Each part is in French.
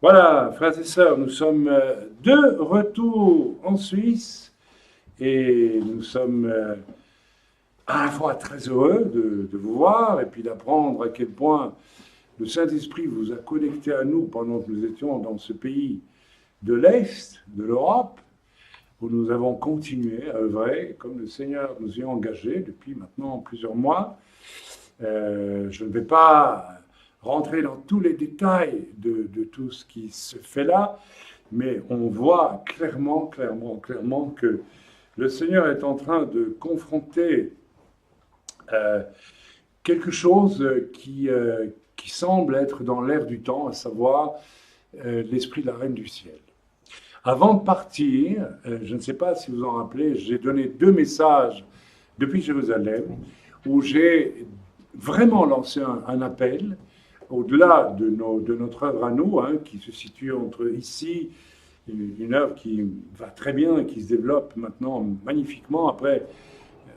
Voilà, frères et sœurs, nous sommes de retour en Suisse et nous sommes à la fois très heureux de vous voir et puis d'apprendre à quel point le Saint-Esprit vous a connecté à nous pendant que nous étions dans ce pays de l'Est, de l'Europe, où nous avons continué à œuvrer comme le Seigneur nous y a engagés depuis maintenant plusieurs mois. Je ne vais pas rentrer dans tous les détails de tout ce qui se fait là, mais on voit clairement que le Seigneur est en train de confronter quelque chose qui semble être dans l'air du temps, à savoir l'esprit de la Reine du Ciel. Avant de partir, je ne sais pas si vous en rappelez, j'ai donné 2 messages depuis Jérusalem où j'ai vraiment lancé un appel au-delà de notre œuvre à nous, qui se situe entre ici, une œuvre qui va très bien et qui se développe maintenant magnifiquement après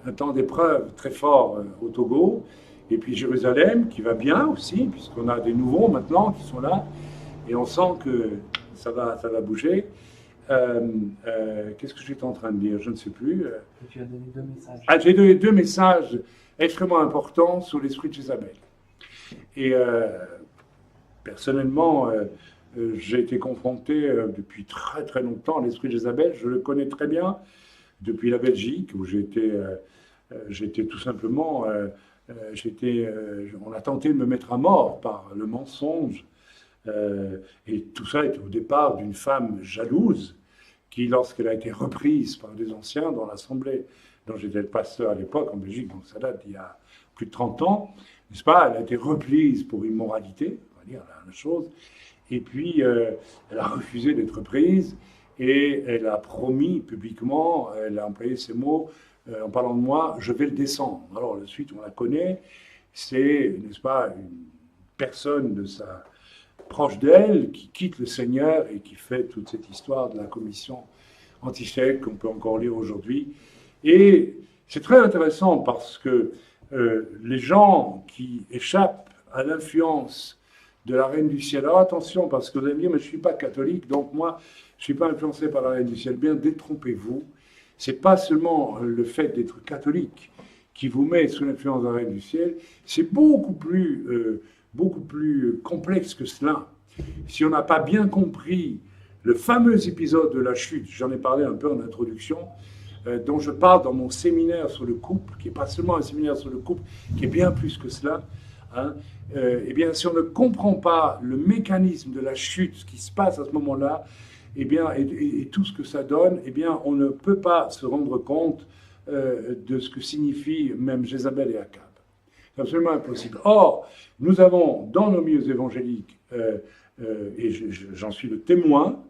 un temps d'épreuve très fort au Togo, et puis Jérusalem qui va bien aussi, puisqu'on a des nouveaux maintenant qui sont là, et on sent que ça va bouger. Qu'est-ce que j'étais en train de dire? Je ne sais plus. Tu as donné 2 messages. Ah, j'ai donné 2 messages extrêmement importants sur l'esprit de Jézabel. Et personnellement, j'ai été confronté depuis très très longtemps à l'esprit de Jézabel. Je le connais très bien depuis la Belgique, où j'étais tout simplement... on a tenté de me mettre à mort par le mensonge. Et tout ça était au départ d'une femme jalouse qui, lorsqu'elle a été reprise par des anciens dans l'Assemblée, dont j'étais le pasteur à l'époque en Belgique, donc ça date d'il y a plus de 30 ans, n'est-ce pas? Elle a été reprise pour immoralité, on va dire la chose, et puis elle a refusé d'être prise, et elle a promis publiquement, elle a employé ces mots, en parlant de moi, je vais le descendre. Alors, la suite, on la connaît, c'est, n'est-ce pas, une personne de sa proche d'elle qui quitte le Seigneur et qui fait toute cette histoire de la commission anti-chèque qu'on peut encore lire aujourd'hui. Et c'est très intéressant parce que les gens qui échappent à l'influence de la Reine du Ciel, alors attention, parce que vous allez me dire, mais je ne suis pas catholique, donc moi, je ne suis pas influencé par la Reine du Ciel. Bien, détrompez-vous. Ce n'est pas seulement le fait d'être catholique qui vous met sous l'influence de la Reine du Ciel, c'est beaucoup plus complexe que cela. Si on n'a pas bien compris le fameux épisode de la chute, j'en ai parlé un peu en introduction, dont je parle dans mon séminaire sur le couple, qui n'est pas seulement un séminaire sur le couple, qui est bien plus que cela, eh bien, si on ne comprend pas le mécanisme de la chute, ce qui se passe à ce moment-là, eh bien, et tout ce que ça donne, eh bien, on ne peut pas se rendre compte de ce que signifie même Jézabel et Akab. C'est absolument impossible. Or, nous avons dans nos milieux évangéliques, et j'en suis le témoin,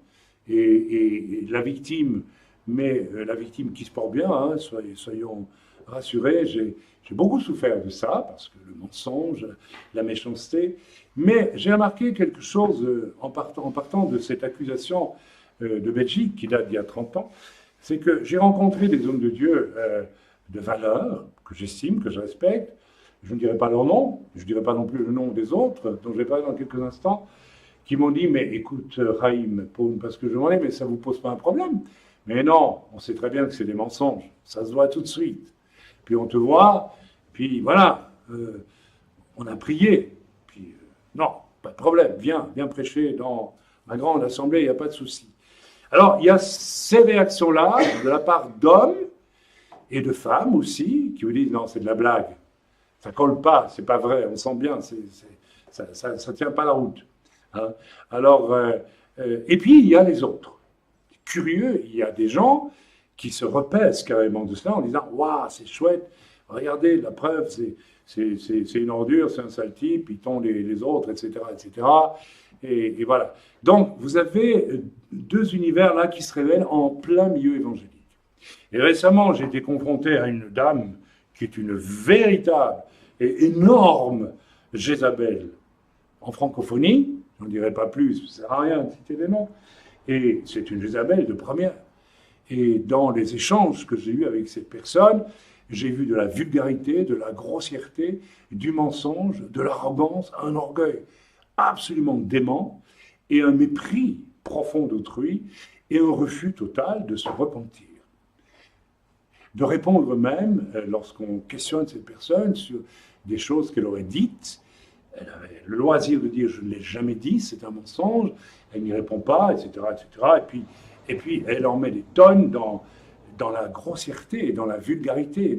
et la victime, mais la victime qui se porte bien, soyons rassurés, j'ai beaucoup souffert de ça, parce que le mensonge, la méchanceté, mais j'ai remarqué quelque chose en partant de cette accusation de Belgique, qui date d'il y a 30 ans, c'est que j'ai rencontré des hommes de Dieu de valeur, que j'estime, que je respecte. Je ne dirai pas leur nom, je ne dirai pas non plus le nom des autres, dont je vais parler dans quelques instants, qui m'ont dit, mais écoute, Raïm, parce que je m'en ai, mais ça ne vous pose pas un problème. Mais non, on sait très bien que c'est des mensonges, ça se voit tout de suite. Puis on te voit, puis voilà, on a prié, puis non, pas de problème, viens prêcher dans ma grande assemblée, il n'y a pas de souci. Alors, il y a ces réactions-là, de la part d'hommes et de femmes aussi, qui vous disent, non, c'est de la blague. Ça colle pas, c'est pas vrai, on sent bien, ça tient pas la route. Alors, et puis il y a les autres. Curieux, il y a des gens qui se repaissent carrément de cela en disant, waouh, c'est chouette, regardez, la preuve, c'est une ordure, c'est un sale type, ils tombent les autres, etc., etc. Et voilà. Donc, vous avez 2 univers là qui se révèlent en plein milieu évangélique. Et récemment, j'ai été confronté à une dame qui est une véritable et énorme Jézabel en francophonie. Je n'en dirai pas plus, ça ne sert à rien de citer des noms. Et c'est une Jézabel de première. Et dans les échanges que j'ai eus avec cette personne, j'ai vu de la vulgarité, de la grossièreté, du mensonge, de l'arrogance, un orgueil absolument dément. et un mépris profond d'autrui et un refus total de se repentir. De répondre même, lorsqu'on questionne cette personne sur des choses qu'elle aurait dites, elle avait le loisir de dire « je ne l'ai jamais dit, c'est un mensonge », elle n'y répond pas, etc., etc. Et puis elle en met des tonnes dans la grossièreté, dans la vulgarité,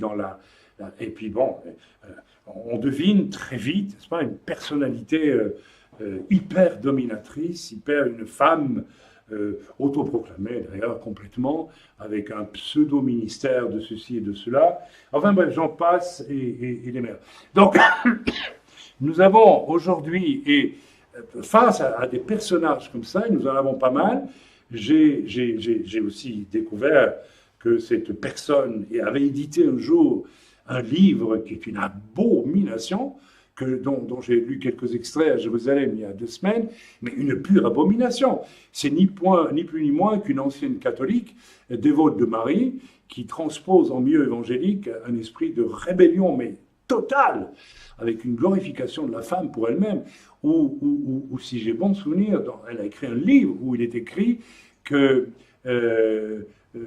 et puis bon, on devine très vite, n'est-ce pas, une personnalité hyper dominatrice, une femme autoproclamée d'ailleurs complètement, avec un pseudo-ministère de ceci et de cela. Enfin bref, j'en passe et des meilleurs. Donc, nous avons aujourd'hui, et face à des personnages comme ça, et nous en avons pas mal, j'ai aussi découvert que cette personne avait édité un jour un livre qui est une abomination, dont j'ai lu quelques extraits à Jérusalem il y a 2 semaines, mais une pure abomination. C'est ni plus ni moins qu'une ancienne catholique, dévote de Marie, qui transpose en milieu évangélique un esprit de rébellion, mais totale, avec une glorification de la femme pour elle-même, ou si j'ai bon souvenir, elle a écrit un livre où il est écrit que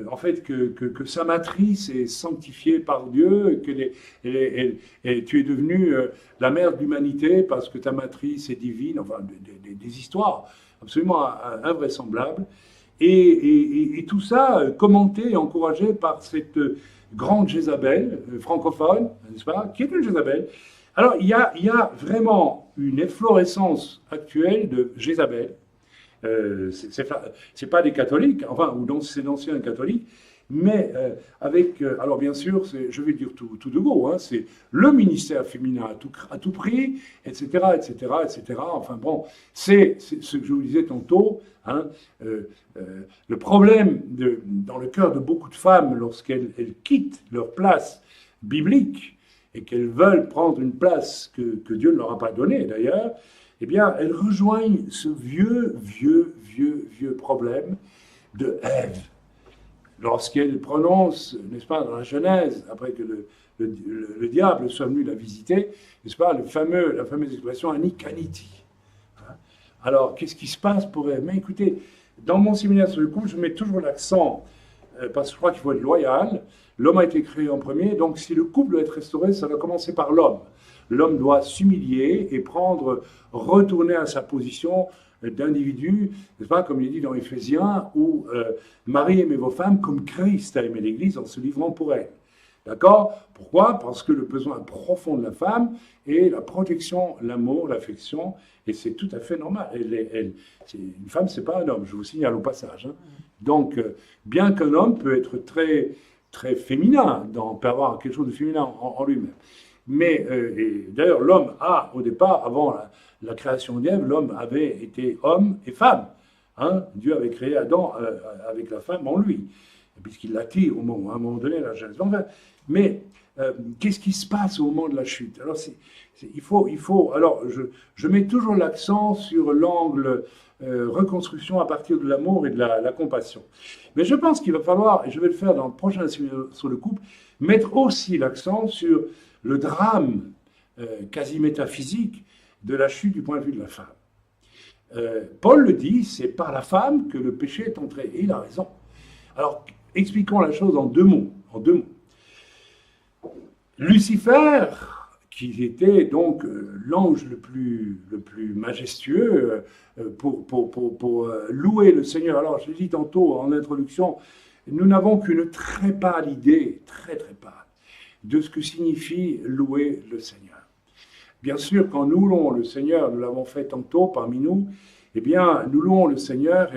en fait, que sa matrice est sanctifiée par Dieu, et tu es devenue la mère de l'humanité parce que ta matrice est divine, enfin, des histoires absolument invraisemblables. Et tout ça commenté et encouragé par cette grande Jézabel francophone, n'est-ce pas, qui est une Jézabel. Alors, il y a vraiment une efflorescence actuelle de Jézabel. C'est pas des catholiques, enfin, ou c'est d'anciens catholiques, mais alors bien sûr, je vais dire tout de go, hein, c'est le ministère féminin à tout prix, etc., etc., etc. Enfin bon, c'est ce que je vous disais tantôt, hein, le problème dans le cœur de beaucoup de femmes lorsqu'elles quittent leur place biblique et qu'elles veulent prendre une place que Dieu ne leur a pas donnée d'ailleurs, eh bien, elles rejoignent ce vieux problème de Ève. Lorsqu'elle prononce, n'est-ce pas, dans la Genèse, après que le diable soit venu la visiter, n'est-ce pas, la fameuse expression Anik Aniti. Alors, qu'est-ce qui se passe pour Ève? Mais écoutez, dans mon séminaire sur le couple, je mets toujours l'accent, parce que je crois qu'il faut être loyal. L'homme a été créé en premier, donc si le couple doit être restauré, ça doit commencer par l'homme. L'homme doit s'humilier et retourner à sa position d'individu, n'est-ce pas, comme il est dit dans Éphésiens, où Marie aimait vos femmes comme Christ a aimé l'Église en se livrant pour elle. D'accord? Pourquoi? Parce que le besoin profond de la femme est la protection, l'amour, l'affection, et c'est tout à fait normal. Une femme, c'est pas un homme, je vous signale au passage. Hein. Donc, bien qu'un homme peut être très, très féminin, peut avoir quelque chose de féminin en lui-même. Mais, d'ailleurs, l'homme au départ, avant la création d'Ève, l'homme avait été homme et femme. Hein? Dieu avait créé Adam avec la femme en lui, puisqu'il l'attire à un moment donné, la Genèse. Mais qu'est-ce qui se passe au moment de la chute? Alors, alors, je mets toujours l'accent sur l'angle reconstruction à partir de l'amour et de la compassion. Mais je pense qu'il va falloir, et je vais le faire dans le prochain séminaire sur le couple, mettre aussi l'accent sur le drame quasi métaphysique de la chute du point de vue de la femme. Paul le dit, c'est par la femme que le péché est entré. Et il a raison. Alors, expliquons la chose en deux mots. Lucifer, qui était donc l'ange le plus majestueux pour louer le Seigneur. Alors, je l'ai dit tantôt en introduction, nous n'avons qu'une très pâle idée, très très pâle, de ce que signifie louer le Seigneur. Bien sûr, quand nous louons le Seigneur, nous l'avons fait tantôt parmi nous, eh bien, nous louons le Seigneur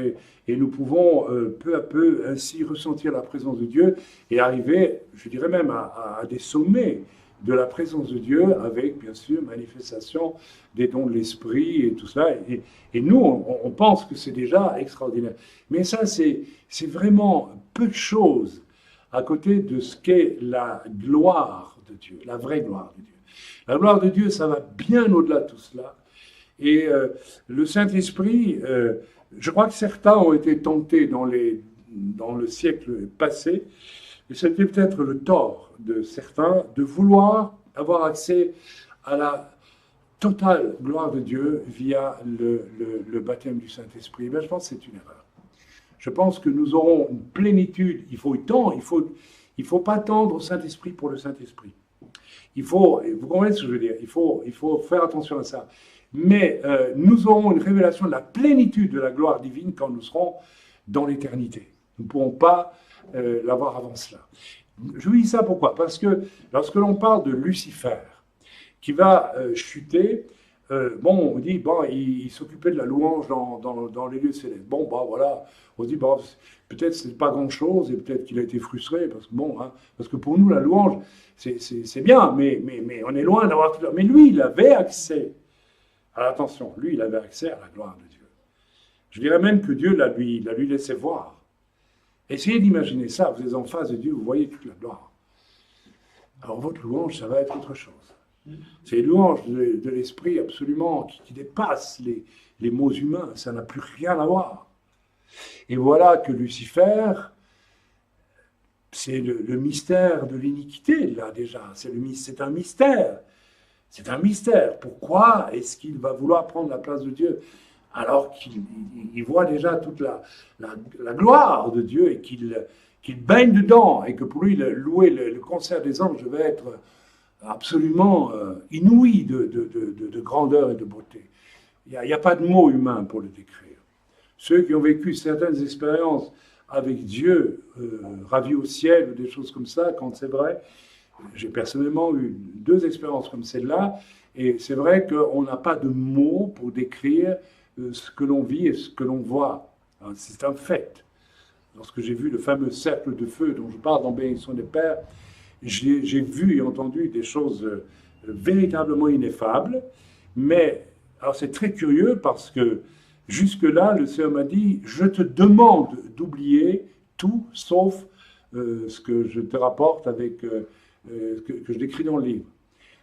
et nous pouvons peu à peu ainsi ressentir la présence de Dieu et arriver, je dirais même, à des sommets de la présence de Dieu avec, bien sûr, manifestation des dons de l'Esprit et tout cela. Et nous, on pense que c'est déjà extraordinaire. Mais ça, c'est vraiment peu de choses à côté de ce qu'est la gloire de Dieu, la vraie gloire de Dieu. La gloire de Dieu, ça va bien au-delà de tout cela. Et le Saint-Esprit, je crois que certains ont été tentés dans le siècle passé, et c'était peut-être le tort de certains, de vouloir avoir accès à la totale gloire de Dieu via le baptême du Saint-Esprit, je pense que c'est une erreur. Je pense que nous aurons une plénitude, il faut pas tendre au Saint-Esprit pour le Saint-Esprit. Vous comprenez ce que je veux dire, il faut faire attention à ça. Mais nous aurons une révélation de la plénitude de la gloire divine quand nous serons dans l'éternité. Nous ne pourrons pas l'avoir avant cela. Je vous dis ça pourquoi? Parce que lorsque l'on parle de Lucifer, qui va chuter, on dit, il s'occupait de la louange dans les lieux célestes. Voilà, on dit, peut-être c'est pas grand-chose, et peut-être qu'il a été frustré, parce que pour nous, la louange, c'est bien, mais on est loin d'avoir tout ça. Mais lui, il avait accès, attention, lui, il avait accès à la gloire de Dieu. Je dirais même que Dieu la lui laissait voir. Essayez d'imaginer ça, vous êtes en face de Dieu, vous voyez toute la gloire. Alors votre louange, ça va être autre chose. C'est une louange de l'esprit absolument qui dépasse les mots humains, ça n'a plus rien à voir. Et voilà que Lucifer, c'est le mystère de l'iniquité, là déjà, c'est un mystère. C'est un mystère. Pourquoi est-ce qu'il va vouloir prendre la place de Dieu alors qu'il voit déjà toute la gloire de Dieu et qu'il baigne dedans, et que pour lui, louer le concert des anges devait être absolument inouï de grandeur et de beauté. Il n'y a pas de mots humains pour le décrire. Ceux qui ont vécu certaines expériences avec Dieu, ravis au ciel, ou des choses comme ça, quand c'est vrai, j'ai personnellement eu 2 expériences comme celle-là, et c'est vrai qu'on n'a pas de mots pour décrire ce que l'on vit et ce que l'on voit. C'est un fait. Lorsque j'ai vu le fameux cercle de feu dont je parle dans Bénédiction des Pères, j'ai vu et entendu des choses véritablement ineffables, mais alors c'est très curieux parce que jusque-là, le Seigneur m'a dit, je te demande d'oublier tout sauf ce que je te rapporte que je décris dans le livre.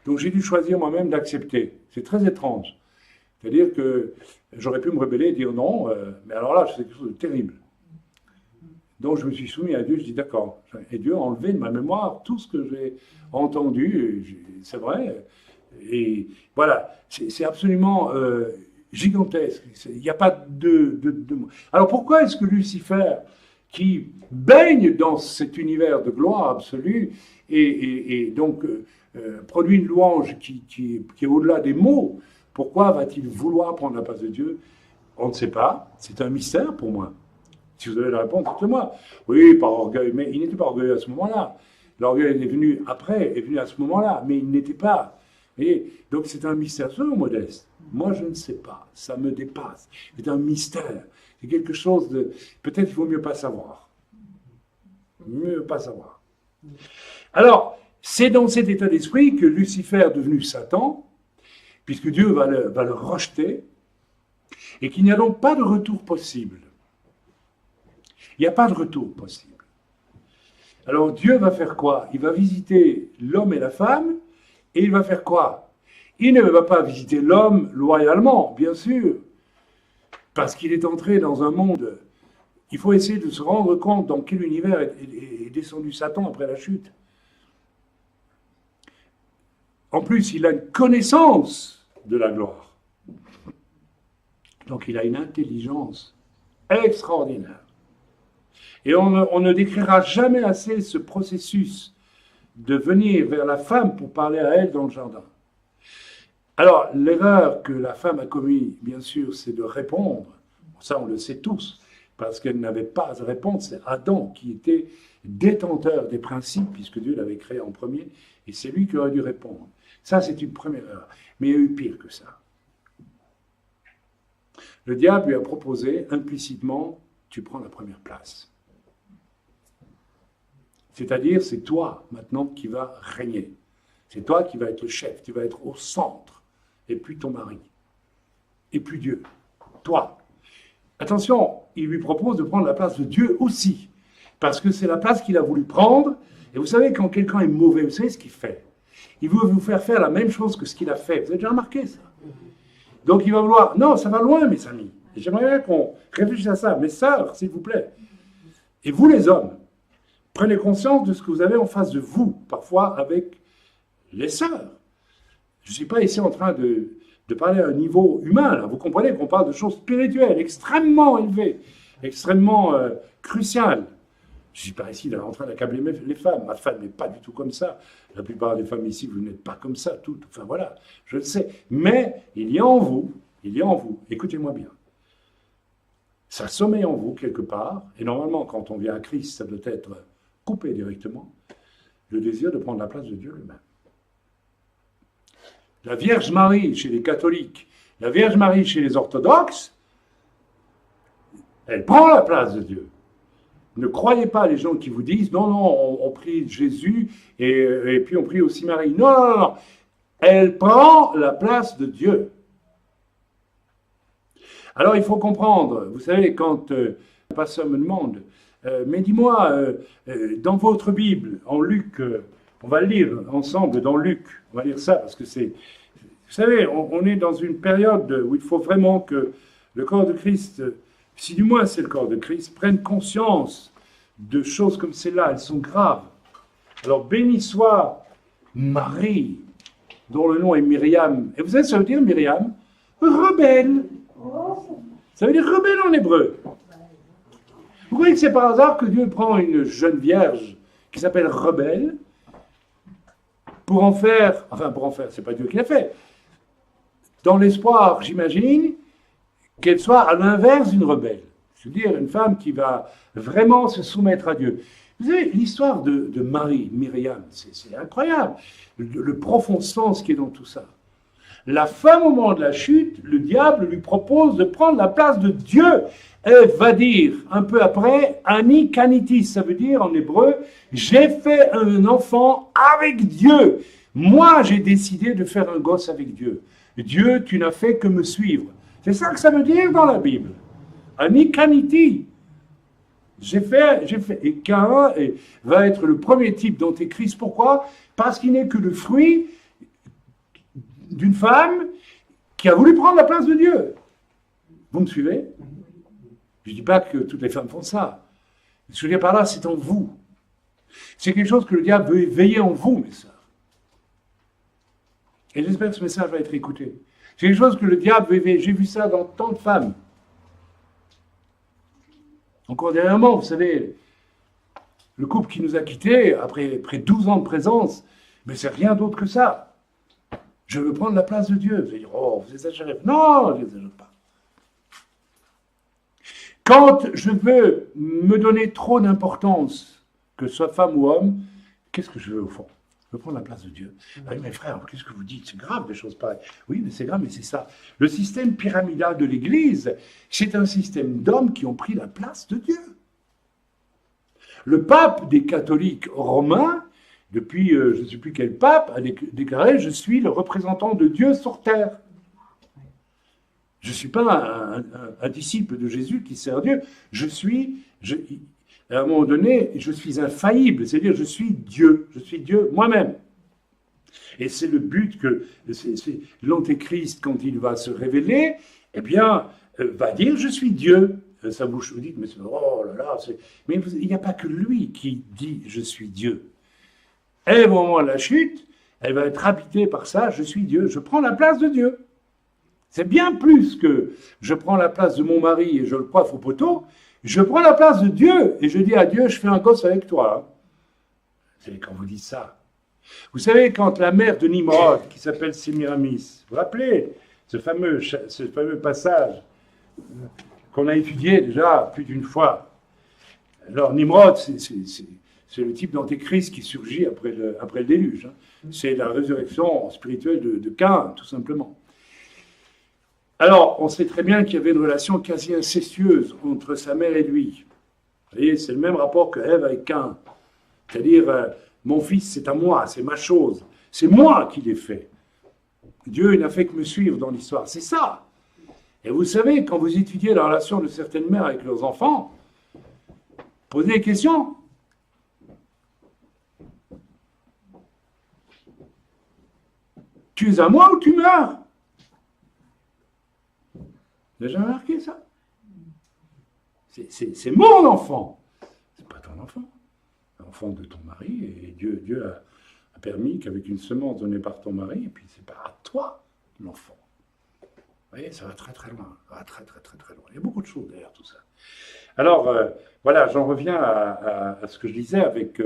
Donc j'ai dû choisir moi-même d'accepter. C'est très étrange. C'est-à-dire que j'aurais pu me rebeller et dire non, mais alors là, c'est quelque chose de terrible. Donc je me suis soumis à Dieu, je dis d'accord. Et Dieu a enlevé de ma mémoire tout ce que j'ai entendu, c'est vrai. Et voilà, c'est absolument gigantesque. Il n'y a pas de mots. Alors pourquoi est-ce que Lucifer, qui baigne dans cet univers de gloire absolue, et donc produit une louange qui est au-delà des mots, pourquoi va-t-il vouloir prendre la place de Dieu? On ne sait pas, c'est un mystère pour moi. Si vous avez la réponse, dites-le-moi. Oui, par orgueil, mais il n'était pas orgueilleux à ce moment-là. L'orgueil est venu après, est venu à ce moment-là, mais il n'était pas. Et donc c'est un mystère, soyons modeste. Moi, je ne sais pas, ça me dépasse. C'est un mystère, c'est quelque chose de... Peut-être qu'il vaut mieux pas savoir. Mieux pas savoir. Alors, c'est dans cet état d'esprit que Lucifer est devenu Satan, puisque Dieu va le rejeter, et qu'il n'y a donc pas de retour possible. Il n'y a pas de retour possible. Alors Dieu va faire quoi? Il va visiter l'homme et la femme, et il va faire quoi? Il ne va pas visiter l'homme loyalement, bien sûr, parce qu'il est entré dans un monde. Il faut essayer de se rendre compte dans quel univers est descendu Satan après la chute. En plus, il a une connaissance de la gloire. Donc il a une intelligence extraordinaire. Et on ne décrira jamais assez ce processus de venir vers la femme pour parler à elle dans le jardin. Alors, l'erreur que la femme a commise, bien sûr, c'est de répondre. Ça, on le sait tous, parce qu'elle n'avait pas à répondre. C'est Adam qui était détenteur des principes, puisque Dieu l'avait créé en premier, et c'est lui qui aurait dû répondre. Ça, c'est une première erreur. Mais il y a eu pire que ça. Le diable lui a proposé implicitement, tu prends la première place. C'est-à-dire, c'est toi, maintenant, qui vas régner. C'est toi qui vas être le chef, tu vas être au centre. Et puis ton mari. Et puis Dieu. Toi. Attention, il lui propose de prendre la place de Dieu aussi. Parce que c'est la place qu'il a voulu prendre. Et vous savez, quand quelqu'un est mauvais, vous savez ce qu'il fait? Il veut vous faire faire la même chose que ce qu'il a fait. Vous avez déjà remarqué ça? Donc il va vouloir... Non, ça va loin, mes amis. J'aimerais bien qu'on réfléchisse à ça. Mes sœurs, s'il vous plaît. Et vous, les hommes, prenez conscience de ce que vous avez en face de vous, parfois avec les sœurs. Je ne suis pas ici en train de de parler à un niveau humain. Là. Vous comprenez qu'on parle de choses spirituelles extrêmement élevées, extrêmement cruciales. Je ne suis pas ici en train d'accabler les femmes. Ma femme n'est pas du tout comme ça. La plupart des femmes ici, vous n'êtes pas comme ça, toutes. Enfin voilà, je le sais. Mais il y a en vous, écoutez-moi bien, ça sommeille en vous quelque part, et normalement, quand on vient à Christ, ça doit être coupé directement, le désir de prendre la place de Dieu lui-même. La Vierge Marie chez les catholiques, la Vierge Marie chez les orthodoxes, elle prend la place de Dieu. Ne croyez pas les gens qui vous disent non, non, on prie Jésus et puis on prie aussi Marie. Non, non, non, elle prend la place de Dieu. Alors il faut comprendre, vous savez, quand un pasteur me demande, mais dis-moi, dans votre Bible, en Luc, on va le lire ensemble dans Luc, on va lire ça parce que c'est. Vous savez, on est dans une période où il faut vraiment que le corps de Christ, si du moins c'est le corps de Christ, prenne conscience de choses comme celles-là, elles sont graves. Alors béni soit Marie, dont le nom est Myriam. Et vous savez, ça veut dire Myriam, rebelle. Ça veut dire rebelle en hébreu. Vous croyez que c'est par hasard que Dieu prend une jeune vierge qui s'appelle rebelle pour en faire, c'est pas Dieu qui l'a fait, dans l'espoir, j'imagine, qu'elle soit à l'inverse d'une rebelle. C'est-à-dire une femme qui va vraiment se soumettre à Dieu. Vous savez, l'histoire de Marie, Myriam, c'est incroyable. Le profond sens qui est dans tout ça. La femme, au moment de la chute, le diable lui propose de prendre la place de Dieu. Elle va dire, un peu après, Ani Kanitis, ça veut dire en hébreu, j'ai fait un enfant avec Dieu. Moi, j'ai décidé de faire un gosse avec Dieu. Dieu, tu n'as fait que me suivre. C'est ça que ça veut dire dans la Bible. Ani Kaniti. J'ai fait. Et Caïn va être le premier type d'antéchrist. Pourquoi? Parce qu'il n'est que le fruit d'une femme qui a voulu prendre la place de Dieu. Vous me suivez? Je ne dis pas que toutes les femmes font ça. Ce que je veux dire par là, c'est en vous. C'est quelque chose que le diable veut éveiller en vous, mes sœurs. Et j'espère que ce message va être écouté. C'est quelque chose que le diable veut éveiller. J'ai vu ça dans tant de femmes. Encore dernièrement, vous savez, le couple qui nous a quittés, après 12 ans de présence, mais c'est rien d'autre que ça. Je veux prendre la place de Dieu. Vous allez dire, oh, vous exagérez. Non, je n'exagère pas. Quand je veux me donner trop d'importance, que ce soit femme ou homme, qu'est-ce que je veux au fond? Je veux prendre la place de Dieu. Ah oui, mes frères, qu'est-ce que vous dites? C'est grave des choses pareilles. Oui, mais c'est grave, mais c'est ça. Le système pyramidal de l'Église, c'est un système d'hommes qui ont pris la place de Dieu. Le pape des catholiques romains, depuis je ne sais plus quel pape, a déclaré « Je suis le représentant de Dieu sur terre ». Je ne suis pas un disciple de Jésus qui sert Dieu. À un moment donné, je suis infaillible, c'est-à-dire je suis Dieu moi-même. Et c'est le but que l'Antéchrist, quand il va se révéler, eh bien, va dire je suis Dieu. Sa bouche vous dit, mais oh là là, mais il n'y a pas que lui qui dit je suis Dieu. Et au moment de la chute, elle va être habitée par ça, je suis Dieu, je prends la place de Dieu. C'est bien plus que je prends la place de mon mari et je le coiffe au poteau, je prends la place de Dieu et je dis à Dieu, je fais un gosse avec toi. Vous savez, quand vous dites ça. Vous savez, quand la mère de Nimrod, qui s'appelle Sémiramis, vous vous rappelez ce fameux passage qu'on a étudié déjà plus d'une fois. Alors Nimrod, c'est le type d'antéchrist qui surgit après le déluge. C'est la résurrection spirituelle de Caïn, tout simplement. Alors, on sait très bien qu'il y avait une relation quasi incestueuse entre sa mère et lui. Vous voyez, c'est le même rapport que Ève avec Caïn. C'est-à-dire, mon fils, c'est à moi, c'est ma chose. C'est moi qui l'ai fait. Dieu n'a fait que me suivre dans l'histoire. C'est ça. Et vous savez, quand vous étudiez la relation de certaines mères avec leurs enfants, posez des questions. Tu es à moi ou tu meurs? Vous n'avez jamais remarqué ça? C'est mon enfant. C'est pas ton enfant. L'enfant de ton mari. Et Dieu a permis qu'avec une semence donnée par ton mari, et puis c'est pas à toi, l'enfant. Vous voyez, ça va très très loin. Ça va très très très très loin. Il y a beaucoup de choses derrière tout ça. Alors, voilà, j'en reviens à ce que je disais avec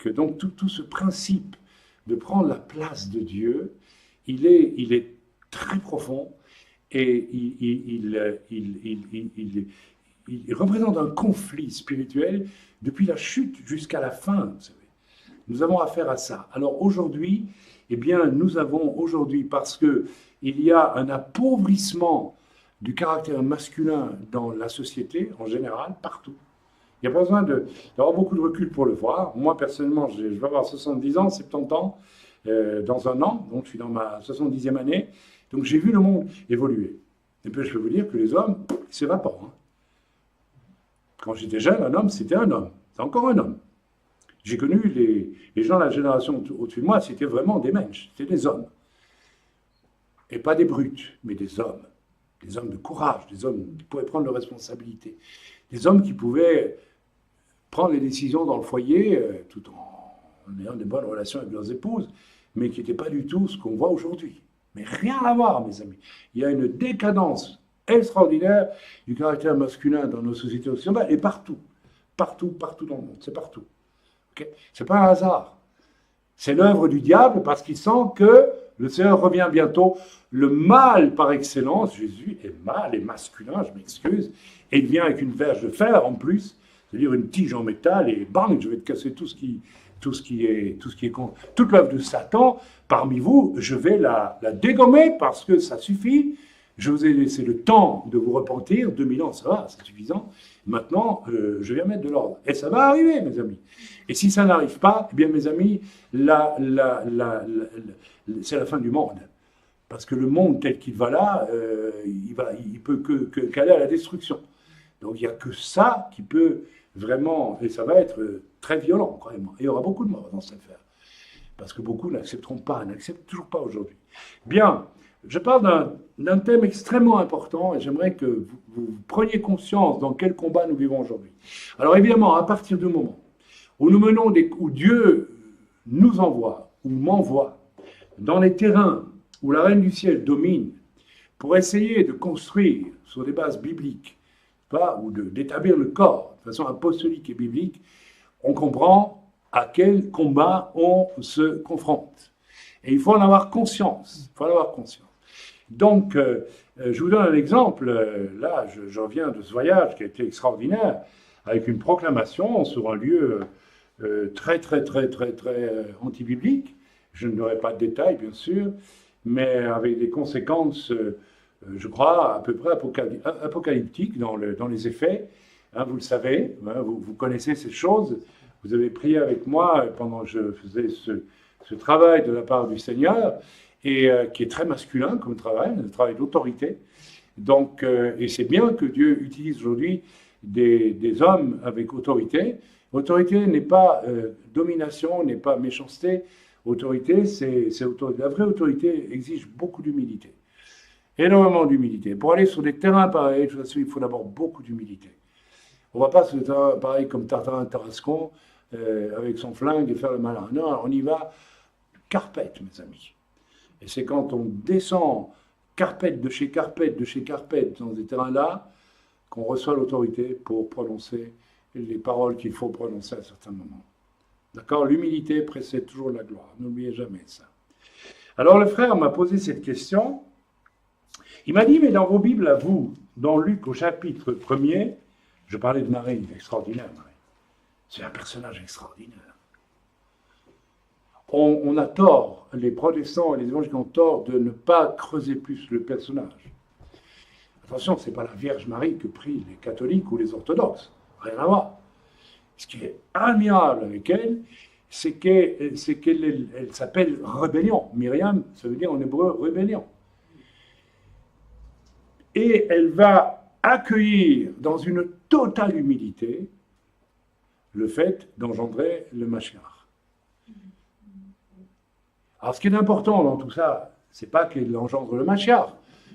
donc tout ce principe de prendre la place de Dieu. Il est très profond et il représente un conflit spirituel depuis la chute jusqu'à la fin. Vous savez. Nous avons affaire à ça. Alors aujourd'hui, eh bien, nous avons aujourd'hui, parce que il y a un appauvrissement du caractère masculin dans la société en général, partout. Il n'y a pas besoin d'avoir beaucoup de recul pour le voir. Moi, personnellement, je vais avoir 70 ans, 70 ans dans un an, donc je suis dans ma 70e année. Donc j'ai vu le monde évoluer. Et puis je peux vous dire que les hommes, ils s'évaporent. Hein. Quand j'étais jeune, un homme, c'était un homme. C'est encore un homme. J'ai connu les gens de la génération au-dessus de moi, c'était vraiment des mensch, c'était des hommes. Et pas des brutes, mais des hommes. Des hommes de courage, des hommes qui pouvaient prendre leurs responsabilités. Des hommes qui pouvaient prendre les décisions dans le foyer tout en ayant de bonnes relations avec leurs épouses, mais qui n'étaient pas du tout ce qu'on voit aujourd'hui. Mais rien à voir, mes amis. Il y a une décadence extraordinaire du caractère masculin dans nos sociétés occidentales et partout. Partout, partout dans le monde. C'est partout. Okay? Ce n'est pas un hasard. C'est l'œuvre du diable parce qu'il sent que le Seigneur revient bientôt. Le mal par excellence, Jésus est mâle et masculin, je m'excuse, et il vient avec une verge de fer en plus, c'est-à-dire une tige en métal, et bang, je vais te casser tout ce qui est contre. Toute l'œuvre de Satan, parmi vous, je vais la dégommer parce que ça suffit. Je vous ai laissé le temps de vous repentir, 2000 ans, ça va, c'est suffisant. Maintenant, je viens mettre de l'ordre. Et ça va arriver, mes amis. Et si ça n'arrive pas, eh bien, mes amis, c'est la fin du monde. Parce que le monde tel qu'il va là, il peut qu'aller à la destruction. Donc il n'y a que ça qui peut vraiment, et ça va être très violent, quand même. Et il y aura beaucoup de morts dans cette affaire. Parce que beaucoup n'accepteront pas, n'acceptent toujours pas aujourd'hui. Bien, je parle d'un thème extrêmement important et j'aimerais que vous preniez conscience dans quel combat nous vivons aujourd'hui. Alors évidemment, à partir du moment où nous menons où Dieu nous envoie, ou m'envoie, dans les terrains où la Reine du Ciel domine, pour essayer de construire sur des bases bibliques, ou d'établir le corps de façon apostolique et biblique, on comprend à quel combat on se confronte. Et il faut en avoir conscience. Il faut en avoir conscience. Donc, je vous donne un exemple. Là, je reviens de ce voyage qui a été extraordinaire, avec une proclamation sur un lieu très anti-biblique. Je ne donnerai pas de détails, bien sûr, mais avec des conséquences, je crois, à peu près apocalyptiques dans les effets. Hein, vous le savez, hein, vous connaissez ces choses. Vous avez prié avec moi pendant que je faisais ce travail de la part du Seigneur, et qui est très masculin comme travail, un travail d'autorité. Donc, et c'est bien que Dieu utilise aujourd'hui des hommes avec autorité. Autorité n'est pas domination, n'est pas méchanceté. Autorité, c'est autorité. La vraie autorité exige beaucoup d'humilité. Énormément d'humilité. Pour aller sur des terrains pareils, il faut d'abord beaucoup d'humilité. On ne va pas sur des terrains pareils comme Tartarin Tarascon, avec son flingue et faire le malin. Non, on y va carpette, mes amis. Et c'est quand on descend carpette de chez carpette dans ces terrains-là, qu'on reçoit l'autorité pour prononcer les paroles qu'il faut prononcer à certains moments. D'accord? L'humilité précède toujours la gloire. N'oubliez jamais ça. Alors le frère m'a posé cette question. Il m'a dit, mais dans vos Bibles à vous, dans Luc au chapitre 1er, je parlais de Marie, extraordinaire Marie. C'est un personnage extraordinaire. On a tort, les protestants et les évangéliques ont tort de ne pas creuser plus le personnage. Attention, ce n'est pas la Vierge Marie que prient les catholiques ou les orthodoxes. Rien à voir. Ce qui est admirable avec elle, c'est qu'elle s'appelle rébellion. Myriam, ça veut dire en hébreu rébellion. Et elle va accueillir dans une totale humilité le fait d'engendrer le Mashiach. Alors, ce qui est important dans tout ça, c'est pas qu'elle engendre le Mashiach.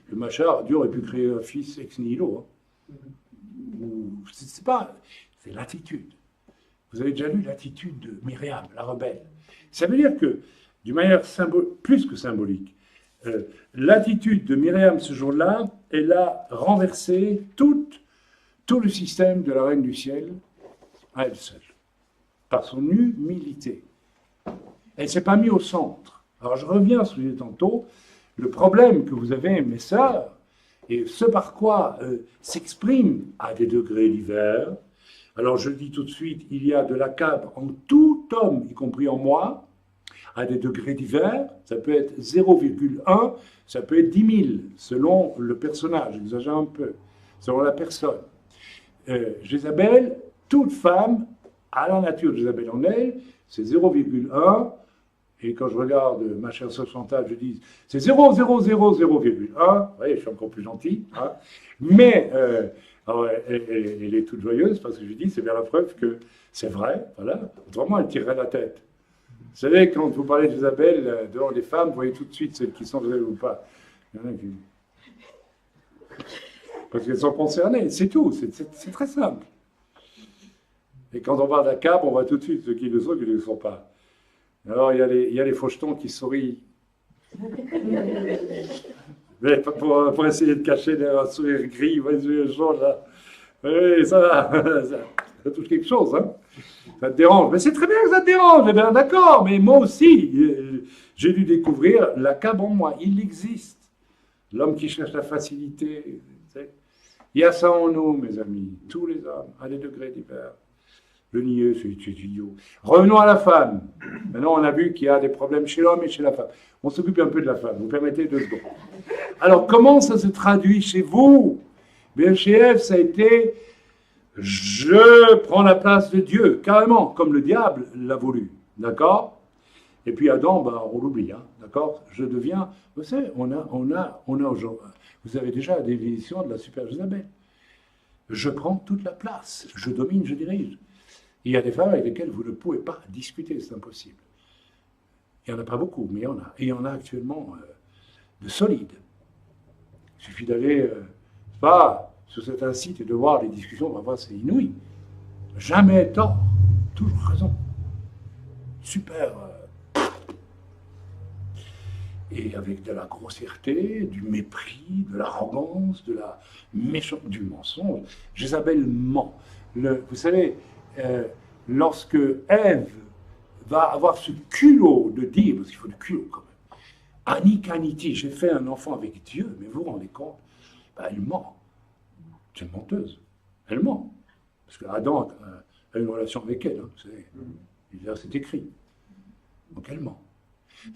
Le Mashiach, Dieu aurait pu créer un fils ex nihilo. Hein. C'est l'attitude. Vous avez déjà lu l'attitude de Myriam, la rebelle. Ça veut dire que, d'une manière plus que symbolique, L'attitude de Myriam ce jour-là, elle a renversé tout le système de la Reine du Ciel à elle seule, par son humilité. Elle ne s'est pas mise au centre. Alors je reviens sur les tantôt, le problème que vous avez, mes sœurs, et ce par quoi s'exprime à des degrés divers. Alors je le dis tout de suite, il y a de l'accable en tout homme, y compris en moi, à des degrés divers. Ça peut être 0,1, ça peut être 10 000, selon le personnage, j'exagère un peu, selon la personne. Jézabel, toute femme a la nature de Jézabel en elle, c'est 0,1. Et quand je regarde ma chère sœur Chantal, je dis c'est 0,000,1. Vous voyez, je suis encore plus gentil. Hein. Mais elle est toute joyeuse parce que je lui dis c'est bien la preuve que c'est vrai. Voilà. Autrement, elle tirerait la tête. Vous savez, quand vous parlez d'Isabelle devant les femmes, vous voyez tout de suite celles qui sont vraies ou pas. Il y en a qui... Parce qu'elles sont concernées, c'est tout. C'est très simple. Et quand on parle d'Akab, on voit tout de suite ceux qui le sont et qui ne le sont pas. Alors, il y a les fauchetons qui sourient. Mais pour essayer de cacher un sourire gris, un sourire jaune, là. Oui, ça va. Ça touche quelque chose, hein. Ça te dérange. Mais c'est très bien que ça te dérange, eh bien d'accord. Mais moi aussi, j'ai dû découvrir l'Akab en moi. Il existe. L'homme qui cherche la facilité. Il y a ça en nous, mes amis. Tous les hommes, à des degrés divers. Le niais, c'est idiot. Revenons à la femme. Maintenant, on a vu qu'il y a des problèmes chez l'homme et chez la femme. On s'occupe un peu de la femme. Vous permettez 2 secondes. Alors, comment ça se traduit chez vous? Bien, chez Ève, ça a été « je prends la place de Dieu », carrément, comme le diable l'a voulu. D'accord? Et puis Adam, on l'oublie. Hein, d'accord? Je deviens... Vous savez, on a aujourd'hui... Vous avez déjà la définition de la super Jézabel. Je prends toute la place. Je domine, je dirige. Il y a des femmes avec lesquelles vous ne pouvez pas discuter, c'est impossible. Il n'y en a pas beaucoup, mais il y en a. Et il y en a actuellement de solides. Il suffit d'aller sur certains sites et de voir les discussions, parfois c'est inouï. Jamais tort, toujours raison. Super. Et avec de la grossièreté, du mépris, de l'arrogance, de la méchanceté, du mensonge. Jézabel ment. Vous savez, lorsque Ève va avoir ce culot de dire, parce qu'il faut du culot quand même, Annie Aniti, j'ai fait un enfant avec Dieu, mais vous vous rendez compte, elle ment. C'est une menteuse. Elle ment. Parce qu'Adam a une relation avec elle, hein, vous savez. C'est écrit. Donc elle ment.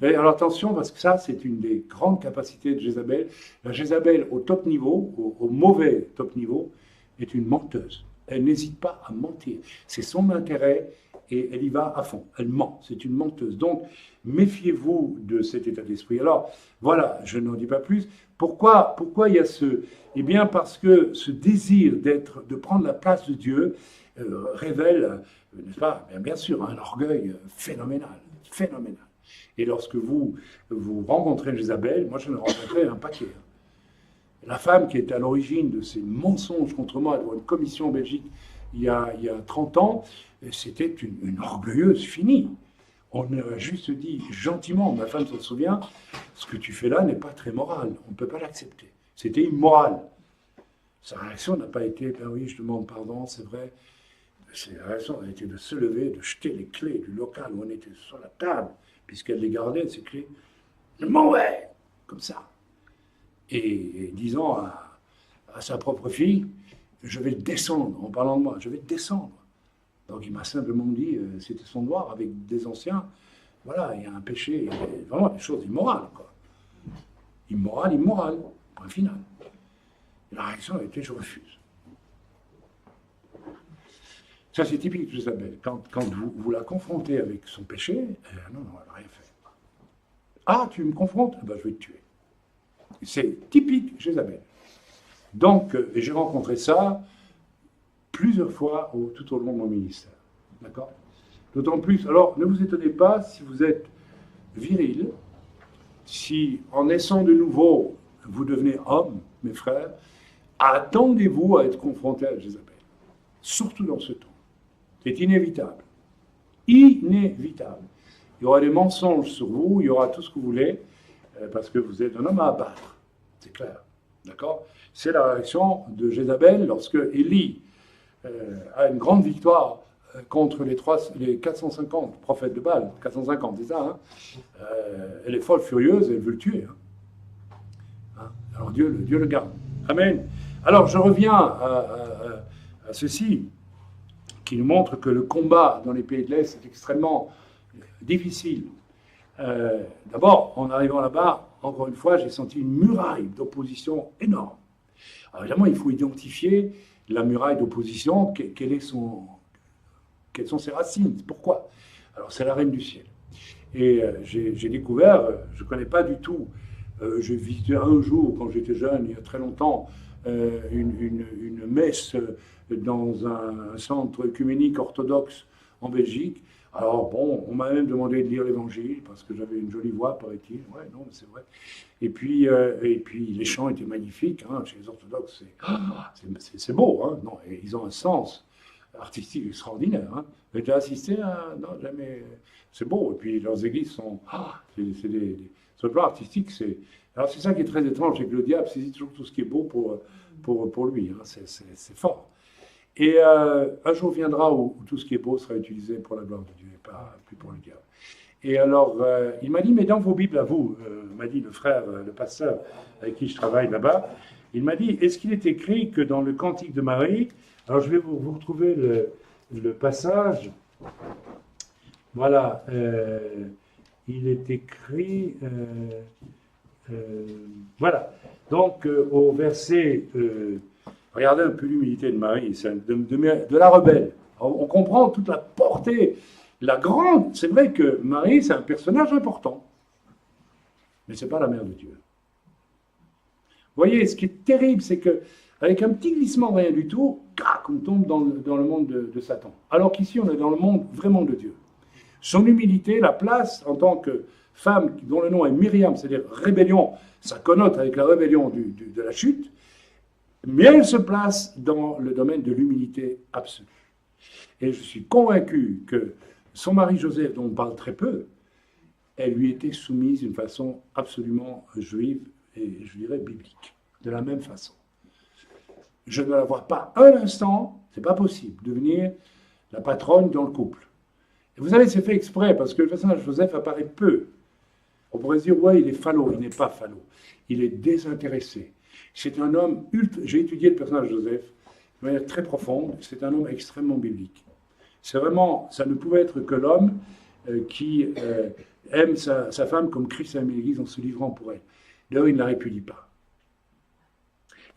Alors attention, parce que ça, c'est une des grandes capacités de Jézabel. La Jézabel au top niveau, au mauvais top niveau, est une menteuse. Elle n'hésite pas à mentir. C'est son intérêt et elle y va à fond. Elle ment. C'est une menteuse. Donc, méfiez-vous de cet état d'esprit. Alors, voilà, je n'en dis pas plus. Pourquoi il y a ce... Eh bien, parce que ce désir de prendre la place de Dieu révèle, n'est-ce pas, bien sûr, un orgueil phénoménal. Phénoménal. Et lorsque vous rencontrez Jézabel, moi je l'ai rencontré un paquet. La femme qui est à l'origine de ces mensonges contre moi devant une commission en Belgique il y a 30 ans, c'était une orgueilleuse finie. On a juste dit gentiment, ma femme se souvient, ce que tu fais là n'est pas très moral, on ne peut pas l'accepter. C'était immoral. Sa réaction n'a pas été, ben oui, je demande pardon, c'est vrai. Sa réaction a été de se lever, de jeter les clés du local où on était sur la table, puisqu'elle les gardait, ces clés. Je m'en vais, comme ça. Et disant à sa propre fille, je vais descendre, en parlant de moi, je vais descendre. Donc il m'a simplement dit, c'était son devoir avec des anciens, voilà, il y a un péché, vraiment des choses immorales, quoi. Immoral, point final. Et la réaction a été, je refuse. Ça, c'est typique de Jézabel. Quand vous la confrontez avec son péché, non, elle n'a rien fait. Ah, tu me confrontes? Ben, je vais te tuer. C'est typique Jézabel. Donc, et j'ai rencontré ça plusieurs fois tout au long de mon ministère. D'accord? D'autant plus, alors ne vous étonnez pas si vous êtes viril, si en naissant de nouveau, vous devenez homme, mes frères, attendez-vous à être confronté à Jézabel. Surtout dans ce temps. C'est inévitable. Inévitable. Il y aura des mensonges sur vous, il y aura tout ce que vous voulez. parce que vous êtes un homme à abattre. C'est clair. D'accord? C'est la réaction de Jézabel lorsque Élie a une grande victoire contre les 450 prophètes de Baal. 450, c'est ça, hein? Elle est folle furieuse et elle veut le tuer. Hein? Alors Dieu le garde. Amen. Alors je reviens à ceci, qui nous montre que le combat dans les pays de l'Est est extrêmement difficile. D'abord, en arrivant là-bas, encore une fois, j'ai senti une muraille d'opposition énorme. Alors évidemment, il faut identifier la muraille d'opposition, quelles sont ses racines, pourquoi. Alors c'est la reine du ciel. Et j'ai découvert, je ne connais pas du tout, j'ai visité un jour, quand j'étais jeune, il y a très longtemps, une messe dans un centre œcuménique orthodoxe en Belgique. Alors bon, on m'a même demandé de lire l'Évangile parce que j'avais une jolie voix, paraît-il. Ouais, non, mais c'est vrai. Et puis les chants étaient magnifiques. Hein, chez les orthodoxes, c'est beau. Hein, non, et ils ont un sens artistique extraordinaire. Hein. Vous avez déjà assisté à... Non, jamais. C'est beau. Et puis leurs églises sont... sur le plan artistique, c'est... Alors c'est ça qui est très étrange, c'est que le diable saisit toujours tout ce qui est beau pour lui. Hein, c'est fort. Et un jour viendra où tout ce qui est beau sera utilisé pour la gloire de Dieu et pas plus pour le diable. Et alors, il m'a dit, mais dans vos Bibles à vous, m'a dit le frère, le pasteur avec qui je travaille là-bas, il m'a dit, est-ce qu'il est écrit que dans le Cantique de Marie, alors je vais vous retrouver le passage, voilà, il est écrit, voilà, donc au verset... regardez un peu l'humilité de Marie, de la rebelle. On comprend toute la portée, la grande... C'est vrai que Marie, c'est un personnage important, mais ce n'est pas la mère de Dieu. Vous voyez, ce qui est terrible, c'est qu'avec un petit glissement, rien du tout, on tombe dans le monde de Satan. Alors qu'ici, on est dans le monde vraiment de Dieu. Son humilité la place en tant que femme dont le nom est Myriam, c'est-à-dire rébellion, ça connote avec la rébellion de la chute, mais elle se place dans le domaine de l'humilité absolue. Et je suis convaincu que son mari Joseph, dont on parle très peu, elle lui était soumise d'une façon absolument juive et je dirais biblique, de la même façon. Je ne la vois pas un instant, c'est pas possible, devenir la patronne dans le couple. Et vous savez, c'est fait exprès parce que le personnage de Joseph apparaît peu. On pourrait se dire, ouais, il est falot, il n'est pas falot. Il est désintéressé. C'est un homme j'ai étudié le personnage de Joseph de manière très profonde, c'est un homme extrêmement biblique. C'est vraiment, ça ne pouvait être que l'homme qui aime sa femme comme Christ aime l'Église en se livrant pour elle. D'ailleurs, il ne la répudie pas.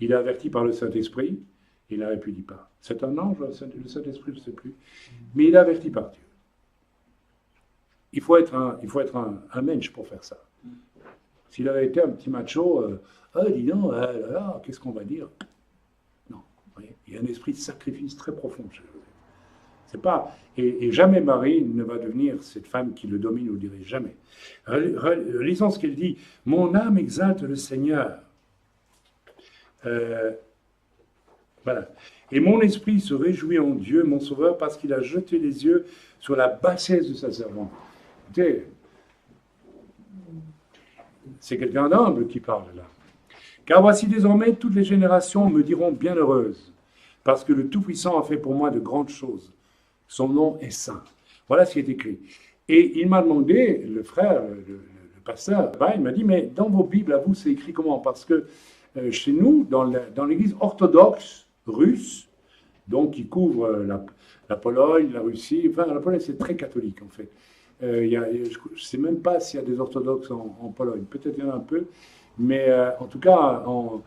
Il est averti par le Saint-Esprit, il ne la répudie pas. C'est un ange, le Saint-Esprit, je ne sais plus, mais il est averti par Dieu. Il faut être un mensch pour faire ça. S'il avait été un petit macho, dis donc, qu'est-ce qu'on va dire? Non, voyez, il y a un esprit de sacrifice très profond chez Joseph. C'est pas, et jamais Marie ne va devenir cette femme qui le domine ou le dirige, jamais. Lisons ce qu'elle dit. Mon âme exalte le Seigneur. Voilà. Et mon esprit se réjouit en Dieu, mon Sauveur, parce qu'il a jeté les yeux sur la bassesse de sa servante. Écoutez, c'est quelqu'un d'humble qui parle là. Car voici désormais toutes les générations me diront bienheureuse, parce que le Tout-Puissant a fait pour moi de grandes choses. Son nom est saint. Voilà ce qui est écrit. Et il m'a demandé, le frère, le pasteur, il m'a dit, mais dans vos Bibles, à vous, c'est écrit comment? Parce que chez nous, dans l'église orthodoxe russe, donc qui couvre la Pologne, la Russie, enfin la Pologne c'est très catholique en fait. Je ne sais même pas s'il y a des orthodoxes en Pologne, peut-être il y en a un peu, mais en tout cas en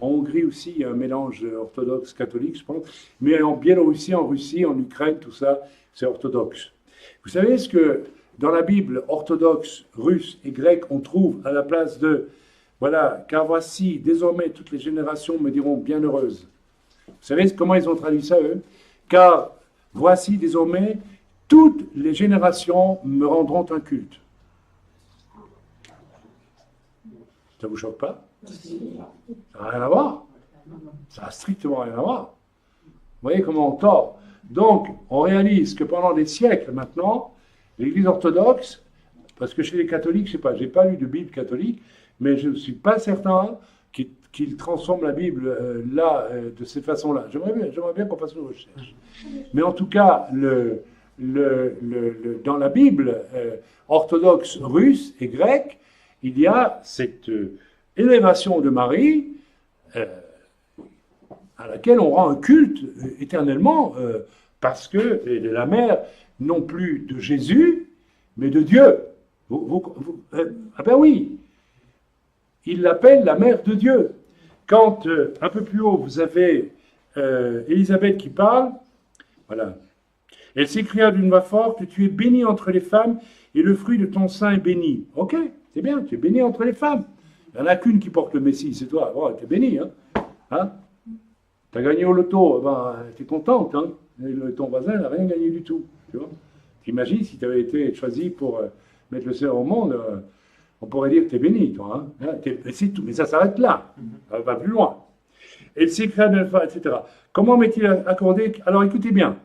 Hongrie aussi il y a un mélange orthodoxe-catholique je pense, mais en Biélorussie, en Russie, en Ukraine, tout ça c'est orthodoxe. Vous savez ce que dans la Bible orthodoxe, russe et grecque on trouve à la place de voilà, car voici, désormais, toutes les générations me diront bienheureuses. Vous savez comment ils ont traduit ça, eux? Car voici, désormais, toutes les générations me rendront un culte. Ça ne vous choque pas? Ça n'a rien à voir. Ça n'a strictement rien à voir. Vous voyez comment on tord. Donc, on réalise que pendant des siècles maintenant, l'Église orthodoxe, Parce que chez les catholiques, je ne sais pas, je n'ai pas lu de Bible catholique, mais je ne suis pas certain qu'ils transforment la Bible de cette façon-là. J'aimerais bien qu'on fasse une recherche. Mais en tout cas, dans la Bible orthodoxe russe et grecque, il y a cette élévation de Marie à laquelle on rend un culte éternellement, parce que elle est la mère non plus de Jésus, mais de Dieu. Ah ben oui, il l'appelle la mère de Dieu. Quand, un peu plus haut, vous avez Élisabeth qui parle, voilà. Elle s'écria d'une voix forte, tu es bénie entre les femmes, et le fruit de ton sein est béni. Ok, c'est bien, tu es bénie entre les femmes. Il n'y en a qu'une qui porte le Messie, c'est toi. Oh, tu es bénie, hein, tu as gagné au loto, ben, tu es contente, hein. Ton voisin n'a rien gagné du tout, tu vois. T'imagines si tu avais été choisi pour mettre le Seigneur au monde, on pourrait dire que tu es béni, toi. Hein. C'est tout, mais ça s'arrête là, ça va plus loin. Elle s'écria d'une fois, etc. Comment m'est-il accordé, alors écoutez bien,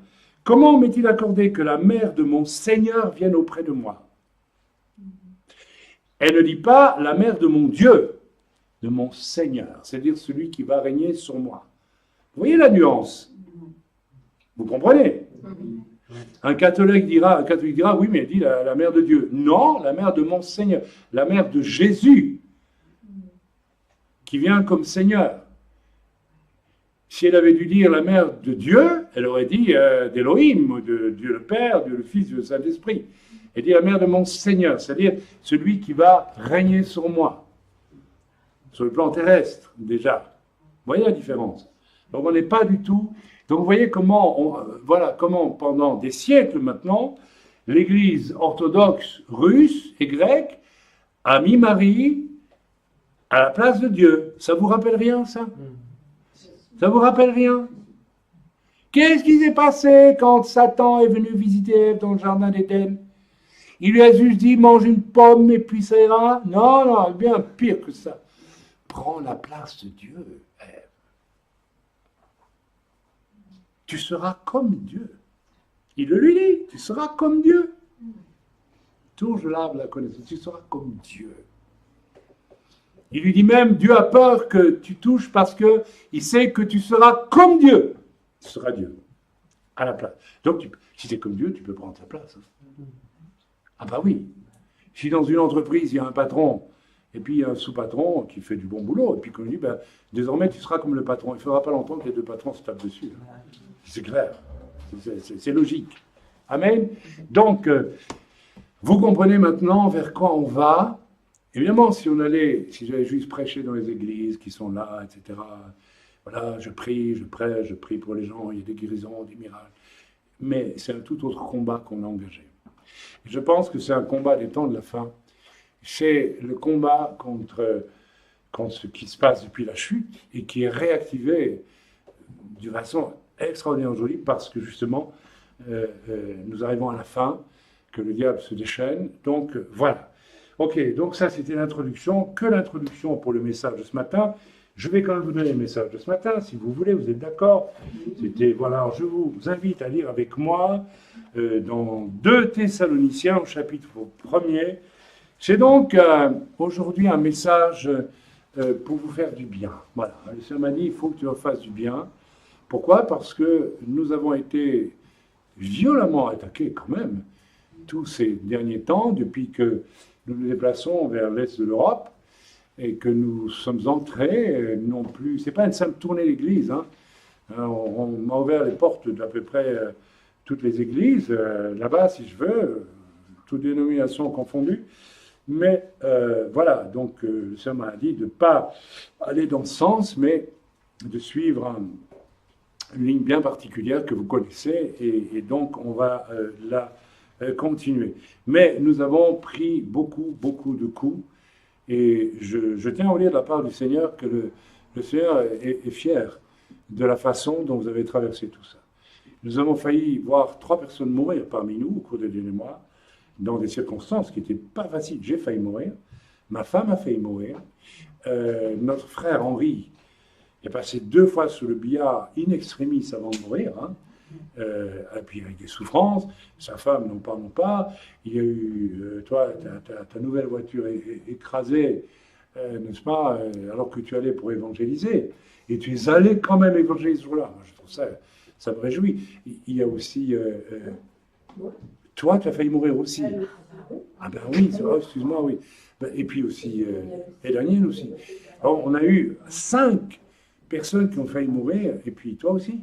comment m'est-il accordé que la mère de mon Seigneur vienne auprès de moi? Elle ne dit pas la mère de mon Dieu, de mon Seigneur, c'est-à-dire celui qui va régner sur moi. Vous voyez la nuance? Vous comprenez? Un catholique dira, oui, mais elle dit la mère de Dieu. Non, la mère de mon Seigneur, la mère de Jésus, qui vient comme Seigneur. Si elle avait dû dire la mère de Dieu, elle aurait dit d'Élohim, de Dieu le Père, Dieu le Fils, Dieu le Saint-Esprit. Elle dit la mère de mon Seigneur, c'est-à-dire celui qui va régner sur moi, sur le plan terrestre déjà. Vous voyez la différence? Donc on n'est pas du tout... Donc vous voyez comment pendant des siècles maintenant, l'Église orthodoxe russe et grecque a mis Marie à la place de Dieu. Ça vous rappelle rien, ça? Ça vous rappelle rien? Qu'est-ce qui s'est passé quand Satan est venu visiter Ève dans le jardin d'Éden? Il lui a juste dit, mange une pomme et puis ça ira? Non, non, bien pire que ça. Prends la place de Dieu, Ève. Tu seras comme Dieu. Il le lui dit, tu seras comme Dieu. Toujours je lave la connaissance, tu seras comme Dieu. Il lui dit même, Dieu a peur que tu touches parce qu'il sait que tu seras comme Dieu. Tu seras Dieu, à la place. Donc, si tu es comme Dieu, tu peux prendre ta place. Hein. Ah bah oui. Si dans une entreprise, il y a un patron, et puis il y a un sous-patron qui fait du bon boulot, et puis qu'on lui dit, ben, désormais, tu seras comme le patron. Il ne faudra pas longtemps que les deux patrons se tapent dessus. Hein. C'est clair. C'est logique. Amen. Donc, vous comprenez maintenant vers quoi on va. Évidemment, si j'allais juste prêcher dans les églises qui sont là, etc., voilà, je prie, je prêche, je prie pour les gens, il y a des guérisons, des miracles. Mais c'est un tout autre combat qu'on a engagé. Et je pense que c'est un combat des temps de la fin. C'est le combat contre ce qui se passe depuis la chute et qui est réactivé de façon extraordinaire aujourd'hui parce que justement, nous arrivons à la fin, que le diable se déchaîne. Donc, voilà. Ok, donc ça c'était l'introduction, que l'introduction pour le message de ce matin. Je vais quand même vous donner le message de ce matin, si vous voulez, vous êtes d'accord. C'était, voilà, je vous invite à lire avec moi dans 2 Thessaloniciens au chapitre 1er. C'est donc aujourd'hui un message pour vous faire du bien. Voilà, le Seigneur m'a dit, il faut que tu en fasses du bien. Pourquoi? Parce que nous avons été violemment attaqués quand même tous ces derniers temps, depuis que nous nous déplaçons vers l'est de l'Europe et que nous sommes entrés, non plus, c'est pas une simple tournée d'église, hein. On m'a ouvert les portes d'à peu près toutes les églises, là-bas si je veux, toutes dénominations confondues, mais voilà, donc le Seigneur m'a dit de ne pas aller dans ce sens, mais de suivre une ligne bien particulière que vous connaissez, et donc on va la continuer. Mais nous avons pris beaucoup de coups, et je tiens à vous dire de la part du Seigneur que le Seigneur est fier de la façon dont vous avez traversé tout ça. Nous avons failli voir 3 personnes mourir parmi nous au cours des derniers mois, dans des circonstances qui n'étaient pas faciles. J'ai failli mourir, ma femme a failli mourir, notre frère Henri est passé 2 fois sous le billard in extremis avant de mourir, hein. et puis avec des souffrances, sa femme, non pas, il y a eu, toi, ta nouvelle voiture écrasée, n'est-ce pas, alors que tu allais pour évangéliser, et tu es allé quand même évangéliser ce jour-là. Moi, je trouve ça me réjouit. Il y a aussi, toi, tu as failli mourir aussi. Ah ben oui, excuse-moi, oui. Et puis aussi, et Daniel aussi. Alors, on a eu 5 personnes qui ont failli mourir, et puis toi aussi.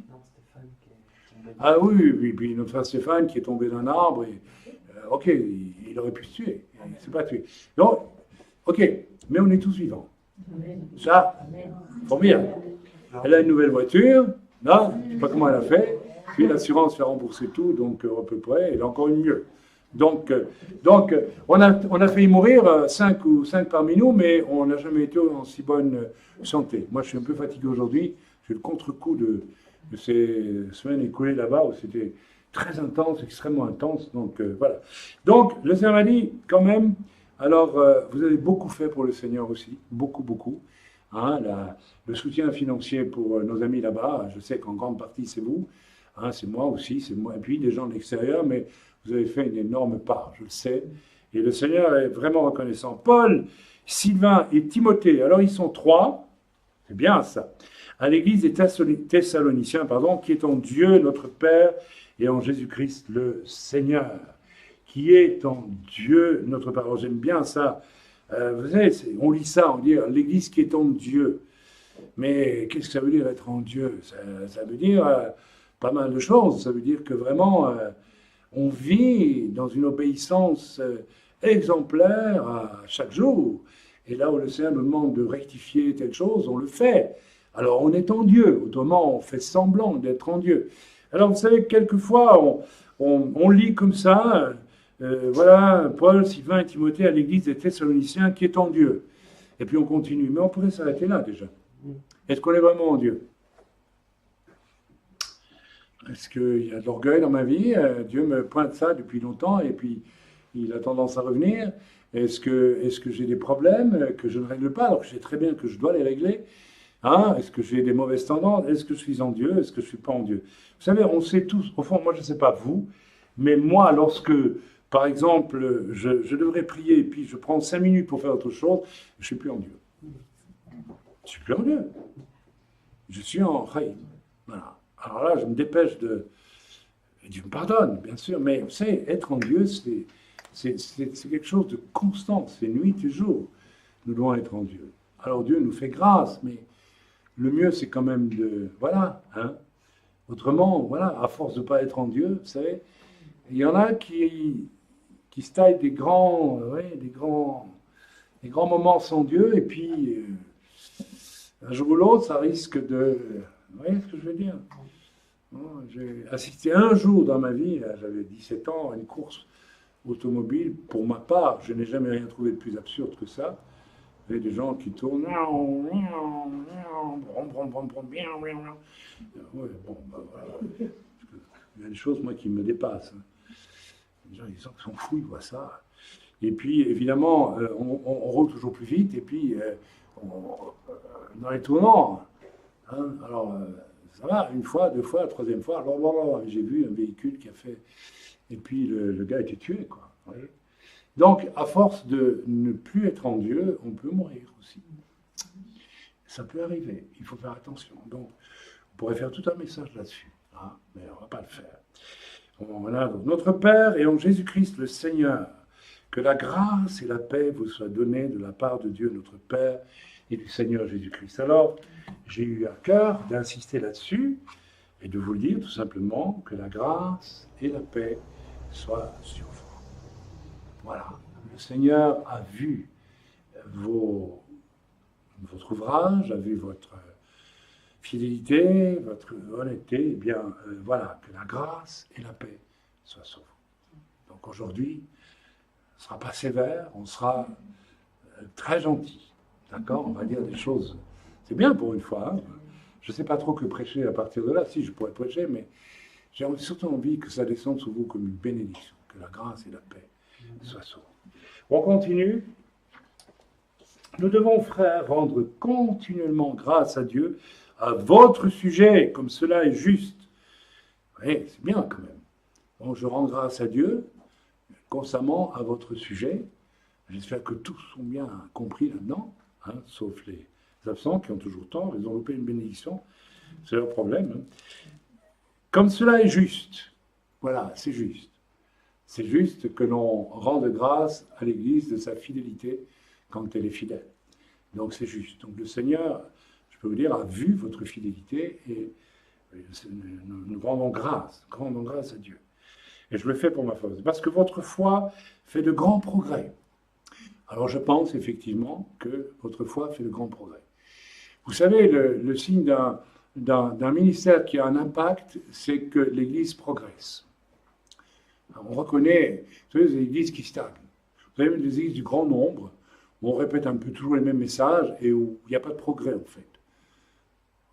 Ah oui, oui, puis notre frère Stéphane qui est tombé d'un arbre, et, ok, il aurait pu se tuer, il ne s'est pas tué. Donc, ok, mais on est tous vivants. Ça, formidable. Elle a une nouvelle voiture, là, je ne sais pas comment elle a fait, puis l'assurance fait rembourser tout, donc à peu près, elle a encore une mieux. Donc on a failli mourir, 5 parmi nous, mais on n'a jamais été en si bonne santé. Moi, je suis un peu fatigué aujourd'hui, j'ai le contre-coup de ces semaines écoulées là-bas où c'était très intense, extrêmement intense. Donc voilà. Donc le Seigneur m'a dit quand même, alors vous avez beaucoup fait pour le Seigneur aussi, beaucoup, beaucoup. Hein, le soutien financier pour nos amis là-bas, je sais qu'en grande partie c'est vous, hein, c'est moi aussi, c'est moi, et puis des gens de l'extérieur, mais vous avez fait une énorme part, je le sais. Et le Seigneur est vraiment reconnaissant. Paul, Sylvain et Timothée, alors ils sont 3, c'est bien ça, à l'église des Thessaloniciens, qui est en Dieu notre Père et en Jésus-Christ le Seigneur, qui est en Dieu notre Père. Alors, j'aime bien ça. Vous savez, on lit ça, on dit l'église qui est en Dieu. Mais qu'est-ce que ça veut dire être en Dieu? Ça veut dire pas mal de choses. Ça veut dire que vraiment, on vit dans une obéissance exemplaire à chaque jour. Et là où le Seigneur nous demande de rectifier telle chose, on le fait. Alors on est en Dieu, autrement on fait semblant d'être en Dieu. Alors vous savez, quelquefois on lit comme ça, voilà, Paul, Sylvain et Timothée à l'église des Thessaloniciens qui est en Dieu. Et puis on continue. Mais on pourrait s'arrêter là déjà. Est-ce qu'on est vraiment en Dieu? Est-ce qu'il y a de l'orgueil dans ma vie? Dieu me pointe ça depuis longtemps et puis il a tendance à revenir. Est-ce que j'ai des problèmes que je ne règle pas alors que je sais très bien que je dois les régler? Hein? Est-ce que j'ai des mauvaises tendances? Est-ce que je suis en Dieu? Est-ce que je ne suis pas en Dieu? Vous savez, on sait tous, au fond, moi je ne sais pas vous, mais moi lorsque, par exemple, je devrais prier et puis je prends 5 minutes pour faire autre chose, je ne suis plus en Dieu. Je ne suis plus en Dieu. Je suis en Khaïm. Voilà. Alors là, je me dépêche de... Dieu me pardonne, bien sûr, mais vous savez, être en Dieu, c'est quelque chose de constant, c'est nuit et jour. Nous devons être en Dieu. Alors Dieu nous fait grâce, mais le mieux, c'est quand même de... Voilà, hein. Autrement, voilà, à force de ne pas être en Dieu, vous savez, il y en a qui se taillent des grands moments sans Dieu, et puis un jour ou l'autre, ça risque de... Vous voyez ce que je veux dire? J'ai assisté un jour dans ma vie, j'avais 17 ans, à une course automobile. Pour ma part, je n'ai jamais rien trouvé de plus absurde que ça. Il y avait des gens qui tournent. Ouais, bon, voilà. Il y a des choses, moi, qui me dépassent. Les gens, ils sont fous, ils voient ça. Et puis, évidemment, on roule toujours plus vite. Et puis, dans les tournants, hein, alors, ça va, une fois, 2 fois, 3e fois. Alors, j'ai vu un véhicule qui a fait... Et puis, le gars a été tué, quoi. Vous voyez. Donc, à force de ne plus être en Dieu, on peut mourir aussi. Ça peut arriver, il faut faire attention. Donc, on pourrait faire tout un message là-dessus, hein, mais on ne va pas le faire. Voilà, donc, notre Père et en Jésus-Christ le Seigneur, que la grâce et la paix vous soient données de la part de Dieu notre Père et du Seigneur Jésus-Christ. Alors, j'ai eu à cœur d'insister là-dessus et de vous le dire tout simplement que la grâce et la paix soient sur vous. Voilà, le Seigneur a vu votre ouvrage, a vu votre fidélité, votre honnêteté, eh bien, voilà, que la grâce et la paix soient sur vous. Donc aujourd'hui, on ne sera pas sévère, on sera très gentil, d'accord? On va dire des choses, c'est bien pour une fois, hein. Je ne sais pas trop que prêcher à partir de là, si je pourrais prêcher, mais j'ai surtout envie que ça descende sur vous comme une bénédiction, que la grâce et la paix soient sur vous. On continue. Nous devons, frères, rendre continuellement grâce à Dieu à votre sujet, comme cela est juste. Oui, c'est bien quand même. Bon, je rends grâce à Dieu constamment à votre sujet. J'espère que tous sont bien compris là-dedans, hein, sauf les absents qui ont toujours tort, ils ont loupé une bénédiction, c'est leur problème. Hein. Comme cela est juste, voilà, c'est juste. C'est juste que l'on rende grâce à l'Église de sa fidélité quand elle est fidèle. Donc c'est juste. Donc le Seigneur, je peux vous dire, a vu votre fidélité et nous rendons grâce à Dieu. Et je le fais pour ma foi. Parce que votre foi fait de grands progrès. Alors je pense effectivement que votre foi fait de grands progrès. Vous savez, le signe d'un ministère qui a un impact, c'est que l'Église progresse. Alors, on reconnaît, vous savez, des églises qui stagnent. Vous avez des églises du grand nombre, où on répète un peu toujours les mêmes messages et où il n'y a pas de progrès en fait.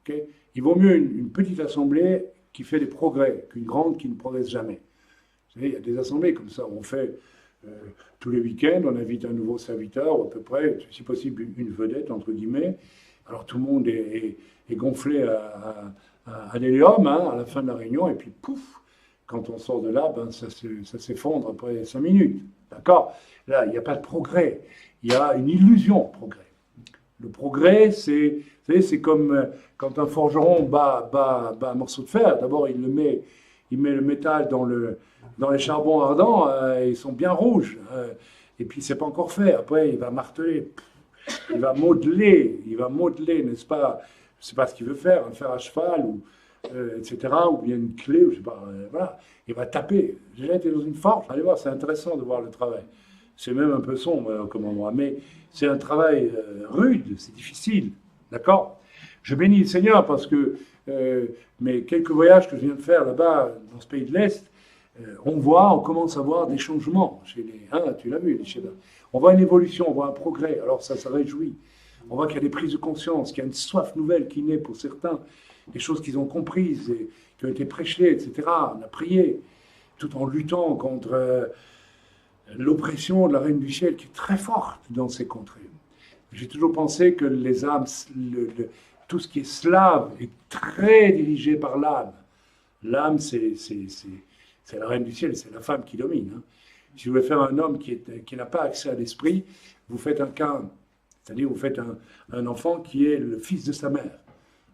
Okay, il vaut mieux une petite assemblée qui fait des progrès qu'une grande qui ne progresse jamais. Vous savez, il y a des assemblées comme ça, où on fait tous les week-ends, on invite un nouveau serviteur, ou à peu près, si possible une vedette, entre guillemets. Alors tout le monde est gonflé à l'hélium hein, à la fin de la réunion, et puis pouf, quand on sort de là, ben, ça s'effondre après 5 minutes. D'accord? Là, il n'y a pas de progrès. Il y a une illusion de progrès. Le progrès, c'est comme quand un forgeron bat un morceau de fer. D'abord, il met le métal dans les charbons ardents, ils sont bien rouges. Et puis, c'est pas encore fait. Après, il va marteler, il va modeler, n'est-ce pas? Je sais pas ce qu'il veut faire, un fer à cheval, etc. Ou bien une clé, ou je sais pas. Voilà. Il va taper. J'ai déjà été dans une forge. Allez voir, c'est intéressant de voir le travail. C'est même un peu sombre comme endroit, mais c'est un travail rude, c'est difficile, d'accord? Je bénis le Seigneur parce que mes quelques voyages que je viens de faire là-bas, dans ce pays de l'Est, on commence à voir des changements chez les... Hein, tu l'as vu, les Sheba. On voit une évolution, on voit un progrès, alors ça réjouit. On voit qu'il y a des prises de conscience, qu'il y a une soif nouvelle qui naît pour certains, des choses qu'ils ont comprises et qui ont été prêchées, etc. On a prié, tout en luttant contre... l'oppression de la Reine du Ciel qui est très forte dans ces contrées. J'ai toujours pensé que les âmes, tout ce qui est slave est très dirigé par l'âme. L'âme, c'est la Reine du Ciel, c'est la femme qui domine. Hein. Si vous voulez faire un homme qui n'a pas accès à l'esprit, vous faites un Caïn, c'est-à-dire vous faites un enfant qui est le fils de sa mère.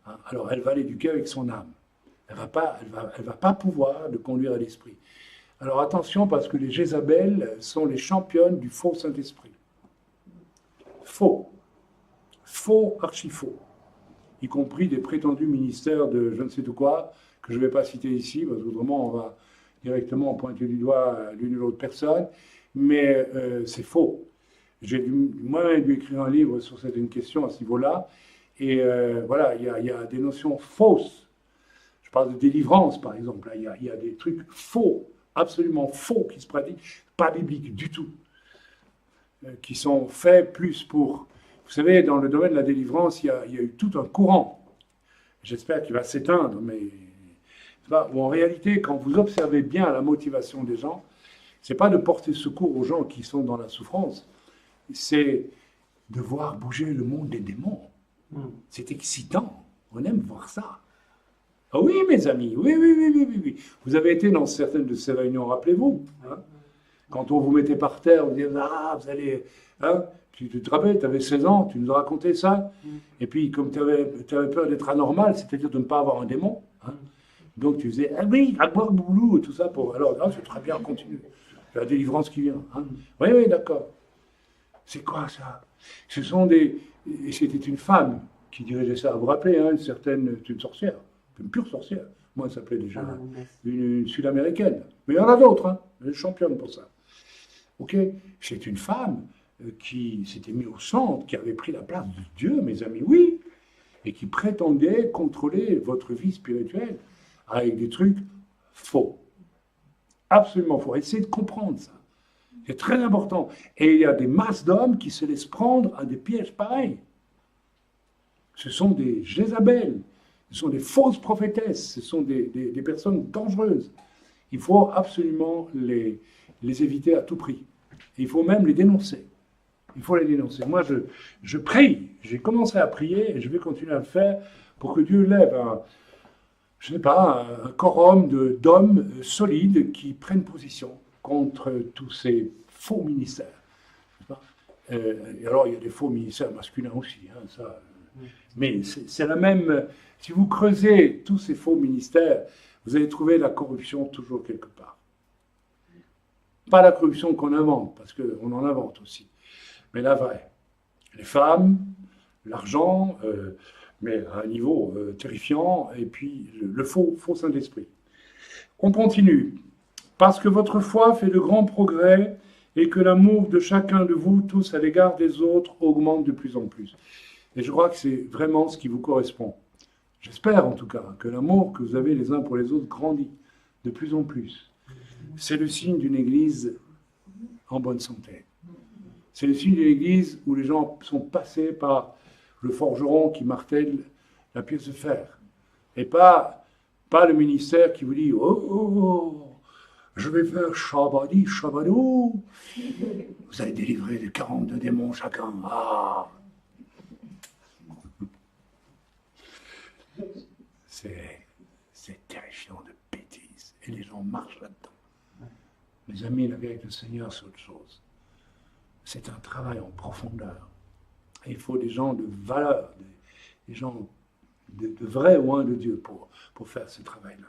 Hein. Alors elle va l'éduquer avec son âme. Elle va pas pouvoir le conduire à l'esprit. Alors attention, parce que les Jézabel sont les championnes du faux Saint-Esprit. Faux. Faux, archi-faux. Y compris des prétendus ministères de je ne sais de quoi, que je ne vais pas citer ici, parce qu'autrement on va directement pointer du doigt l'une ou l'autre personne, mais c'est faux. J'ai moi-même dû écrire un livre sur certaines questions à ce niveau-là, et voilà, il y a des notions fausses. Je parle de délivrance, par exemple. Il y a des trucs faux, absolument faux qui se pratiquent, pas bibliques du tout, qui sont faits plus pour... Vous savez, dans le domaine de la délivrance, il y a eu tout un courant, j'espère qu'il va s'éteindre, mais où en réalité, quand vous observez bien la motivation des gens, c'est pas de porter secours aux gens qui sont dans la souffrance, c'est de voir bouger le monde des démons. C'est excitant, on aime voir ça. Ah oui, mes amis, oui. Vous avez été dans certaines de ces réunions, rappelez-vous. Hein, quand on vous mettait par terre, on disait, ah, vous allez... Hein, tu te rappelles, tu avais 16 ans, tu nous as raconté ça. Et puis, comme tu avais peur d'être anormal, c'est-à-dire de ne pas avoir un démon. Hein, donc tu faisais, ah oui, à boire boulou, et tout ça. Alors, là, c'est très bien, continue. C'est la délivrance qui vient. Hein. Oui, d'accord. C'est quoi ça? Ce sont des... Et c'était une femme qui dirigeait ça. Vous vous rappelez, hein, une sorcière. Une pure sorcière. Moi, elle s'appelait déjà une Sud-Américaine. Mais il y en a d'autres, hein. Elle est championne pour ça. Ok? C'est une femme qui s'était mise au centre, qui avait pris la place de Dieu, mes amis, oui, et qui prétendait contrôler votre vie spirituelle avec des trucs faux. Absolument faux. Essayez de comprendre ça. C'est très important. Et il y a des masses d'hommes qui se laissent prendre à des pièges pareils. Ce sont des Jézabel. Ce sont des fausses prophétesses, ce sont des personnes dangereuses. Il faut absolument les éviter à tout prix. Et il faut même les dénoncer. Il faut les dénoncer. Moi, je prie, j'ai commencé à prier et je vais continuer à le faire pour que Dieu lève je ne sais pas, un quorum d'hommes solides qui prennent position contre tous ces faux ministères. Et alors, il y a des faux ministères masculins aussi, hein, ça. Mais c'est la même. Si vous creusez tous ces faux ministères, vous allez trouver la corruption toujours quelque part. Pas la corruption qu'on invente, parce qu'on en invente aussi, mais la vraie. Les femmes, l'argent, mais à un niveau terrifiant, et puis le faux Saint-Esprit. On continue. Parce que votre foi fait de grands progrès et que l'amour de chacun de vous tous à l'égard des autres augmente de plus en plus. Et je crois que c'est vraiment ce qui vous correspond. J'espère en tout cas que l'amour que vous avez les uns pour les autres grandit de plus en plus. C'est le signe d'une église en bonne santé. C'est le signe d'une église où les gens sont passés par le forgeron qui martèle la pièce de fer. Et pas le ministère qui vous dit « Oh, je vais faire Shabadi, Shabadou. Vous allez délivrer les 42 démons chacun. Ah !» C'est terrifiant de bêtises. Et les gens marchent là-dedans. Mes amis, la vie avec le Seigneur, c'est autre chose. C'est un travail en profondeur. Et il faut des gens de valeur, des gens de vrais oins de Dieu pour faire ce travail-là.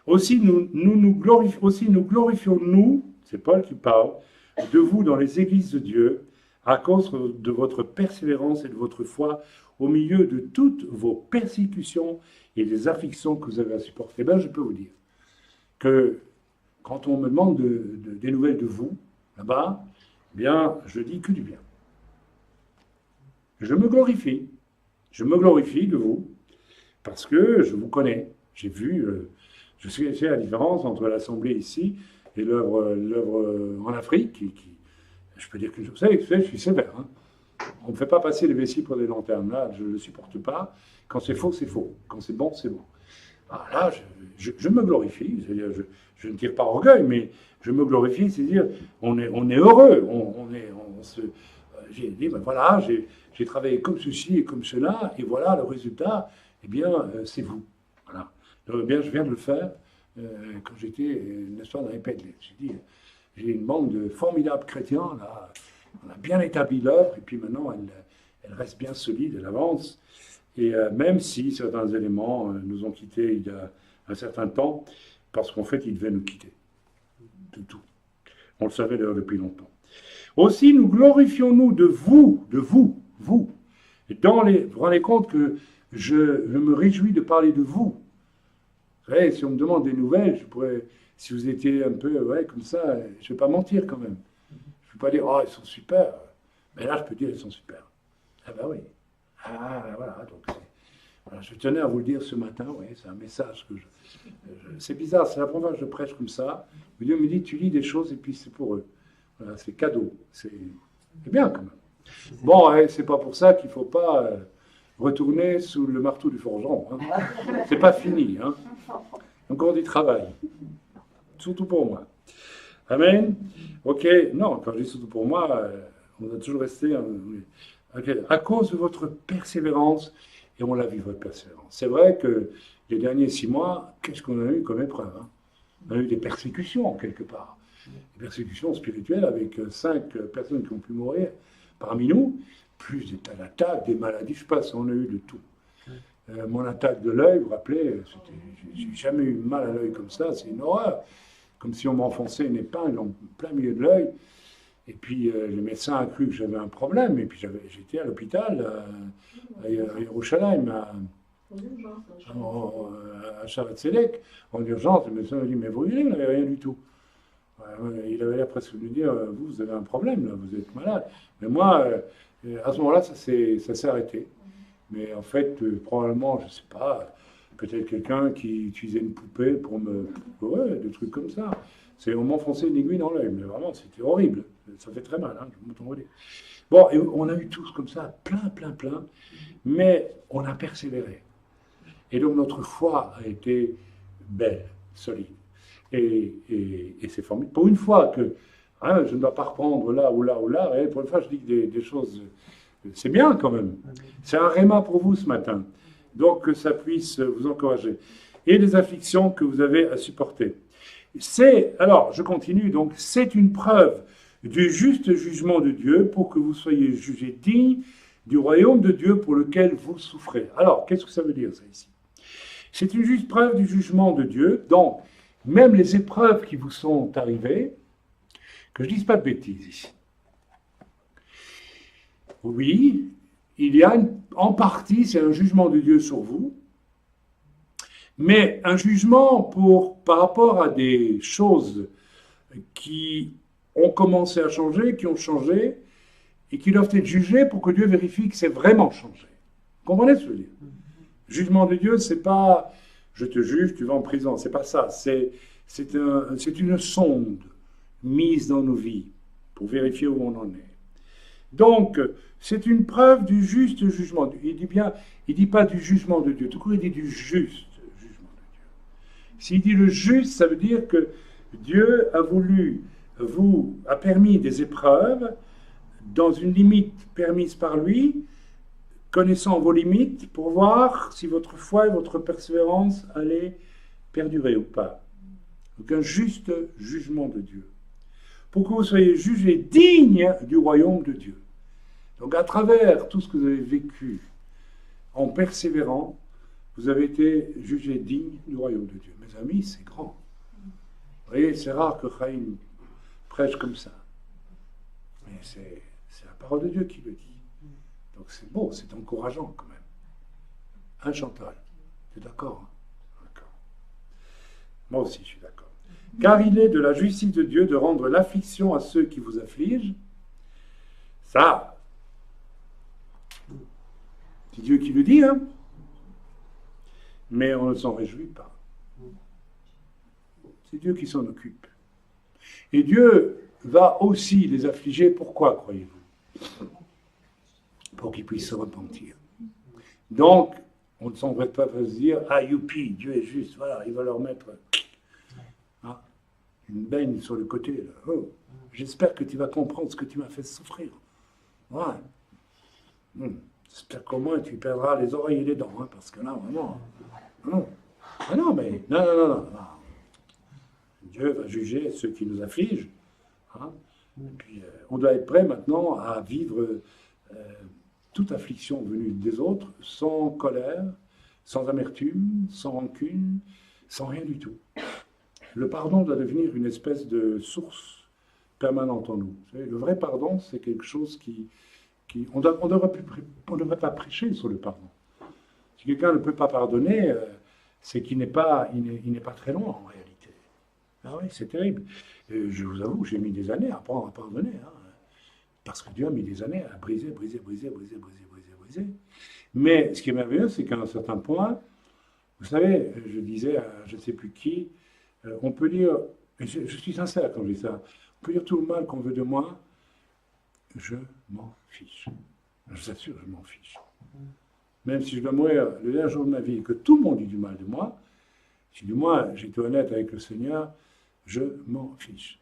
Aussi nous glorifions, nous, c'est Paul qui parle, de vous dans les églises de Dieu, à cause de votre persévérance et de votre foi au milieu de toutes vos persécutions et des afflictions que vous avez à supporter. Ben, je peux vous dire que quand on me demande des nouvelles de vous, là-bas, eh bien, je dis que du bien. Je me glorifie de vous, parce que je vous connais. J'ai vu, je sais la différence entre l'Assemblée ici et l'œuvre en Afrique, je peux dire que je suis sévère. Hein. On ne me fait pas passer les vessies pour des lanternes. Là, je ne le supporte pas. Quand c'est faux, c'est faux. Quand c'est bon, c'est bon. Alors là, je me glorifie. C'est-à-dire, je ne tire pas orgueil, mais je me glorifie. C'est-à-dire, on est heureux. J'ai dit, ben voilà, j'ai travaillé comme ceci et comme cela, et voilà le résultat. Eh bien, c'est vous. Voilà. Donc, eh bien, je viens de le faire quand j'étais, n'est-ce pas, dans les Pédales. J'ai dit, j'ai une bande de formidables chrétiens, là. On a bien établi l'œuvre, et puis maintenant, elle reste bien solide, elle avance. Et même si certains éléments nous ont quittés il y a un certain temps, parce qu'en fait, ils devaient nous quitter. De tout. On le savait d'ailleurs depuis longtemps. Aussi, nous glorifions-nous de vous. Et vous vous rendez compte que je me réjouis de parler de vous. Vous savez, si on me demande des nouvelles, je pourrais, si vous étiez un peu, comme ça, je ne vais pas mentir quand même. Je ne peux pas dire, oh, ils sont super. Mais là, je peux dire, ils sont super. Ah ben oui. Ah, voilà. Donc, voilà, je tenais à vous le dire ce matin. Oui, c'est un message que c'est bizarre, c'est la première fois que je prêche comme ça. Dieu me dit, tu lis des choses et puis c'est pour eux. Voilà, c'est cadeau. C'est bien quand même. Bon, c'est pas pour ça qu'il ne faut pas retourner sous le marteau du forgeron. Hein. C'est pas fini. Hein. Encore du travail. Surtout pour moi. Amen. Ok, non, quand je dis surtout pour moi, on a toujours resté. Okay. À cause de votre persévérance, et on l'a vu, votre persévérance. C'est vrai que les derniers 6 mois, qu'est-ce qu'on a eu comme épreuve hein. On a eu des persécutions, quelque part. Des persécutions spirituelles avec 5 personnes qui ont pu mourir parmi nous, plus des tas d'attaques, des maladies, je ne sais pas si on a eu de tout. Mon attaque de l'œil, vous vous rappelez, j'ai jamais eu mal à l'œil comme ça, c'est une horreur. Comme si on m'enfonçait une épingle en plein milieu de l'œil. Et puis le médecin a cru que j'avais un problème. Et puis j'étais à l'hôpital, à Yerushalayim, à Shavat Tzedek, en urgence. Le médecin m'a dit, mais vous n'avez rien du tout. Il avait l'air presque de me dire, vous avez un problème, là, vous êtes malade. Mais moi, à ce moment-là, ça s'est arrêté. Mais en fait, probablement, je ne sais pas, peut-être quelqu'un qui utilisait une poupée pour me... Ouais, des trucs comme ça. On m'enfonçait une aiguille dans l'œil, mais vraiment, c'était horrible. Ça fait très mal, hein, je m'entends dire. Bon, et on a eu tous comme ça, plein, mais on a persévéré. Et donc notre foi a été belle, solide. Et c'est formidable. Pour une fois que je ne dois pas reprendre là ou là, et pour une fois je dis des choses... C'est bien quand même. C'est un réma pour vous ce matin. Donc que ça puisse vous encourager. et les afflictions que vous avez à supporter. Alors, je continue, donc, c'est une preuve du juste jugement de Dieu pour que vous soyez jugés dignes du royaume de Dieu pour lequel vous souffrez. Alors, qu'est-ce que ça veut dire, ça, ici? C'est une juste preuve du jugement de Dieu, donc, même les épreuves qui vous sont arrivées, que je ne dise pas de bêtises ici. Oui, il y a en partie, c'est un jugement de Dieu sur vous, mais un jugement par rapport à des choses qui ont commencé à changer, qui ont changé, et qui doivent être jugées pour que Dieu vérifie que c'est vraiment changé. Vous comprenez ce que je veux dire? Jugement de Dieu, c'est pas je te juge, tu vas en prison, c'est pas ça. C'est une sonde mise dans nos vies pour vérifier où on en est. Donc, c'est une preuve du juste jugement. Il dit pas du jugement de Dieu, tout court, il dit du juste jugement de Dieu. S'il dit le juste, ça veut dire que Dieu a permis des épreuves dans une limite permise par lui, connaissant vos limites, pour voir si votre foi et votre persévérance allaient perdurer ou pas. Donc un juste jugement de Dieu. Pour que vous soyez jugés dignes du royaume de Dieu. Donc à travers tout ce que vous avez vécu, en persévérant, vous avez été jugés dignes du royaume de Dieu. Mes amis, c'est grand. Vous voyez, c'est rare que Chaim prêche comme ça. Mais c'est la parole de Dieu qui le dit. Donc c'est beau, c'est encourageant quand même. Hein, Chantal? Tu es d'accord? D'accord. Moi aussi, je suis d'accord. Car il est de la justice de Dieu de rendre l'affliction à ceux qui vous affligent. Ça, c'est Dieu qui le dit, hein? Mais on ne s'en réjouit pas. C'est Dieu qui s'en occupe. Et Dieu va aussi les affliger. Pourquoi, croyez-vous? Pour qu'ils puissent se repentir. Donc, on ne s'en va pas se dire « Ah, youpi, Dieu est juste, voilà, il va leur mettre une baigne sur le côté. Là. Oh, j'espère que tu vas comprendre ce que tu m'as fait souffrir. Ouais. J'espère qu'au moins tu perdras les oreilles et les dents, hein, parce que là, vraiment... Non. Ah non, mais... Non. Dieu va juger ceux qui nous affligent. Hein. Et puis, on doit être prêt maintenant à vivre toute affliction venue des autres, sans colère, sans amertume, sans rancune, sans rien du tout. Le pardon doit devenir une espèce de source permanente en nous. Vous savez, le vrai pardon, c'est quelque chose on ne devrait pas prêcher sur le pardon. Si quelqu'un ne peut pas pardonner, c'est qu'il n'est pas très loin en réalité. Ah oui, c'est terrible. Je vous avoue, j'ai mis des années à apprendre à pardonner. Hein, parce que Dieu a mis des années à briser. Mais ce qui est merveilleux, c'est qu'à un certain point, vous savez, je disais à je ne sais plus qui, on peut dire, et je suis sincère quand je dis ça, on peut dire tout le mal qu'on veut de moi, je m'en fiche. Je vous assure, je m'en fiche. Même si je dois mourir le dernier jour de ma vie et que tout le monde dit du mal de moi, si du moins j'étais honnête avec le Seigneur, je m'en fiche.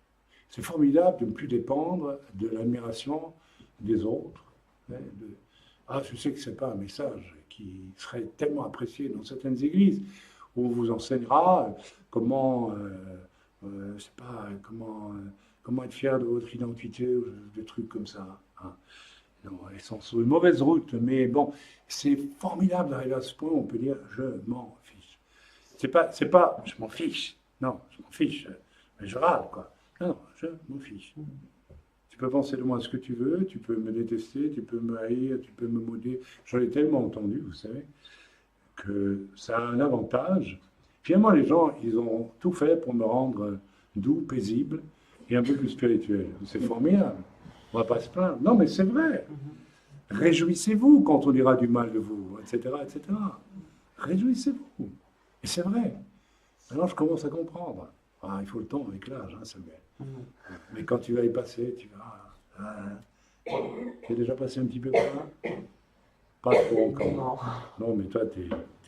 C'est formidable de ne plus dépendre de l'admiration des autres. Je sais que ce n'est pas un message qui serait tellement apprécié dans certaines églises, où on vous enseignera comment être fier de votre identité, ou des trucs comme ça. Hein. Non, ils sont sur une mauvaise route, mais bon, c'est formidable d'arriver à ce point où on peut dire « je m'en fiche ». C'est pas « je m'en fiche », non, je m'en fiche, mais je râle, quoi. Non, je m'en fiche. Tu peux penser de moi ce que tu veux, tu peux me détester, tu peux me haïr, tu peux me maudire. J'en ai tellement entendu, vous savez, que ça a un avantage. Finalement, les gens, ils ont tout fait pour me rendre doux, paisible et un peu plus spirituel. C'est formidable. On ne va pas se plaindre. Non, mais c'est vrai. Réjouissez-vous quand on dira du mal de vous, etc., etc. Réjouissez-vous. Et c'est vrai. Alors, je commence à comprendre. Il faut le temps avec l'âge, hein, Samuel. Mais quand tu vas y passer, tu vas... Tu es déjà passé un petit peu par là? Pas trop encore. Non, mais toi, tu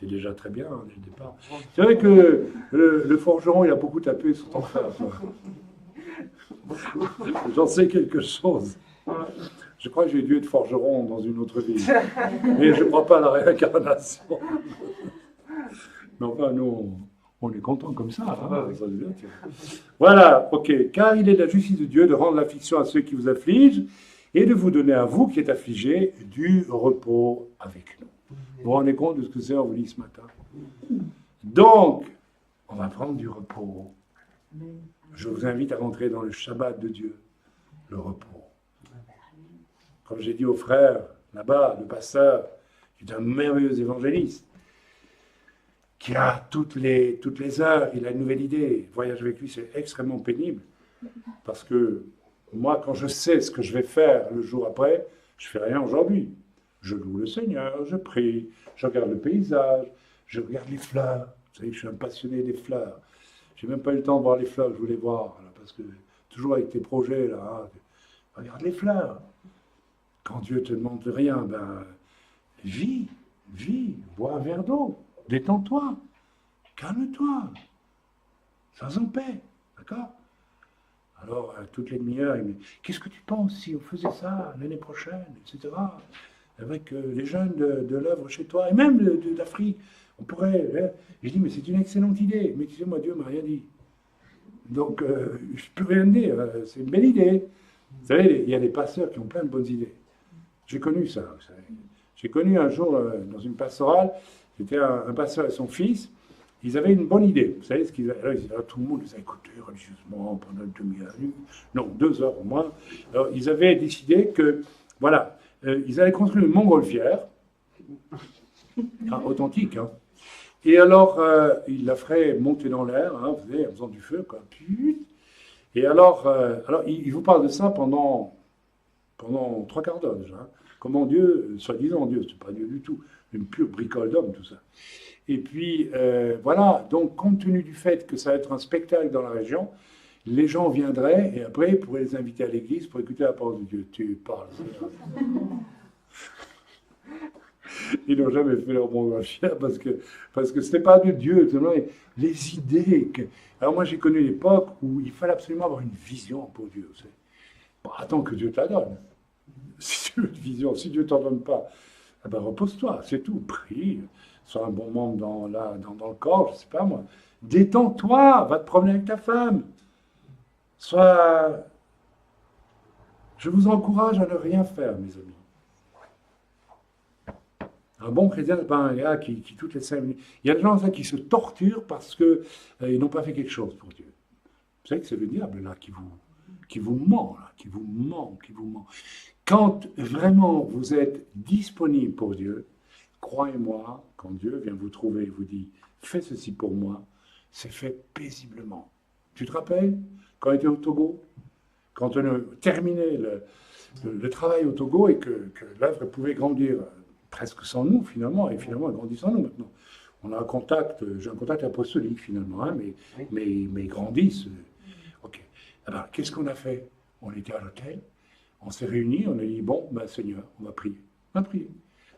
es déjà très bien, hein, dès le départ. C'est vrai que le forgeron, il a beaucoup tapé sur ton frère. J'en sais quelque chose. Je crois que j'ai dû être forgeron dans une autre vie. Mais je ne crois pas à la réincarnation. Mais enfin, nous, on est content comme ça. Hein, ça veut dire que- Voilà, ok. Car il est de la justice de Dieu de rendre l'affliction à ceux qui vous affligent et de vous donner à vous qui êtes affligés du repos avec nous. Vous vous rendez compte de ce que c'est, on vous dit ce matin. Donc, on va prendre du repos. Je vous invite à rentrer dans le Shabbat de Dieu, le repos. Comme j'ai dit au frère là-bas, le pasteur, qui est un merveilleux évangéliste, qui a toutes les heures, il a une nouvelle idée. Voyage avec lui, c'est extrêmement pénible. Parce que moi, quand je sais ce que je vais faire le jour après, je ne fais rien aujourd'hui. Je loue le Seigneur, je prie, je regarde le paysage, je regarde les fleurs. Vous savez que je suis un passionné des fleurs. Je n'ai même pas eu le temps de voir les fleurs que je voulais voir. Là, parce que toujours avec tes projets, là, hein, regarde les fleurs. Quand Dieu te demande rien, ben, vis, bois un verre d'eau, détends-toi, calme-toi, sois en paix, d'accord? Alors, toutes les demi-heures, il me dit, qu'est-ce que tu penses si on faisait ça l'année prochaine, etc., avec les jeunes de l'œuvre chez toi, et même d'Afrique, on pourrait... Hein. Je dis, mais c'est une excellente idée, mais tu sais, moi, Dieu m'a rien dit. Donc, je ne peux rien dire, c'est une belle idée. Vous savez, il y a des pasteurs qui ont plein de bonnes idées. J'ai connu ça, vous savez. J'ai connu un jour, dans une pastorale, c'était un pasteur et son fils, ils avaient une bonne idée. Vous savez ce qu'ils avaient? Alors, tout le monde les a écoutés religieusement pendant une demi-heure, non, 2 heures au moins. Alors, ils avaient décidé que, voilà, ils allaient construire une montgolfière, authentique, hein. Et alors, ils la feraient monter dans l'air, hein, vous savez, en faisant du feu, quoi. Et alors, il vous parle de ça pendant 3/4 d'heure déjà. Hein. Comment Dieu, soi-disant Dieu, c'est pas Dieu du tout, une pure bricole d'homme, tout ça. Et puis, voilà, donc compte tenu du fait que ça va être un spectacle dans la région, les gens viendraient et après, ils pourraient les inviter à l'église pour écouter la parole de Dieu. Tu parles. Ils n'ont jamais fait leur bon chien parce que ce n'était pas de Dieu. Les idées. Alors moi, j'ai connu l'époque où il fallait absolument avoir une vision pour Dieu. Bon, attends que Dieu te la donne. Si tu veux une vision, si Dieu ne t'en donne pas, eh ben, repose-toi, c'est tout. Prie, sois un bon membre dans le corps, je ne sais pas moi. Détends-toi, va te promener avec ta femme. Je vous encourage à ne rien faire, mes amis. Un bon chrétien, ce n'est pas un gars qui toutes les 5 minutes... Il y a des gens qui se torturent parce qu'ils n'ont pas fait quelque chose pour Dieu. Vous savez que c'est le diable là qui vous ment, là, qui vous ment. Quand vraiment vous êtes disponible pour Dieu, croyez-moi, quand Dieu vient vous trouver et vous dit « fais ceci pour moi », c'est fait paisiblement. Tu te rappelles quand on était au Togo, quand on a terminé le travail au Togo et que l'œuvre pouvait grandir presque sans nous finalement, et finalement elle grandit sans nous maintenant. On a j'ai un contact apostolique finalement, hein, mais ils grandissent. Ok. Alors, qu'est-ce qu'on a fait? On était à l'hôtel, on s'est réunis, on a dit, bon, ben, Seigneur, on va prier. On va prier.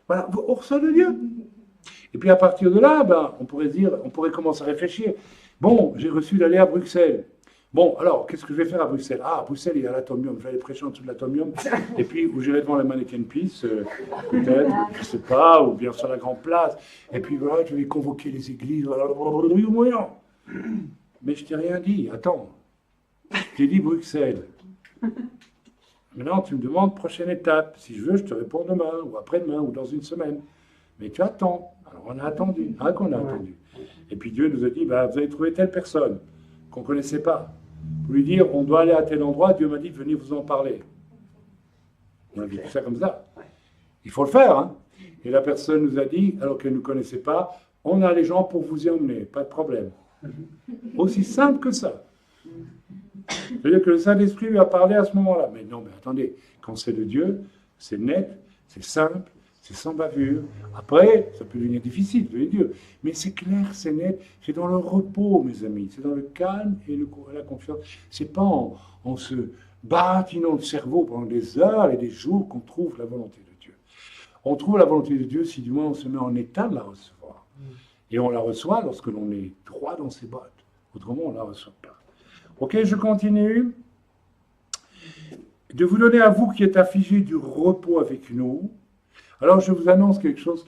Voilà, on reçoit de Dieu. Et puis à partir de là, ben, on pourrait commencer à réfléchir. Bon, j'ai reçu d'aller à Bruxelles. Bon, alors, qu'est-ce que je vais faire à Bruxelles? Ah, à Bruxelles, il y a l'Atomium. Je vais aller prêcher en dessous de l'Atomium. Et puis, où j'irai devant la Mannequin Peace, peut-être, je ne sais pas, ou bien sur la Grande Place. Et puis, voilà, je vais convoquer les églises. Mais je t'ai rien dit. Attends. Je t'ai dit Bruxelles. Maintenant, tu me demandes prochaine étape. Si je veux, je te réponds demain, ou après-demain, ou dans une semaine. Mais tu attends. Alors, on a attendu. Ah, qu'on a attendu. Et puis, Dieu nous a dit, bah, vous avez trouvé telle personne qu'on ne connaissait pas. Pour lui dire, on doit aller à tel endroit, Dieu m'a dit, venez vous en parler. On a vécu ça comme ça. Il faut le faire, hein. Et la personne nous a dit, alors qu'elle ne nous connaissait pas, on a les gens pour vous y emmener, pas de problème. Aussi simple que ça. C'est-à-dire que le Saint-Esprit lui a parlé à ce moment-là. Mais non, mais attendez, quand c'est de Dieu, c'est net, c'est simple, c'est sans bavure. Après, ça peut devenir difficile, de Dieu. Mais c'est clair, c'est net, c'est dans le repos, mes amis. C'est dans le calme et la confiance. C'est pas en se baratinant le cerveau pendant des heures et des jours qu'on trouve la volonté de Dieu. On trouve la volonté de Dieu si du moins on se met en état de la recevoir. Et on la reçoit lorsque l'on est droit dans ses bottes. Autrement, on ne la reçoit pas. Ok, je continue. De vous donner à vous qui êtes affligés du repos avec nous. Alors, je vous annonce quelque chose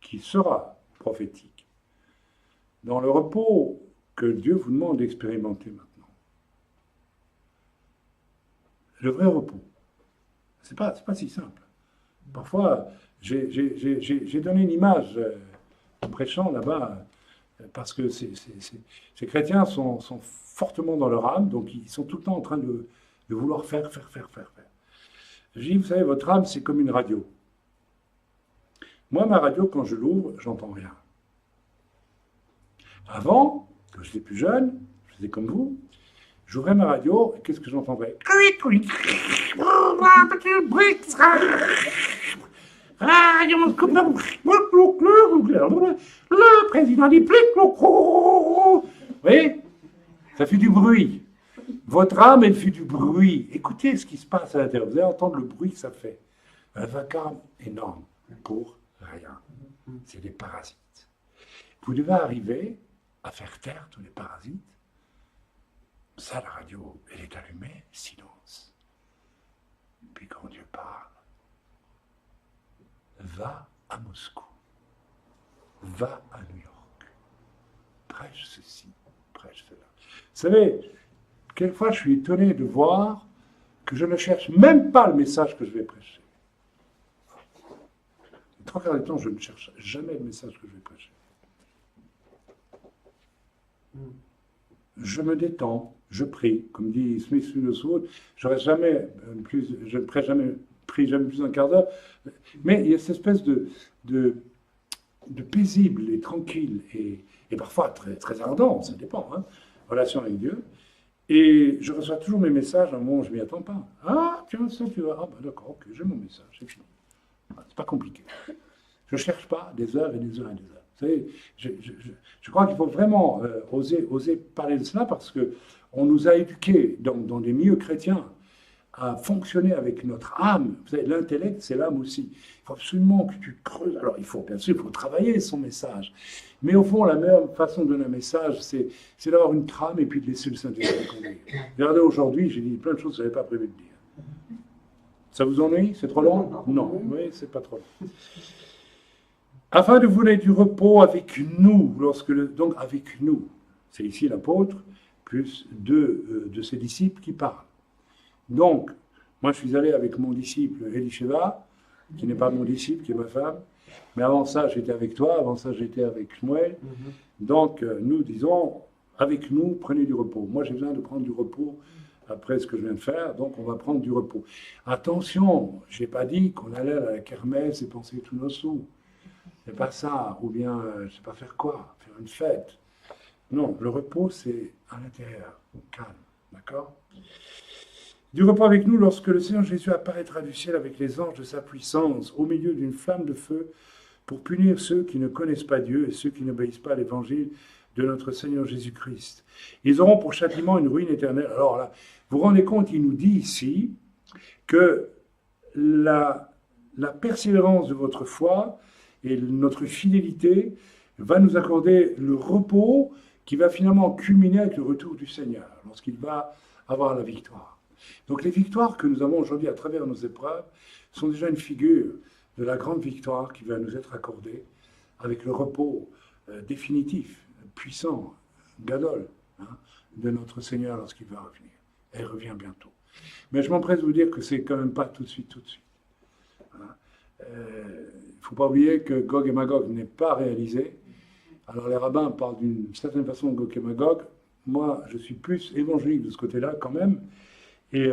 qui sera prophétique. Dans le repos que Dieu vous demande d'expérimenter maintenant. Le vrai repos. C'est pas si simple. Parfois, j'ai donné une image en prêchant là-bas, parce que ces chrétiens sont fortement dans leur âme, donc ils sont tout le temps en train de vouloir faire. Je dis, vous savez, votre âme, c'est comme une radio. Moi, ma radio, quand je l'ouvre, j'entends rien. Avant, quand j'étais plus jeune, je faisais comme vous, j'ouvrais ma radio, et qu'est-ce que j'entendais? Le président dit... Vous voyez? Ça fait du bruit. Votre âme, elle fait du bruit. Écoutez ce qui se passe à l'intérieur. Vous allez entendre le bruit que ça fait. Un vacarme énorme pour rien. C'est des parasites. Vous devez arriver à faire taire tous les parasites. Ça, la radio, elle est allumée, silence. Puis quand Dieu parle, va à Moscou, va à New York, prêche ceci, prêche cela. Vous savez, quelquefois je suis étonné de voir que je ne cherche même pas le message que je vais prêcher. Les trois quarts du temps, je ne cherche jamais le message que je vais prêcher. Je me détends, je prie, comme dit Smith Wigglesworth, je ne prie jamais plus d'un quart d'heure, mais il y a cette espèce de paisible et tranquille et parfois très, très ardent, ça dépend, hein, relation avec Dieu. Et je reçois toujours mes messages à un moment où je ne m'y attends pas. Ah, tiens, ça, tu vas. Ah, ben d'accord, ok, j'ai mon message, c'est fini. C'est pas compliqué. Je ne cherche pas des heures et des heures et des heures. Vous savez, je crois qu'il faut vraiment oser parler de cela parce qu'on nous a éduqués dans des milieux chrétiens à fonctionner avec notre âme. Vous savez, l'intellect, c'est l'âme aussi. Il faut absolument que tu creuses. Alors, bien sûr, il faut travailler son message. Mais au fond, la meilleure façon de donner un message, c'est d'avoir une trame et puis de laisser le Saint-Esprit conduire. Regardez, aujourd'hui, j'ai dit plein de choses que je n'avais pas prévu de dire. Ça vous ennuie? C'est trop long? Non, oui, c'est pas trop long. Afin de vous donner du repos avec nous, donc avec nous, c'est ici l'apôtre, plus deux de ses disciples qui parlent. Donc, moi je suis allé avec mon disciple Elisheva, qui n'est pas mon disciple, qui est ma femme, mais avant ça j'étais avec toi, avant ça j'étais avec Shmuel. Donc nous disons, avec nous, prenez du repos. Moi j'ai besoin de prendre du repos après ce que je viens de faire, donc on va prendre du repos. Attention, je n'ai pas dit qu'on allait à la kermesse et penser tous nos sous. C'est pas ça, ou bien, je ne sais pas faire quoi, faire une fête. Non, le repos, c'est à l'intérieur, calme, d'accord? Du repos avec nous lorsque le Seigneur Jésus apparaîtra du ciel avec les anges de sa puissance, au milieu d'une flamme de feu, pour punir ceux qui ne connaissent pas Dieu et ceux qui n'obéissent pas à l'évangile de notre Seigneur Jésus-Christ. Ils auront pour châtiment une ruine éternelle. Alors là, vous vous rendez compte, il nous dit ici que la persévérance de votre foi et notre fidélité va nous accorder le repos qui va finalement culminer avec le retour du Seigneur, lorsqu'il va avoir la victoire. Donc les victoires que nous avons aujourd'hui à travers nos épreuves sont déjà une figure de la grande victoire qui va nous être accordée avec le repos définitif, puissant, gadol, hein, de notre Seigneur lorsqu'il va revenir. Et il revient bientôt. Mais je m'empresse de vous dire que c'est quand même pas tout de suite. Hein. Il ne faut pas oublier que Gog et Magog n'est pas réalisé. Alors les rabbins parlent d'une certaine façon de Gog et Magog. Moi, je suis plus évangélique de ce côté-là quand même. Et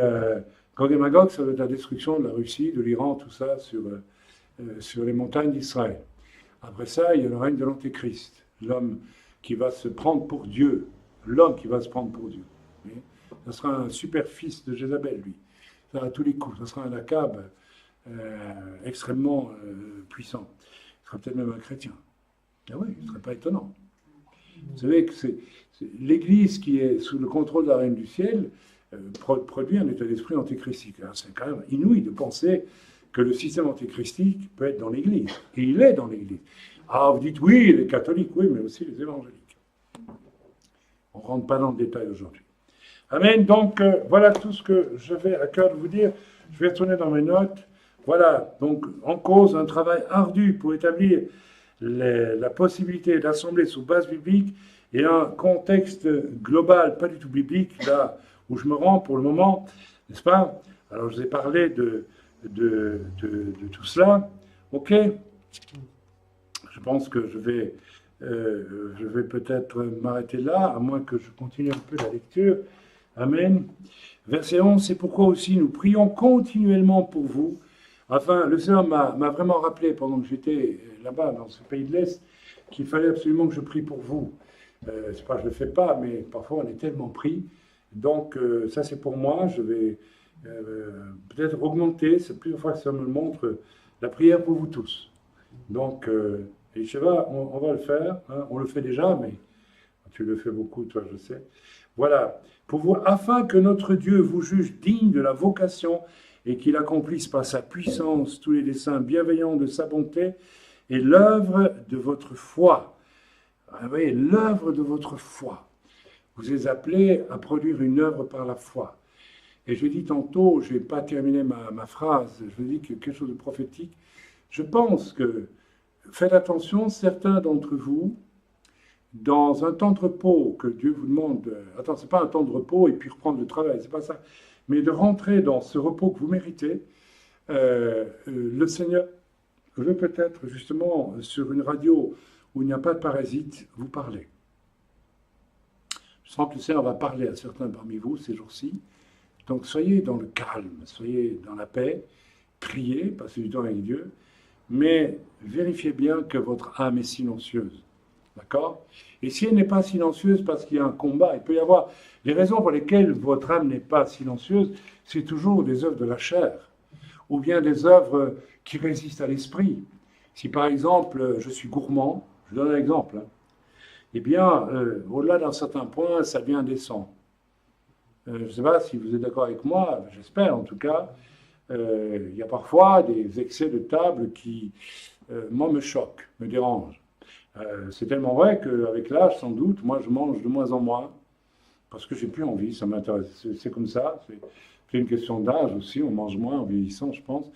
Gog et Magog, ça va être la destruction de la Russie, de l'Iran, tout ça, sur les montagnes d'Israël. Après ça, il y a le règne de l'Antéchrist, l'homme qui va se prendre pour Dieu. L'homme qui va se prendre pour Dieu. Ça sera un super fils de Jézabel, lui. Ça à tous les coups. Ça sera un Akab extrêmement puissant. Il sera peut-être même un chrétien. Ah oui, ce ne serait pas étonnant. Vous savez que c'est l'Église qui est sous le contrôle de la Reine du Ciel produit un état d'esprit antéchristique. C'est quand même inouï de penser que le système antéchristique peut être dans l'Église. Et il est dans l'Église. Ah, vous dites oui, les catholiques, oui, mais aussi les évangéliques. On ne rentre pas dans le détail aujourd'hui. Amen. Donc, voilà tout ce que j'avais à cœur de vous dire. Je vais retourner dans mes notes. Voilà, donc en cause un travail ardu pour établir la possibilité d'assembler sous base biblique et un contexte global, pas du tout biblique, là où je me rends pour le moment, n'est-ce pas? Alors, je vous ai parlé de tout cela. OK? Je pense que je vais peut-être m'arrêter là, à moins que je continue un peu la lecture. Amen. Verset 11, c'est pourquoi aussi nous prions continuellement pour vous. Enfin, le Seigneur m'a vraiment rappelé pendant que j'étais là-bas, dans ce pays de l'Est, qu'il fallait absolument que je prie pour vous. C'est pas que je ne le fais pas, mais parfois on est tellement pris. Donc, ça c'est pour moi. Je vais peut-être augmenter, c'est plusieurs fois que ça me le montre, la prière pour vous tous. Donc, et je sais pas, on va le faire. Hein, on le fait déjà, mais tu le fais beaucoup, toi, je sais. Voilà. Pour vous, afin que notre Dieu vous juge digne de la vocation et qu'il accomplisse par sa puissance tous les desseins bienveillants de sa bonté et l'œuvre de votre foi. Vous voyez, l'œuvre de votre foi. Vous êtes appelés à produire une œuvre par la foi. Et je dis tantôt, je n'ai pas terminé ma phrase, je dis quelque chose de prophétique. Je pense que, faites attention, certains d'entre vous, dans un temps de repos que Dieu vous demande, attends, ce n'est pas un temps de repos et puis reprendre le travail, c'est pas ça, mais de rentrer dans ce repos que vous méritez, le Seigneur veut peut-être justement sur une radio où il n'y a pas de parasites, vous parler. Je sens que le Seigneur va parler à certains parmi vous ces jours-ci. Donc soyez dans le calme, soyez dans la paix, priez, passez du temps avec Dieu, mais vérifiez bien que votre âme est silencieuse. D'accord? Et si elle n'est pas silencieuse parce qu'il y a un combat, il peut y avoir les raisons pour lesquelles votre âme n'est pas silencieuse, c'est toujours des œuvres de la chair, ou bien des œuvres qui résistent à l'esprit. Si par exemple, je suis gourmand, je donne un exemple, hein, eh bien, au-delà d'un certain point, ça devient indécent. Je ne sais pas si vous êtes d'accord avec moi, j'espère en tout cas. Il y a parfois des excès de table qui, moi, me choquent, me dérangent. C'est tellement vrai qu'avec l'âge, sans doute, moi, je mange de moins en moins parce que j'ai plus envie, ça m'intéresse. C'est comme ça, c'est une question d'âge aussi, on mange moins en vieillissant, je pense.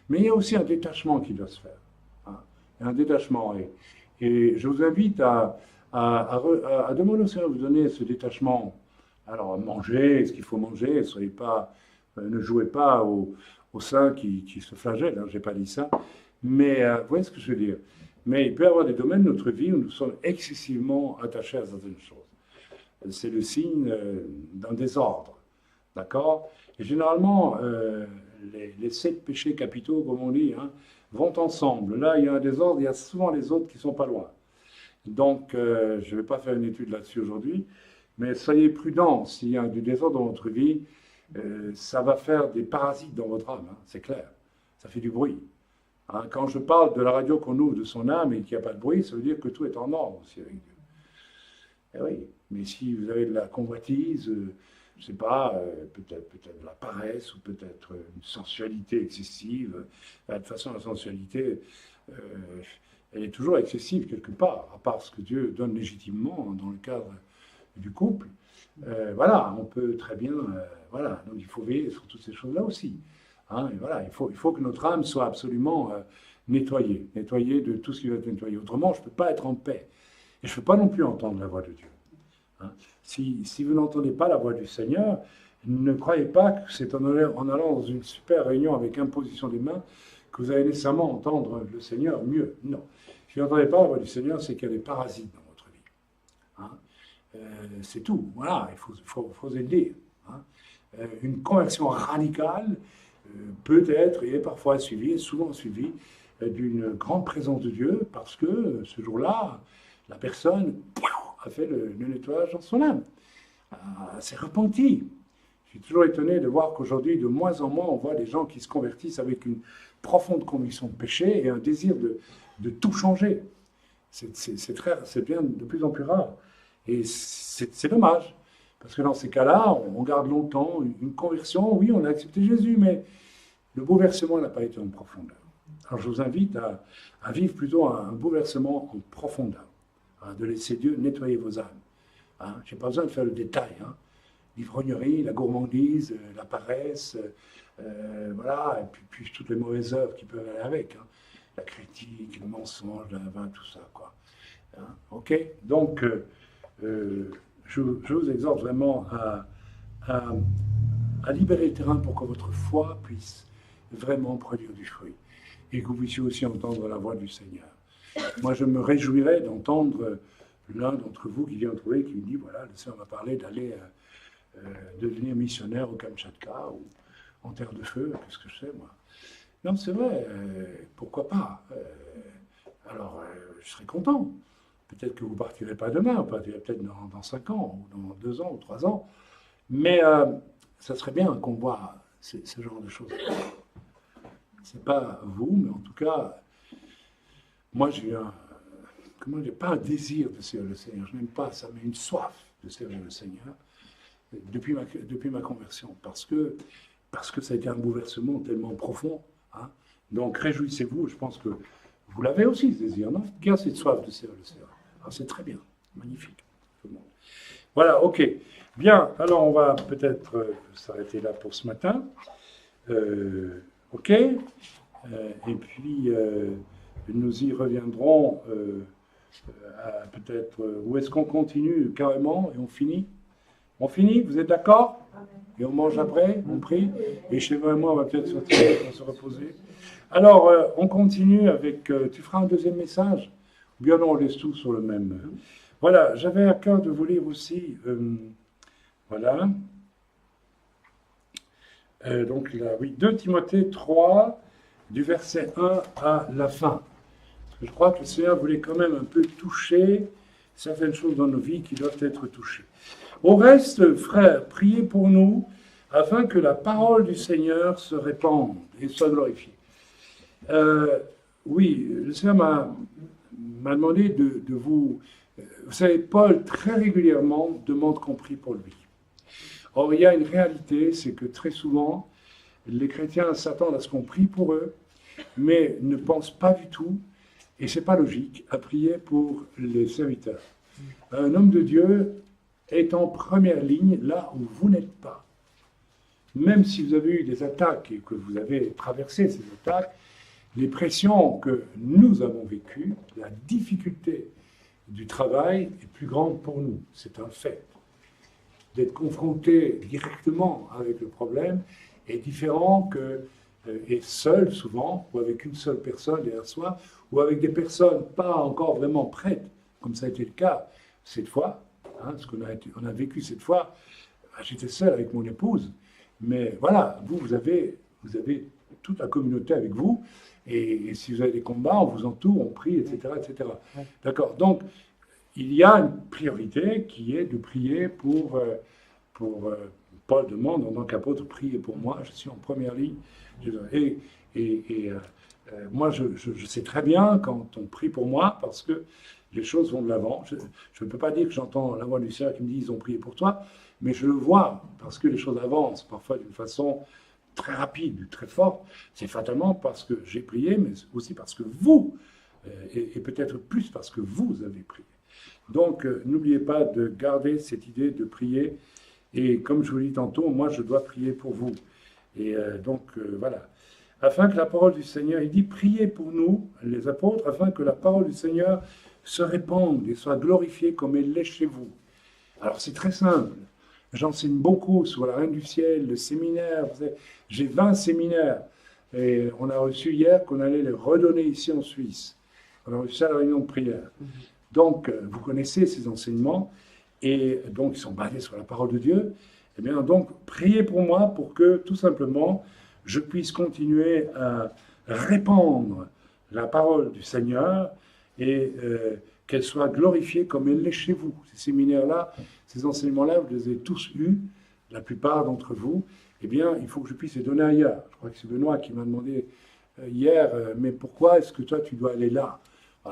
Mais il y a aussi un détachement qui doit se faire. Hein. Un détachement. Et je vous invite à demander au Seigneur de vous donner ce détachement. Alors, manger ce qu'il faut manger, soyez pas, ne jouez pas au sein qui se flagelle, hein, je n'ai pas dit ça. Mais vous voyez ce que je veux dire. Mais il peut y avoir des domaines de notre vie où nous sommes excessivement attachés à certaines choses. C'est le signe d'un désordre. D'accord? Et généralement, les 7 péchés capitaux, comme on dit, hein, vont ensemble. Là, il y a un désordre, il y a souvent les autres qui ne sont pas loin. Donc, je ne vais pas faire une étude là-dessus aujourd'hui, mais soyez prudents. S'il y a du désordre dans votre vie, ça va faire des parasites dans votre âme, hein, c'est clair. Ça fait du bruit. Hein, quand je parle de la radio qu'on ouvre de son âme et qu'il n'y a pas de bruit, ça veut dire que tout est en ordre aussi avec Dieu. Eh oui, mais si vous avez de la convoitise, je ne sais pas, peut-être de la paresse ou peut-être une sensualité excessive. De toute façon, la sensualité, elle est toujours excessive quelque part, à part ce que Dieu donne légitimement dans le cadre du couple. Voilà, on peut très bien, voilà, donc il faut veiller sur toutes ces choses-là aussi. Hein, et voilà, il faut que notre âme soit absolument nettoyée de tout ce qui doit être nettoyé. Autrement, je ne peux pas être en paix. Et je ne peux pas non plus entendre la voix de Dieu. Hein. Si vous n'entendez pas la voix du Seigneur, ne croyez pas que c'est en allant dans une super réunion avec imposition des mains que vous allez nécessairement entendre le Seigneur mieux. Non. Si vous n'entendez pas la voix du Seigneur, c'est qu'il y a des parasites dans votre vie. Hein. C'est tout. Voilà, il faut se le dire. Hein. Une conversion radicale peut être et est parfois suivie, et souvent suivie, d'une grande présence de Dieu, parce que ce jour-là, la personne a fait le nettoyage dans son âme, s'est repentie. Je suis toujours étonné de voir qu'aujourd'hui, de moins en moins, on voit des gens qui se convertissent avec une profonde conviction de péché et un désir de tout changer. C'est bien de plus en plus rare. Et c'est dommage, parce que dans ces cas-là, on garde longtemps une conversion. Oui, on a accepté Jésus, mais le bouleversement n'a pas été en profondeur. Alors je vous invite à vivre plutôt un bouleversement en profondeur, hein, de laisser Dieu nettoyer vos âmes. Hein. Je n'ai pas besoin de faire le détail. Hein. L'ivrognerie, la gourmandise, la paresse, voilà, et puis toutes les mauvaises œuvres qui peuvent aller avec. Hein. la critique, le mensonge, tout ça, quoi. Hein, ok? Donc, je vous exhorte vraiment à libérer le terrain pour que votre foi puisse vraiment produire du fruit et que vous puissiez aussi entendre la voix du Seigneur. Moi, je me réjouirais d'entendre l'un d'entre vous qui vient me trouver, qui me dit, voilà, le Seigneur m'a parlé d'aller devenir missionnaire au Kamchatka ou en terre de feu, qu'est-ce que je sais, moi. Non, c'est vrai, pourquoi pas. Alors, je serais content. Peut-être que vous ne partirez pas demain, vous partirez peut-être dans 5 ans, ou dans 2 ans, ou 3 ans. Mais ça serait bien qu'on voit ce genre de choses. C'est pas vous, mais en tout cas, moi j'ai pas un désir de servir le Seigneur, je n'aime pas ça, mais une soif de servir le Seigneur depuis ma conversion, parce que ça a été un bouleversement tellement profond. Hein. Donc réjouissez-vous, je pense que vous l'avez aussi ce désir, non? Qui a cette soif de servir le Seigneur? Alors c'est très bien, magnifique, tout le monde. Voilà, ok. Bien, alors on va peut-être s'arrêter là pour ce matin. Ok. Et puis, nous y reviendrons peut-être. Où est-ce qu'on continue carrément et on finit? On finit? Vous êtes d'accord? Et on mange après? On prie? Et chez vous et moi, on va peut-être sortir pour se reposer. Alors, on continue avec. Tu feras un deuxième message? Ou bien non, on laisse tout sur le même. Voilà, j'avais à cœur de vous lire aussi. Voilà. Donc là, oui, 2 Timothée 3, du verset 1 à la fin. Parce que je crois que le Seigneur voulait quand même un peu toucher certaines choses dans nos vies qui doivent être touchées. Au reste, frères, priez pour nous, afin que la parole du Seigneur se répande et soit glorifiée. Oui, le Seigneur m'a demandé de vous... Vous savez, Paul, très régulièrement, demande qu'on prie pour lui. Or, il y a une réalité, c'est que très souvent, les chrétiens s'attendent à ce qu'on prie pour eux, mais ne pensent pas du tout, et c'est pas logique, à prier pour les serviteurs. Un homme de Dieu est en première ligne là où vous n'êtes pas. Même si vous avez eu des attaques et que vous avez traversé ces attaques, les pressions que nous avons vécues, la difficulté du travail est plus grande pour nous, c'est un fait. D'être confronté directement avec le problème est différent que et seul souvent, ou avec une seule personne derrière soi, ou avec des personnes pas encore vraiment prêtes, comme ça a été le cas cette fois, hein, ce qu'on a vécu cette fois. J'étais seul avec mon épouse, mais voilà, vous avez toute la communauté avec vous, et si vous avez des combats, on vous entoure, on prie, etc., etc. D'accord. Donc, il y a une priorité qui est de prier pour Paul demande en tant qu'apôtre, priez pour moi, je suis en première ligne. Moi, je sais très bien quand on prie pour moi, parce que les choses vont de l'avant. Je ne peux pas dire que j'entends la voix du Seigneur qui me dit ils ont prié pour toi, mais je le vois, parce que les choses avancent, parfois d'une façon très rapide, très forte. C'est fatalement parce que j'ai prié, mais aussi parce que vous, et peut-être plus parce que vous avez prié. Donc, n'oubliez pas de garder cette idée de prier. Et comme je vous l'ai dit tantôt, moi, je dois prier pour vous. Et voilà. Afin que la parole du Seigneur, il dit, priez pour nous, les apôtres, afin que la parole du Seigneur se répande et soit glorifiée comme elle l'est chez vous. Alors, c'est très simple. J'enseigne beaucoup sur la Reine du Ciel, le séminaire. J'ai 20 séminaires. Et on a reçu hier qu'on allait les redonner ici en Suisse. On a reçu ça à la réunion de prière. Donc, vous connaissez ces enseignements. Et donc, ils sont basés sur la parole de Dieu. Eh bien, donc, priez pour moi pour que, tout simplement, je puisse continuer à répandre la parole du Seigneur et qu'elle soit glorifiée comme elle l'est chez vous. Ces séminaires-là, ces enseignements-là, vous les avez tous eus, la plupart d'entre vous. Eh bien, il faut que je puisse les donner ailleurs. Je crois que c'est Benoît qui m'a demandé hier, mais pourquoi est-ce que toi, tu dois aller là?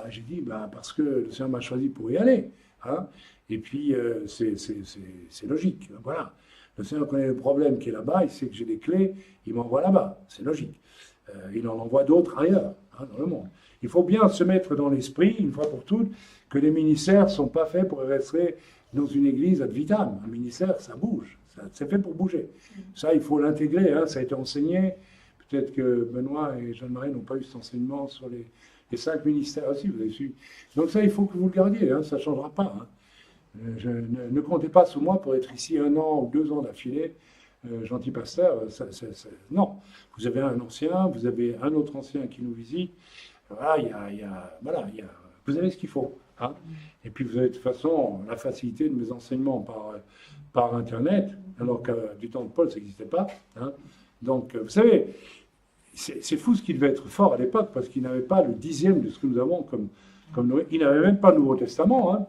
J'ai dit, parce que le Seigneur m'a choisi pour y aller. Hein. Et puis, c'est logique. Voilà. Le Seigneur connaît le problème qui est là-bas, il sait que j'ai des clés, il m'envoie là-bas. C'est logique. Il en envoie d'autres ailleurs, hein, dans le monde. Il faut bien se mettre dans l'esprit, une fois pour toutes, que les ministères ne sont pas faits pour rester dans une église ad vitam. Un ministère, ça bouge. C'est fait pour bouger. Ça, il faut l'intégrer. Hein, ça a été enseigné. Peut-être que Benoît et Jeanne-Marie n'ont pas eu cet enseignement sur les 5 ministères aussi, vous avez su. Donc ça, il faut que vous le gardiez, hein, ça ne changera pas. Hein. Ne comptez pas sur moi pour être ici 1 an ou 2 ans d'affilée, gentil pasteur. Non, vous avez un ancien, vous avez un autre ancien qui nous visite. Voilà, vous avez ce qu'il faut. Hein. Et puis vous avez de toute façon la facilité de mes enseignements par Internet, alors que du temps de Paul, ça n'existait pas. Hein. Donc, vous savez, c'est fou ce qu'il devait être fort à l'époque, parce qu'il n'avait pas le 10e de ce que nous avons comme il n'avait même pas le Nouveau Testament. Hein.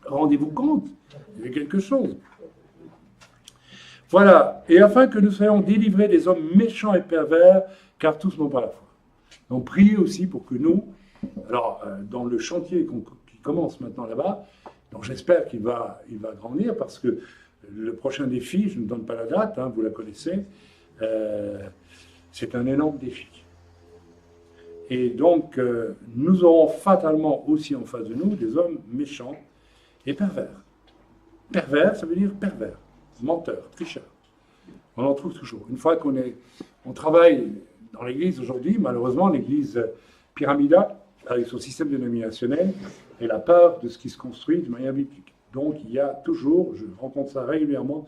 Rendez-vous compte, il y avait quelque chose. Voilà, et afin que nous soyons délivrés des hommes méchants et pervers, car tous n'ont pas la foi. Donc priez aussi pour que nous, alors dans le chantier qui commence maintenant là-bas, donc j'espère qu'il va grandir, parce que le prochain défi, je ne donne pas la date, hein, vous la connaissez, c'est un énorme défi. Et donc nous aurons fatalement aussi en face de nous des hommes méchants et pervers. Pervers, ça veut dire pervers. Menteur, tricheur. On en trouve toujours. Une fois on travaille dans l'Église aujourd'hui, malheureusement, l'Église pyramidale, avec son système dénominationnel, elle a peur de ce qui se construit de manière biblique. Donc il y a toujours, je rencontre ça régulièrement,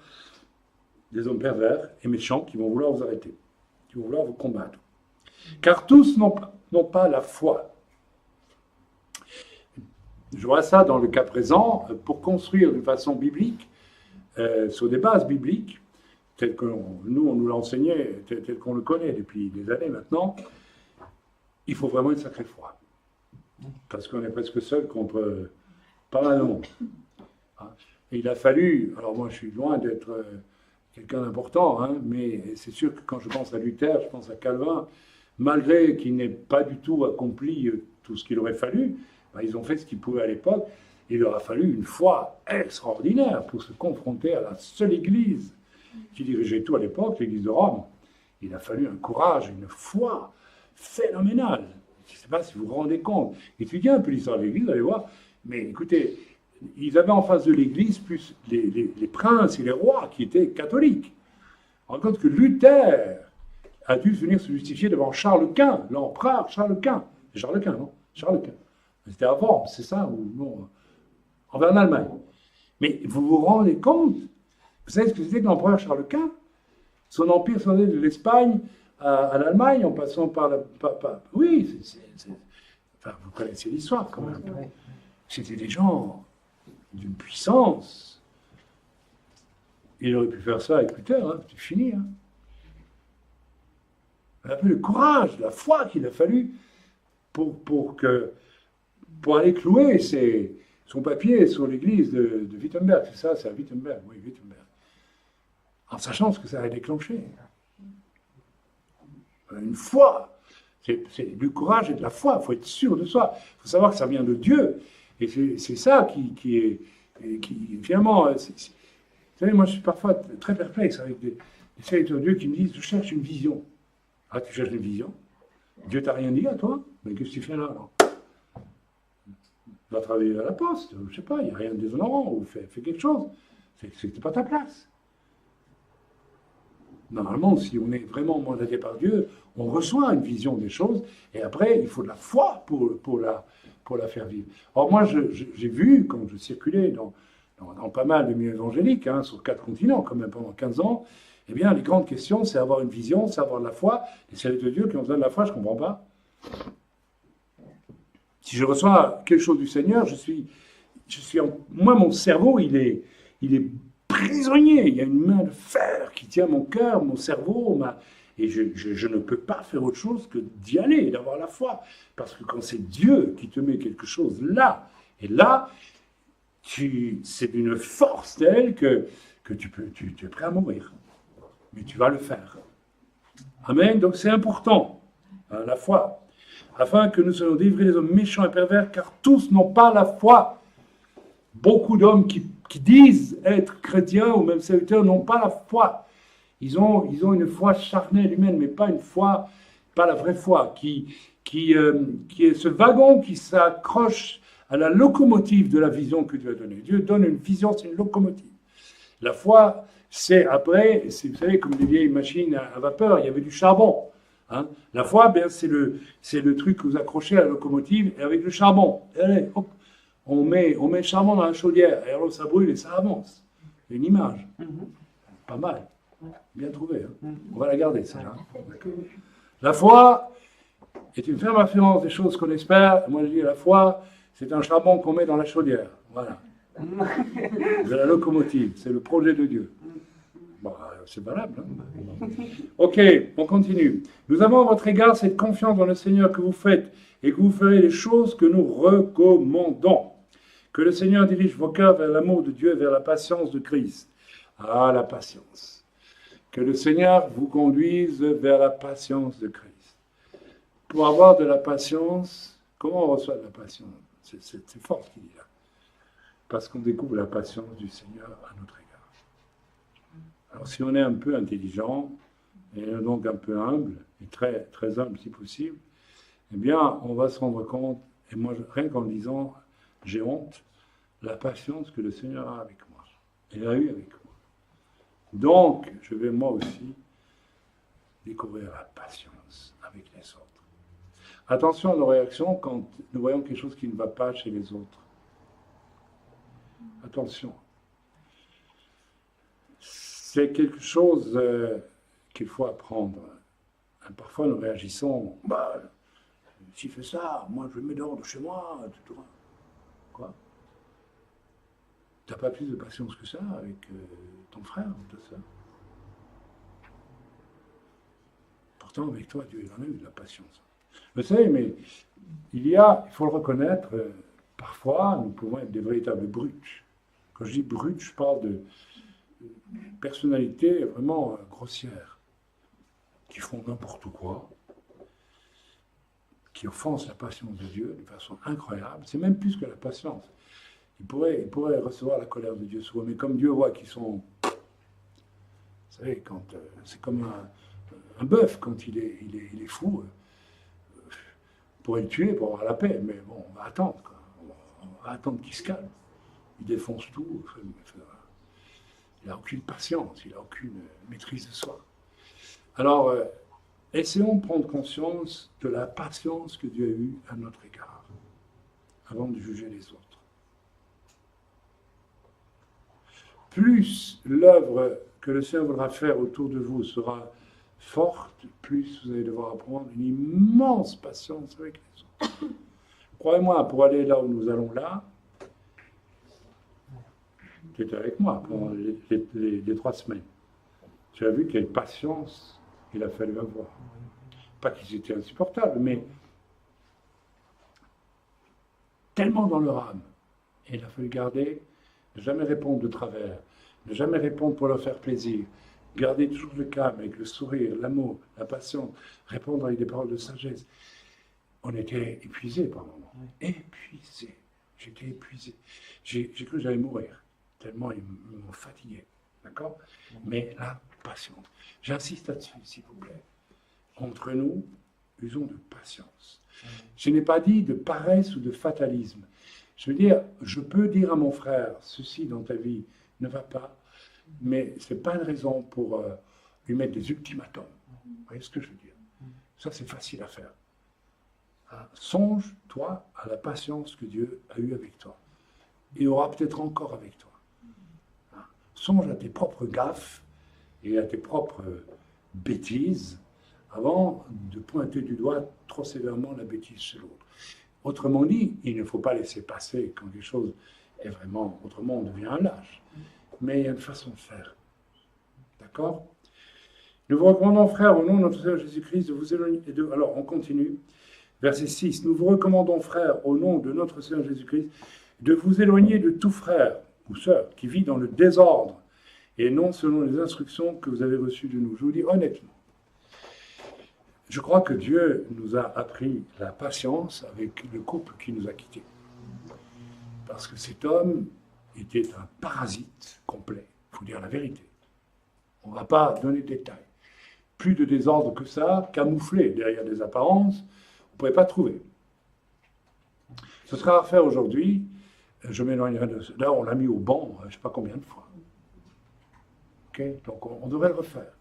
des hommes pervers et méchants qui vont vouloir vous arrêter, qui vont vouloir vous combattre. Car tous n'ont pas la foi. Je vois ça dans le cas présent, pour construire d'une façon biblique, sur des bases bibliques, telles que nous, on nous l'a enseigné, tel qu'on le connaît depuis des années maintenant, il faut vraiment une sacrée foi. Parce qu'on est presque seul contre pas mal de monde. Et il a fallu, alors moi je suis loin d'être quelqu'un d'important, hein, mais c'est sûr que quand je pense à Luther, je pense à Calvin, malgré qu'il n'ait pas du tout accompli tout ce qu'il aurait fallu, ben, ils ont fait ce qu'ils pouvaient à l'époque. Il leur a fallu une foi extraordinaire pour se confronter à la seule Église qui dirigeait tout à l'époque, l'Église de Rome. Il a fallu un courage, une foi phénoménale. Je ne sais pas si vous vous rendez compte. Étudiez un peu l'histoire de l'Église, vous allez voir. Mais écoutez, ils avaient en face de l'Église plus les princes et les rois qui étaient catholiques. On rend compte que Luther a dû venir se justifier devant Charles Quint, l'empereur Charles Quint. C'est Charles Quint, non? Charles Quint. C'était avant, c'est ça, ou non? Envers l'Allemagne. Mais vous vous rendez compte? Vous savez ce que c'était que l'empereur Charles Quint? Son empire s'en allait de l'Espagne à l'Allemagne, en passant par la... Oui, enfin, vous connaissez l'histoire quand même. C'était des gens d'une puissance. Il aurait pu faire ça avec Luther, hein, c'est fini. Hein. Un peu le courage, la foi qu'il a fallu pour aller clouer son papier sur l'église de Wittenberg. C'est ça, c'est à Wittenberg, oui, Wittenberg. En sachant ce que ça a déclenché. Une foi. C'est du courage et de la foi. Il faut être sûr de soi. Il faut savoir que ça vient de Dieu. Et c'est ça qui finalement... vous savez, moi, je suis parfois très perplexe avec des serviteurs de Dieu qui me disent « Je cherche une vision. » Ah, tu cherches une vision? Dieu t'a rien dit à toi? Mais qu'est-ce que tu fais là, alors? Va travailler à la poste, je ne sais pas, il n'y a rien de déshonorant, ou fais quelque chose. C'est pas ta place. Normalement, si on est vraiment mandaté par Dieu, on reçoit une vision des choses, et après, il faut de la foi pour la faire vivre. Or, moi, j'ai vu, quand je circulais dans pas mal de milieux évangéliques, hein, sur 4 continents, quand même pendant 15 ans, eh bien, les grandes questions, c'est avoir une vision, c'est avoir de la foi. Les serviteurs de Dieu qui ont besoin de la foi, je ne comprends pas. Si je reçois quelque chose du Seigneur, moi, mon cerveau, il est prisonnier. Il y a une main de fer qui tient mon cœur, mon cerveau, et je ne peux pas faire autre chose que d'y aller, d'avoir la foi. Parce que quand c'est Dieu qui te met quelque chose là, et là, c'est d'une force telle que tu es prêt à mourir. Mais tu vas le faire. Amen. Donc c'est important, hein, la foi. Afin que nous soyons délivrés des hommes méchants et pervers, car tous n'ont pas la foi. Beaucoup d'hommes qui disent être chrétiens ou même serviteurs n'ont pas la foi. Ils ont une foi charnelle, humaine, mais pas une foi, pas la vraie foi, qui est ce wagon qui s'accroche à la locomotive de la vision que Dieu a donnée. Dieu donne une vision, c'est une locomotive. La foi, c'est après, vous savez, comme des vieilles machines à vapeur, il y avait du charbon. Hein. La foi, bien, c'est le truc que vous accrochez à la locomotive et avec le charbon. Et allez, hop, on met le charbon dans la chaudière et alors ça brûle et ça avance. Une image. Pas mal. Bien trouvé. Hein. On va la garder, celle-là. La foi est une ferme affirmance des choses qu'on espère. Moi, je dis la foi, c'est un charbon qu'on met dans la chaudière. Voilà. De la locomotive. C'est le projet de Dieu. Bon, c'est valable. Hein. Ok, on continue. Nous avons à votre égard cette confiance dans le Seigneur que vous faites et que vous ferez les choses que nous recommandons. Que le Seigneur dirige vos cœurs vers l'amour de Dieu et vers la patience de Christ. Ah, la patience. Que le Seigneur vous conduise vers la patience de Christ. Pour avoir de la patience, comment on reçoit de la patience? C'est fort ce qu'il dit là. Parce qu'on découvre la patience du Seigneur à notre égard. Alors si on est un peu intelligent, et donc un peu humble, et très, très humble si possible, eh bien on va se rendre compte, et moi rien qu'en le disant, j'ai honte, la patience que le Seigneur a avec moi. Il a eu avec moi. Donc, je vais moi aussi découvrir la patience avec les autres. Attention à nos réactions quand nous voyons quelque chose qui ne va pas chez les autres. Attention. C'est quelque chose qu'il faut apprendre. Parfois, nous réagissons, s'il fait ça, moi je le mets dehors de chez moi, etc. Quoi? Tu n'as pas plus de patience que ça avec ton frère ou ta soeur? Pourtant, avec toi, Dieu en a eu de la patience. Vous savez, mais il faut le reconnaître, parfois, nous pouvons être des véritables brutes. Quand je dis brutes, je parle de personnalités vraiment grossières, qui font n'importe quoi, qui offensent la patience de Dieu de façon incroyable. C'est même plus que la patience. Ils pourraient recevoir la colère de Dieu sur eux, mais comme Dieu voit qu'ils sont... Vous savez, c'est comme un bœuf, quand il est fou, on pourrait le tuer pour avoir la paix, mais bon, on va attendre, quoi. On va attendre qu'il se calme. Il défonce tout. Il n'a aucune patience, il n'a aucune maîtrise de soi. Alors, essayons de prendre conscience de la patience que Dieu a eue à notre égard, avant de juger les autres. Plus l'œuvre que le Seigneur voudra faire autour de vous sera forte, plus vous allez devoir apprendre une immense patience avec les autres. Croyez-moi, pour aller là où nous allons là, tu étais avec moi pendant les 3 semaines. Tu as vu quelle patience il a fallu avoir. Pas qu'ils étaient insupportables, mais tellement dans leur âme. Et il a fallu garder, ne jamais répondre de travers, ne jamais répondre pour leur faire plaisir, garder toujours le calme avec le sourire, l'amour, la patience, répondre avec des paroles de sagesse. On était épuisés par moments. Épuisés. J'étais épuisé. J'ai cru que j'allais mourir, tellement ils m'ont fatigué. D'accord? Mais la patience. J'insiste là-dessus, s'il vous plaît. Entre nous, usons de patience. Je n'ai pas dit de paresse ou de fatalisme. Je veux dire, je peux dire à mon frère, ceci dans ta vie ne va pas, mais ce n'est pas une raison pour lui mettre des ultimatums. Vous voyez ce que je veux dire? Ça, c'est facile à faire. Songe, toi, à la patience que Dieu a eue avec toi. Et aura peut-être encore avec toi. Songe à tes propres gaffes et à tes propres bêtises avant de pointer du doigt trop sévèrement la bêtise chez l'autre. Autrement dit, il ne faut pas laisser passer quand quelque chose est vraiment... Autrement, on devient un lâche. Mais il y a une façon de faire. D'accord? Nous vous recommandons, frères, au nom de notre Seigneur Jésus-Christ, de vous éloigner... Alors, on continue. Verset 6. Nous vous recommandons, frères, au nom de notre Seigneur Jésus-Christ, de vous éloigner de tout frère ou sœur qui vit dans le désordre et non selon les instructions que vous avez reçues de nous. Je vous dis honnêtement, je crois que Dieu nous a appris la patience avec le couple qui nous a quittés. Parce que cet homme était un parasite complet, il faut dire la vérité. On ne va pas donner de détails. Plus de désordre que ça, camouflé derrière des apparences, vous ne pouvez pas trouver. Ce sera à faire aujourd'hui. Je m'éloignerai de... Là, on l'a mis au banc, je ne sais pas combien de fois. Okay? Donc, on devrait le refaire.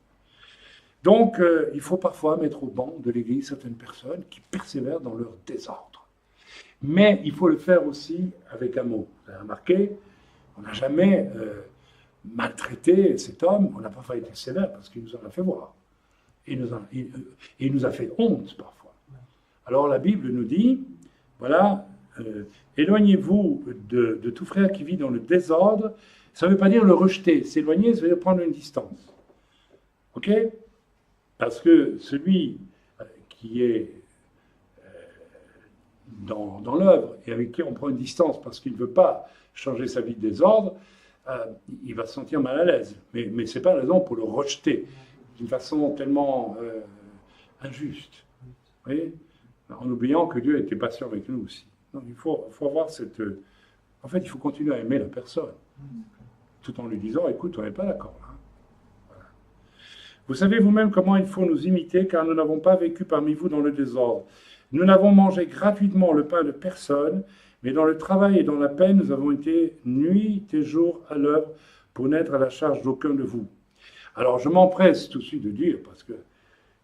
Donc, il faut parfois mettre au banc de l'Église certaines personnes qui persévèrent dans leur désordre. Mais il faut le faire aussi avec amour. Vous avez remarqué, on n'a jamais maltraité cet homme, on n'a pas été sévère parce qu'il nous en a fait voir. Il nous a fait honte parfois. Alors la Bible nous dit, voilà, éloignez-vous de tout frère qui vit dans le désordre. Ça ne veut pas dire le rejeter. S'éloigner, ça veut dire prendre une distance. OK? Parce que celui qui est dans l'œuvre et avec qui on prend une distance parce qu'il ne veut pas changer sa vie de désordre, il va se sentir mal à l'aise. Mais ce n'est pas la raison pour le rejeter d'une façon tellement injuste. Vous voyez? En oubliant que Dieu était patient avec nous aussi. Donc, il faut avoir cette... En fait, il faut continuer à aimer la personne, tout en lui disant, écoute, on n'est pas d'accord. Hein. Voilà. Vous savez vous-même comment il faut nous imiter, car nous n'avons pas vécu parmi vous dans le désordre. Nous n'avons mangé gratuitement le pain de personne, mais dans le travail et dans la peine, nous avons été nuit et jour à l'œuvre pour n'être à la charge d'aucun de vous. Alors, je m'empresse tout de suite de dire, parce que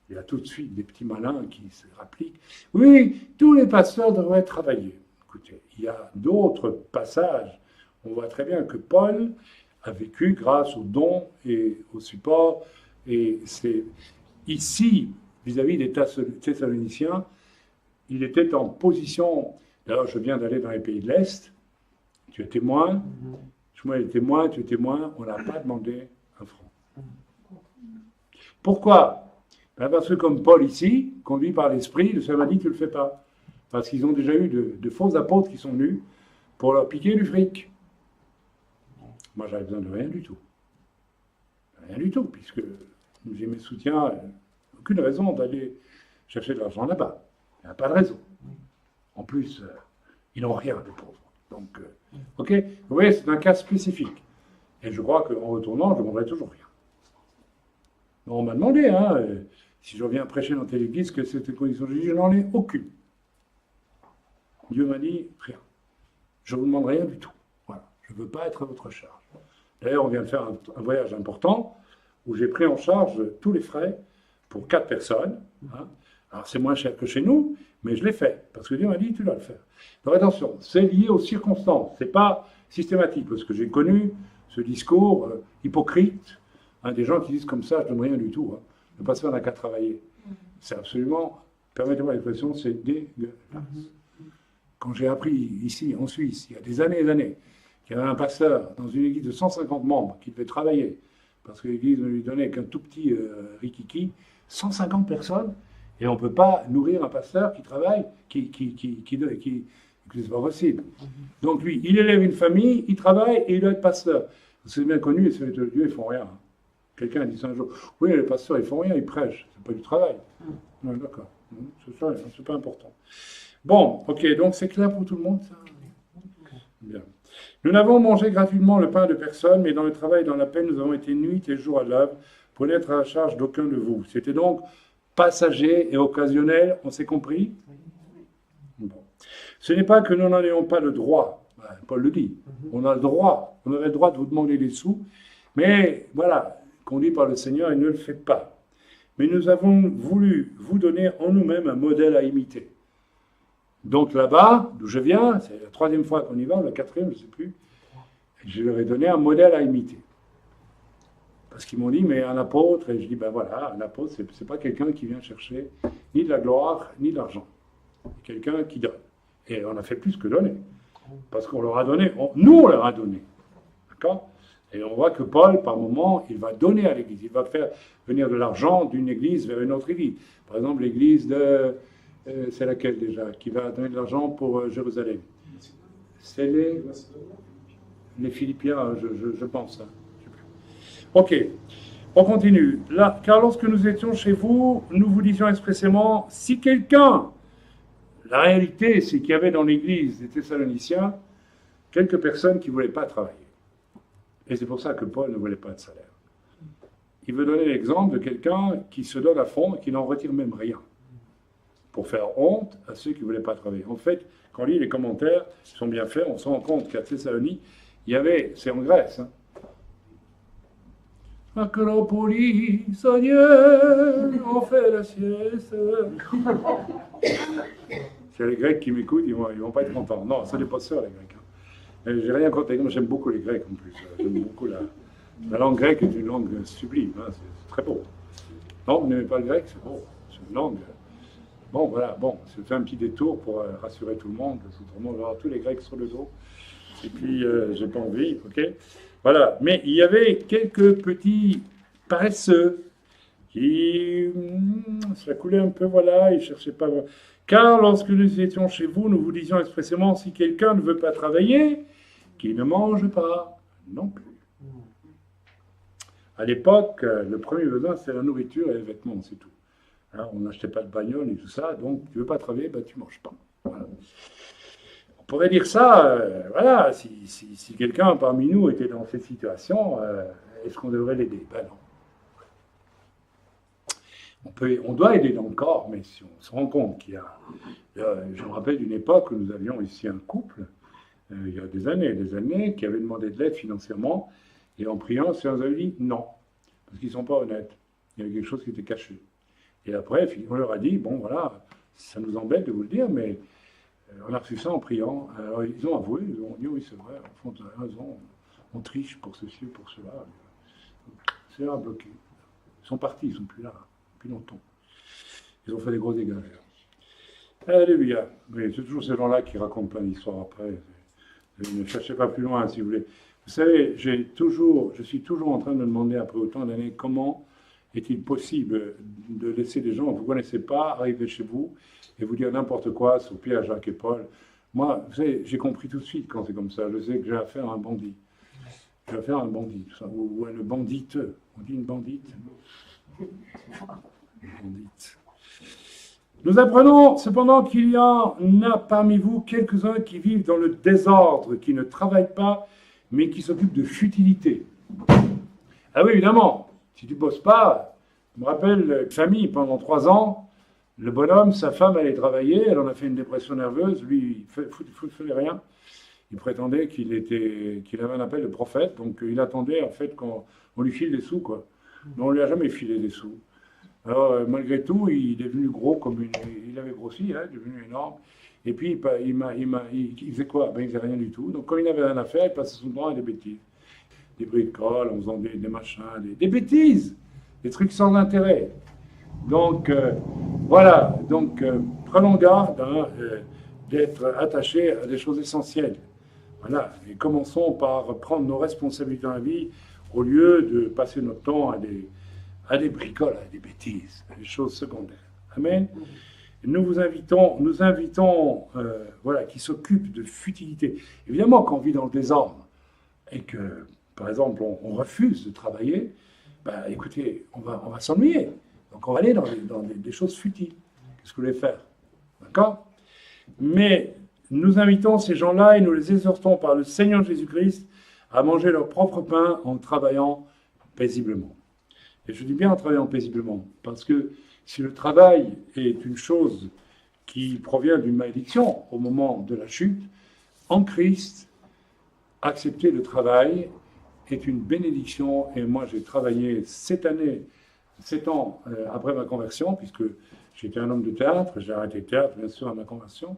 il y a tout de suite des petits malins qui se rappliquent. Oui, tous les pasteurs devraient travailler. Écoutez, il y a d'autres passages. On voit très bien que Paul a vécu grâce aux dons et au support. Et c'est ici, vis-à-vis des Thessaloniciens, il était en position. D'ailleurs, je viens d'aller dans les pays de l'Est. Tu es témoin. Moi, je suis témoin, tu es témoin. On n'a pas demandé un franc. Pourquoi ? Parce que comme Paul ici, conduit par l'Esprit, le Seigneur m'a dit, tu ne le fais pas. Parce qu'ils ont déjà eu de faux apôtres qui sont venus pour leur piquer du fric. Moi, j'avais besoin de rien du tout. Rien du tout, puisque j'ai mes soutiens, aucune raison d'aller chercher de l'argent là-bas. Il n'y a pas de raison. En plus, ils n'ont rien, les pauvres. Donc, ok, vous voyez, c'est un cas spécifique. Et je crois qu'en retournant, je ne demanderai toujours rien. On m'a demandé, hein, si je reviens prêcher dans telle église, que c'était condition de vie, je n'en ai aucune. Dieu m'a dit, rien. Je ne vous demande rien du tout. Voilà. Je ne veux pas être à votre charge. D'ailleurs, on vient de faire un voyage important où j'ai pris en charge tous les frais pour 4 personnes. Hein. Alors, c'est moins cher que chez nous, mais je l'ai fait. Parce que Dieu m'a dit, tu dois le faire. Donc, attention, c'est lié aux circonstances. Ce n'est pas systématique. Parce que j'ai connu ce discours hypocrite. Des gens qui disent comme ça, je ne donne rien du tout. Hein. Le pasteur n'a qu'à travailler. C'est absolument, permettez-moi l'expression, c'est dégueulasse. Quand j'ai appris ici, en Suisse, il y a des années et des années, qu'il y avait un pasteur dans une église de 150 membres qui devait travailler, parce que l'église ne lui donnait qu'un tout petit rikiki, 150 personnes, et on ne peut pas nourrir un pasteur qui travaille, c'est pas possible. Donc lui, il élève une famille, il travaille et il doit être pasteur. C'est bien connu, et c'est de Dieu, ils font rien. Hein. Quelqu'un a dit ça un jour. Oui, les pasteurs, ils font rien, ils prêchent. C'est pas du travail. Non, d'accord. C'est pas important. Bon, ok, donc c'est clair pour tout le monde, ça? Bien. Nous n'avons mangé gratuitement le pain de personne, mais dans le travail et dans la peine, nous avons été nuit et jour à l'œuvre pour n'être à la charge d'aucun de vous. C'était donc passager et occasionnel, on s'est compris? Bon. Ce n'est pas que nous n'en ayons pas le droit. Paul le dit. On a le droit. On aurait le droit de vous demander des sous. Mais voilà, conduit par le Seigneur, il ne le fait pas. Mais nous avons voulu vous donner en nous-mêmes un modèle à imiter. Donc là-bas, d'où je viens, c'est la 3e fois qu'on y va, ou la 4e, je ne sais plus, je leur ai donné un modèle à imiter. Parce qu'ils m'ont dit, mais un apôtre, et je dis, ben voilà, un apôtre, ce n'est pas quelqu'un qui vient chercher ni de la gloire, ni de l'argent. C'est quelqu'un qui donne. Et on a fait plus que donner. Parce qu'on leur a donné, nous on leur a donné. D'accord ? Et on voit que Paul, par moment, il va donner à l'église. Il va faire venir de l'argent d'une église vers une autre église. Par exemple, l'église de... c'est laquelle déjà? Qui va donner de l'argent pour Jérusalem? C'est les Philippiens, je pense. Hein. Ok, on continue. Là, car lorsque nous étions chez vous, nous vous disions expressément, si quelqu'un... La réalité, c'est qu'il y avait dans l'église des Thessaloniciens quelques personnes qui ne voulaient pas travailler. Et c'est pour ça que Paul ne voulait pas de salaire. Il veut donner l'exemple de quelqu'un qui se donne à fond et qui n'en retire même rien. Pour faire honte à ceux qui ne voulaient pas travailler. En fait, quand on lit les commentaires, ils sont bien faits, on se rend compte qu'à Thessalonique, il y avait, c'est en Grèce, hein, Acropolis, Seigneur, on fait la sieste. S'il y a les Grecs qui m'écoutent, ils vont pas être contents. Non, ça n'est pas ça, les Grecs. J'ai rien contre les Grecs, j'aime beaucoup les Grecs en plus. J'aime beaucoup la langue grecque est une langue sublime, hein, c'est très beau. Non, vous n'aimez pas le grec, c'est beau, c'est une langue. Bon, voilà, bon, je fais un petit détour pour rassurer tout le monde, parce que tout le monde va avoir tous les Grecs sur le dos. Et puis, j'ai pas envie, ok? Voilà, mais il y avait quelques petits paresseux qui, ça coulait un peu, voilà, ils cherchaient pas. Car lorsque nous étions chez vous, nous vous disions expressément, si quelqu'un ne veut pas travailler, qu'il ne mange pas non plus. À l'époque, le premier besoin, c'est la nourriture et les vêtements, c'est tout. Hein, on n'achetait pas de bagnole et tout ça, donc tu ne veux pas travailler, ben, tu ne manges pas. Voilà. On pourrait dire ça, voilà, si quelqu'un parmi nous était dans cette situation, est-ce qu'on devrait l'aider? Ben non. On doit aider dans le corps, mais si on se rend compte qu'il y a... je me rappelle d'une époque où nous avions ici un couple, il y a des années, qui avait demandé de l'aide financièrement, et en priant, le Seigneur nous avait dit non, parce qu'ils ne sont pas honnêtes. Il y avait quelque chose qui était caché. Et après, on leur a dit, bon voilà, ça nous embête de vous le dire, mais on a reçu ça en priant. Alors ils ont avoué, ils ont dit oui c'est vrai, en fond, raison, on triche pour ceci, pour cela. C'est là bloqué. Ils sont partis, ils ne sont plus là, depuis longtemps. Ils ont fait des gros dégâts. Alléluia. Mais c'est toujours ces gens-là qui racontent plein d'histoires après. Ne cherchez pas plus loin si vous voulez. Vous savez, je suis toujours en train de me demander, après autant d'années, comment est-il possible de laisser des gens que vous ne connaissez pas arriver chez vous et vous dire n'importe quoi sur Pierre, Jacques et Paul. Moi, vous savez, j'ai compris tout de suite quand c'est comme ça. Je sais que j'ai affaire à un bandit. J'ai affaire à un bandit, ou à une bandite. On dit une bandite? Une bandite. Nous apprenons cependant qu'il y en a parmi vous quelques-uns qui vivent dans le désordre, qui ne travaillent pas, mais qui s'occupent de futilité. Ah oui, évidemment, si tu ne bosses pas, je me rappelle, famille, pendant 3 ans, le bonhomme, sa femme allait travailler, elle en a fait une dépression nerveuse, lui, il ne faisait rien. Il prétendait qu'il avait un appel de prophète, donc il attendait en fait qu'on lui file des sous, quoi. Mais on ne lui a jamais filé des sous. Alors, malgré tout, il est devenu gros, il avait grossi, hein, il est devenu énorme. Et puis, il faisait quoi? Ben, il faisait rien du tout. Donc, quand il n'avait rien à faire, il passait son temps à des bêtises. Des bricoles, en faisant des machins, des bêtises, des trucs sans intérêt. Donc, voilà. Donc, prenons garde hein, d'être attachés à des choses essentielles. Voilà. Et commençons par prendre nos responsabilités dans la vie au lieu de passer notre temps à des bricoles, à des bêtises, à des choses secondaires. Amen. Nous invitons, voilà, qui s'occupent de futilité. Évidemment, quand on vit dans le désordre et que, par exemple, on refuse de travailler, ben, écoutez, on va s'ennuyer. Donc, on va aller dans des choses futiles. Qu'est-ce que vous voulez faire? D'accord? Mais nous invitons ces gens-là et nous les exhortons par le Seigneur Jésus-Christ à manger leur propre pain en travaillant paisiblement. Et je dis bien en travaillant paisiblement, parce que si le travail est une chose qui provient d'une malédiction au moment de la chute, en Christ, accepter le travail est une bénédiction. Et moi, j'ai travaillé 7 ans après ma conversion, puisque j'étais un homme de théâtre, j'ai arrêté le théâtre, bien sûr, à ma conversion.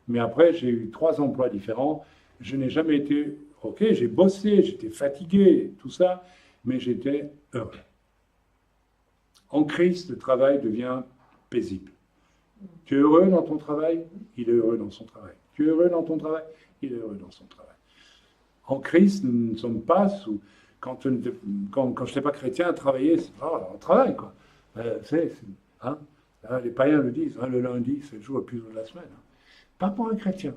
Mais après, j'ai eu 3 emplois différents. Je n'ai jamais été... Ok, j'ai bossé, j'étais fatigué, tout ça, mais j'étais heureux. En Christ, le travail devient paisible. Tu es heureux dans ton travail? Il est heureux dans son travail. Tu es heureux dans ton travail? Il est heureux dans son travail. En Christ, nous ne sommes pas sous... Quand je n'étais pas chrétien, travailler, c'est pas un travail, quoi. Hein, les païens le disent, hein, le lundi, c'est le jour le plus heureux de la semaine. Hein. Pas pour un chrétien.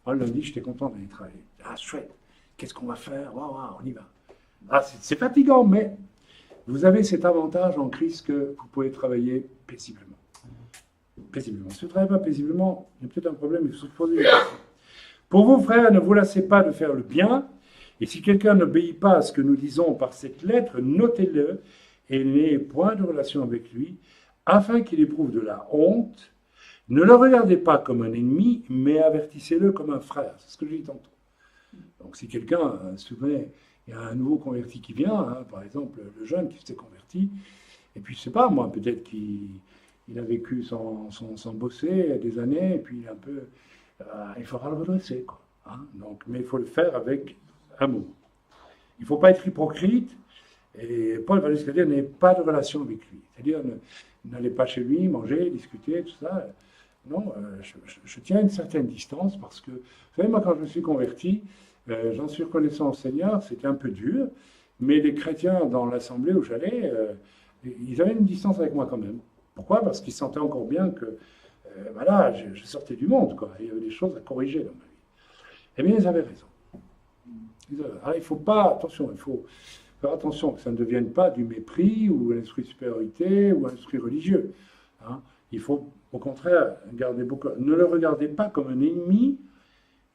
Moi, le lundi, j'étais content d'aller travailler. Ah, chouette, qu'est-ce qu'on va faire? On y va. Ah, c'est fatigant, mais vous avez cet avantage en Christ que vous pouvez travailler paisiblement. Paisiblement. Si vous ne travaillez pas paisiblement, il y a peut-être un problème, il faut se poser une question. Pour vous, frères, ne vous lassez pas de faire le bien, et si quelqu'un n'obéit pas à ce que nous disons par cette lettre, notez-le, et n'ayez point de relation avec lui, afin qu'il éprouve de la honte. Ne le regardez pas comme un ennemi, mais avertissez-le comme un frère. C'est ce que je dis tantôt. Donc si quelqu'un, il y a un nouveau converti qui vient, hein, par exemple le jeune qui s'est converti, et puis je sais pas moi, peut-être qu'il a vécu sans bosser des années, et puis il est un peu, il faudra le redresser, quoi. Hein. Donc, mais il faut le faire avec amour. Il ne faut pas être hypocrite, et Paul va jusqu'à dire n'ayez pas de relation avec lui. C'est-à-dire n'allez pas chez lui, manger, discuter, tout ça. Non, je tiens une certaine distance parce que, vous savez, moi quand je me suis converti, j'en suis reconnaissant au Seigneur, c'était un peu dur, mais les chrétiens dans l'assemblée où j'allais, ils avaient une distance avec moi quand même. Pourquoi? Parce qu'ils sentaient encore bien que, voilà, je sortais du monde, quoi. Il y avait des choses à corriger dans ma vie. Eh bien, ils avaient raison. Alors, il ne faut pas, attention, il faut faire attention que ça ne devienne pas du mépris ou un esprit de supériorité ou un esprit religieux. Hein. Il faut, au contraire, ne le regardez pas comme un ennemi,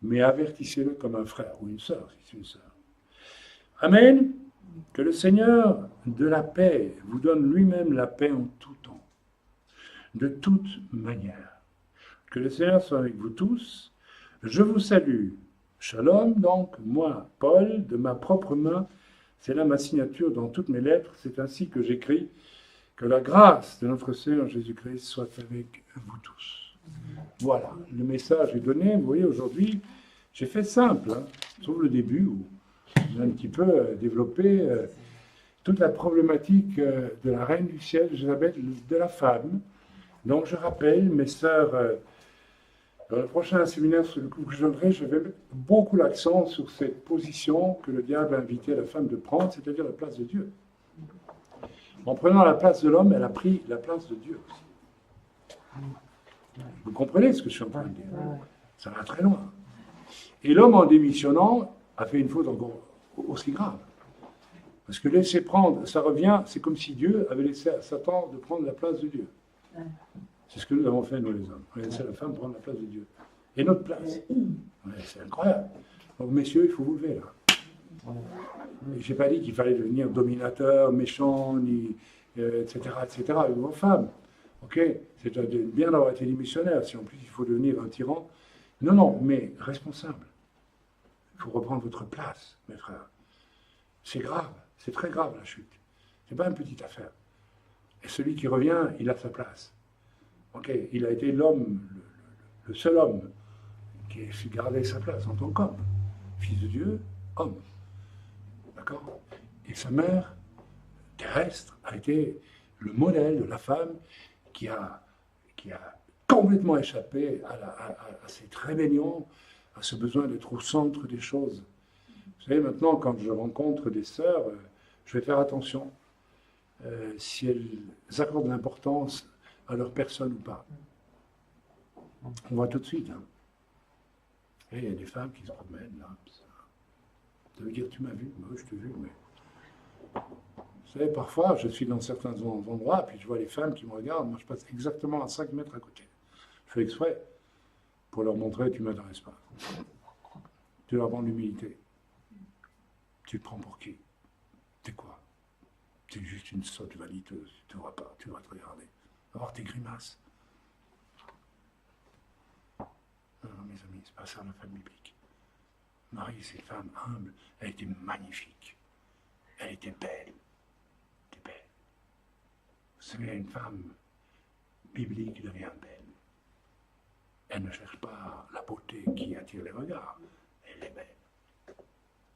mais avertissez-le comme un frère ou une sœur, si c'est une sœur. Amen. Que le Seigneur de la paix vous donne lui-même la paix en tout temps, de toute manière. Que le Seigneur soit avec vous tous. Je vous salue. Shalom, donc, moi, Paul, de ma propre main, c'est là ma signature dans toutes mes lettres, c'est ainsi que j'écris. Que la grâce de notre Seigneur Jésus-Christ soit avec vous tous. Voilà, le message est donné. Vous voyez, aujourd'hui, j'ai fait simple, hein, sauf le début où j'ai un petit peu développé toute la problématique de la reine du ciel, Jézabel, de la femme. Donc, je rappelle, mes sœurs, dans le prochain séminaire sur le coup que je donnerai, je vais mettre beaucoup l'accent sur cette position que le diable a invité la femme de prendre, c'est-à-dire la place de Dieu. En prenant la place de l'homme, elle a pris la place de Dieu aussi. Vous comprenez ce que je suis en train de dire? Ça va très loin. Et l'homme, en démissionnant, a fait une faute encore aussi grave. Parce que laisser prendre, ça revient, c'est comme si Dieu avait laissé à Satan de prendre la place de Dieu. C'est ce que nous avons fait, nous les hommes. On a laissé la femme prendre la place de Dieu. Et notre place. Ouais, c'est incroyable. Donc, messieurs, il faut vous lever, là. Je n'ai pas dit qu'il fallait devenir dominateur, méchant, ni, etc., etc., avec vos femmes. Ok, c'est bien d'avoir été démissionnaire, si en plus il faut devenir un tyran. Non, non, mais responsable. Il faut reprendre votre place, mes frères. C'est grave, c'est très grave la chute. Ce n'est pas une petite affaire. Et celui qui revient, il a sa place. Ok, il a été l'homme, le seul homme qui a su garder sa place en tant qu'homme. Fils de Dieu, homme. D'accord? Et sa mère, terrestre, a été le modèle de la femme qui a complètement échappé à cette rébellion, à ce besoin d'être au centre des choses. Vous savez, maintenant, quand je rencontre des sœurs, je vais faire attention si elles accordent l'importance à leur personne ou pas. On voit tout de suite. Hein. Et il y a des femmes qui se promènent là. Ça veut dire, tu m'as vu? Moi, je t'ai vu, mais... Vous savez, parfois, je suis dans certains endroits, puis je vois les femmes qui me regardent, moi je passe exactement à 5 mètres à côté. Je fais exprès pour leur montrer, tu ne m'intéresses pas. Tu leur rends l'humilité. Tu te prends pour qui? T'es quoi? T'es juste une sotte vaniteuse, tu ne vois pas, tu dois te regarder. Avoir tes grimaces. Non, mes amis, c'est pas ça la femme biblique. Marie, c'est une femme humble, elle était magnifique. Elle était belle. Vous savez, une femme biblique devient belle. Elle ne cherche pas la beauté qui attire les regards. Elle est belle.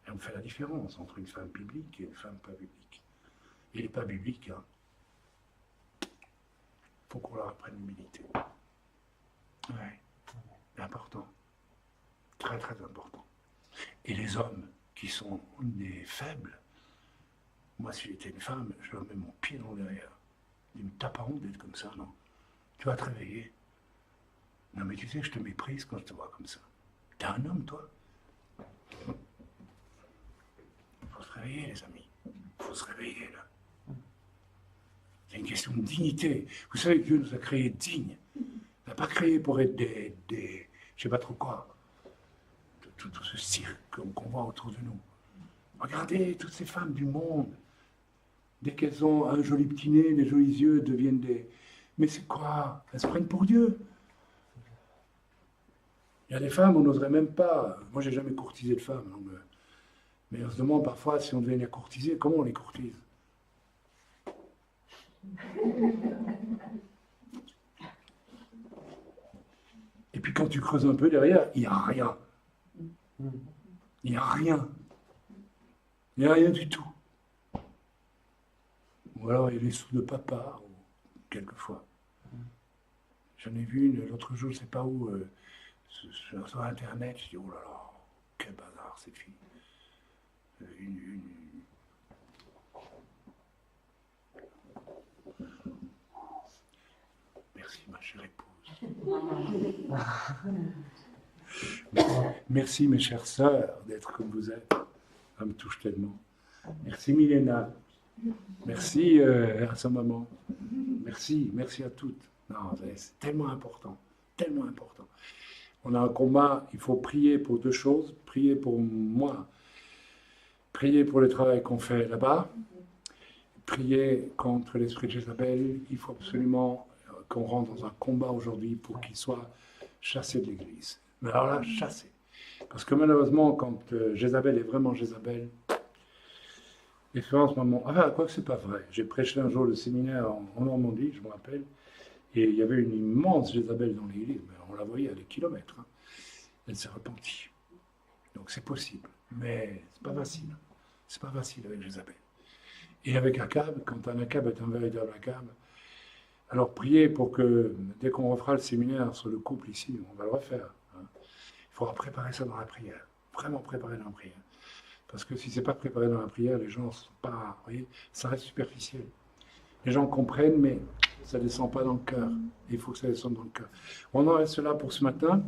Et on fait la différence entre une femme biblique et une femme pas biblique. Et les pas bibliques, hein, faut qu'on leur apprenne l'humilité. Ouais, c'est important. Très, très important. Et les hommes qui sont des faibles, moi, si j'étais une femme, je leur mets mon pied dans le derrière. Il me tape à honte d'être comme ça, non? Tu vas te réveiller. Non, mais tu sais que je te méprise quand je te vois comme ça. T'es un homme, toi? Il faut se réveiller, les amis. Il faut se réveiller, là. C'est une question de dignité. Vous savez que Dieu nous a créés dignes. Il n'a pas créé pour être des je sais pas trop quoi. Tout ce cirque qu'on voit autour de nous. Regardez toutes ces femmes du monde. Dès qu'elles ont un joli petit nez, des jolis yeux, deviennent des... Mais c'est quoi? Elles se prennent pour Dieu. Il y a des femmes, on n'oserait même pas... Moi, j'ai jamais courtisé de femmes. Donc, Mais on se demande parfois si on devait les courtiser, comment on les courtise? Et puis quand tu creuses un peu derrière, il n'y a rien. Il n'y a rien. Il n'y a rien du tout. Ou alors il y a les sous de papa, ou quelquefois. J'en ai vu une l'autre jour, je ne sais pas où, sur Internet, je dis, oh là là, quel bazar ces filles. Une- Merci ma chère épouse. Merci mes chères sœurs d'être comme vous êtes. Ça me touche tellement. Merci Milena. Merci à sa maman. Merci à toutes. Non, c'est tellement important, tellement important. On a un combat, il faut prier pour deux choses. Prier pour moi, prier pour le travail qu'on fait là-bas, prier contre l'esprit de Jézabel. Il faut absolument qu'on rentre dans un combat aujourd'hui pour qu'il soit chassé de l'Église. Mais alors là, chassé. Parce que malheureusement, quand Jézabel est vraiment Jézabel, l'espérance maman. Ah, quoi que c'est pas vrai. J'ai prêché un jour le séminaire en Normandie, je me rappelle, et il y avait une immense Jézabel dans l'église, mais on la voyait à des kilomètres. Hein. Elle s'est repentie. Donc c'est possible, mais c'est pas facile. C'est pas facile avec Jézabel. Et avec Akab, quand un Akab est un véritable Akab, alors priez pour que, dès qu'on refera le séminaire sur le couple ici, on va le refaire. Hein. Il faudra préparer ça dans la prière. Vraiment préparer dans la prière. Parce que si c'est pas préparé dans la prière, les gens ne sont pas, vous voyez, ça reste superficiel. Les gens comprennent, mais ça ne descend pas dans le cœur. Il faut que ça descende dans le cœur. On en reste là pour ce matin.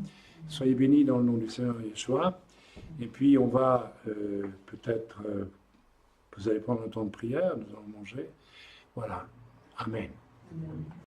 Soyez bénis dans le nom du Seigneur Yeshua. Et puis on va peut-être, vous allez prendre un temps de prière, nous allons manger. Voilà. Amen.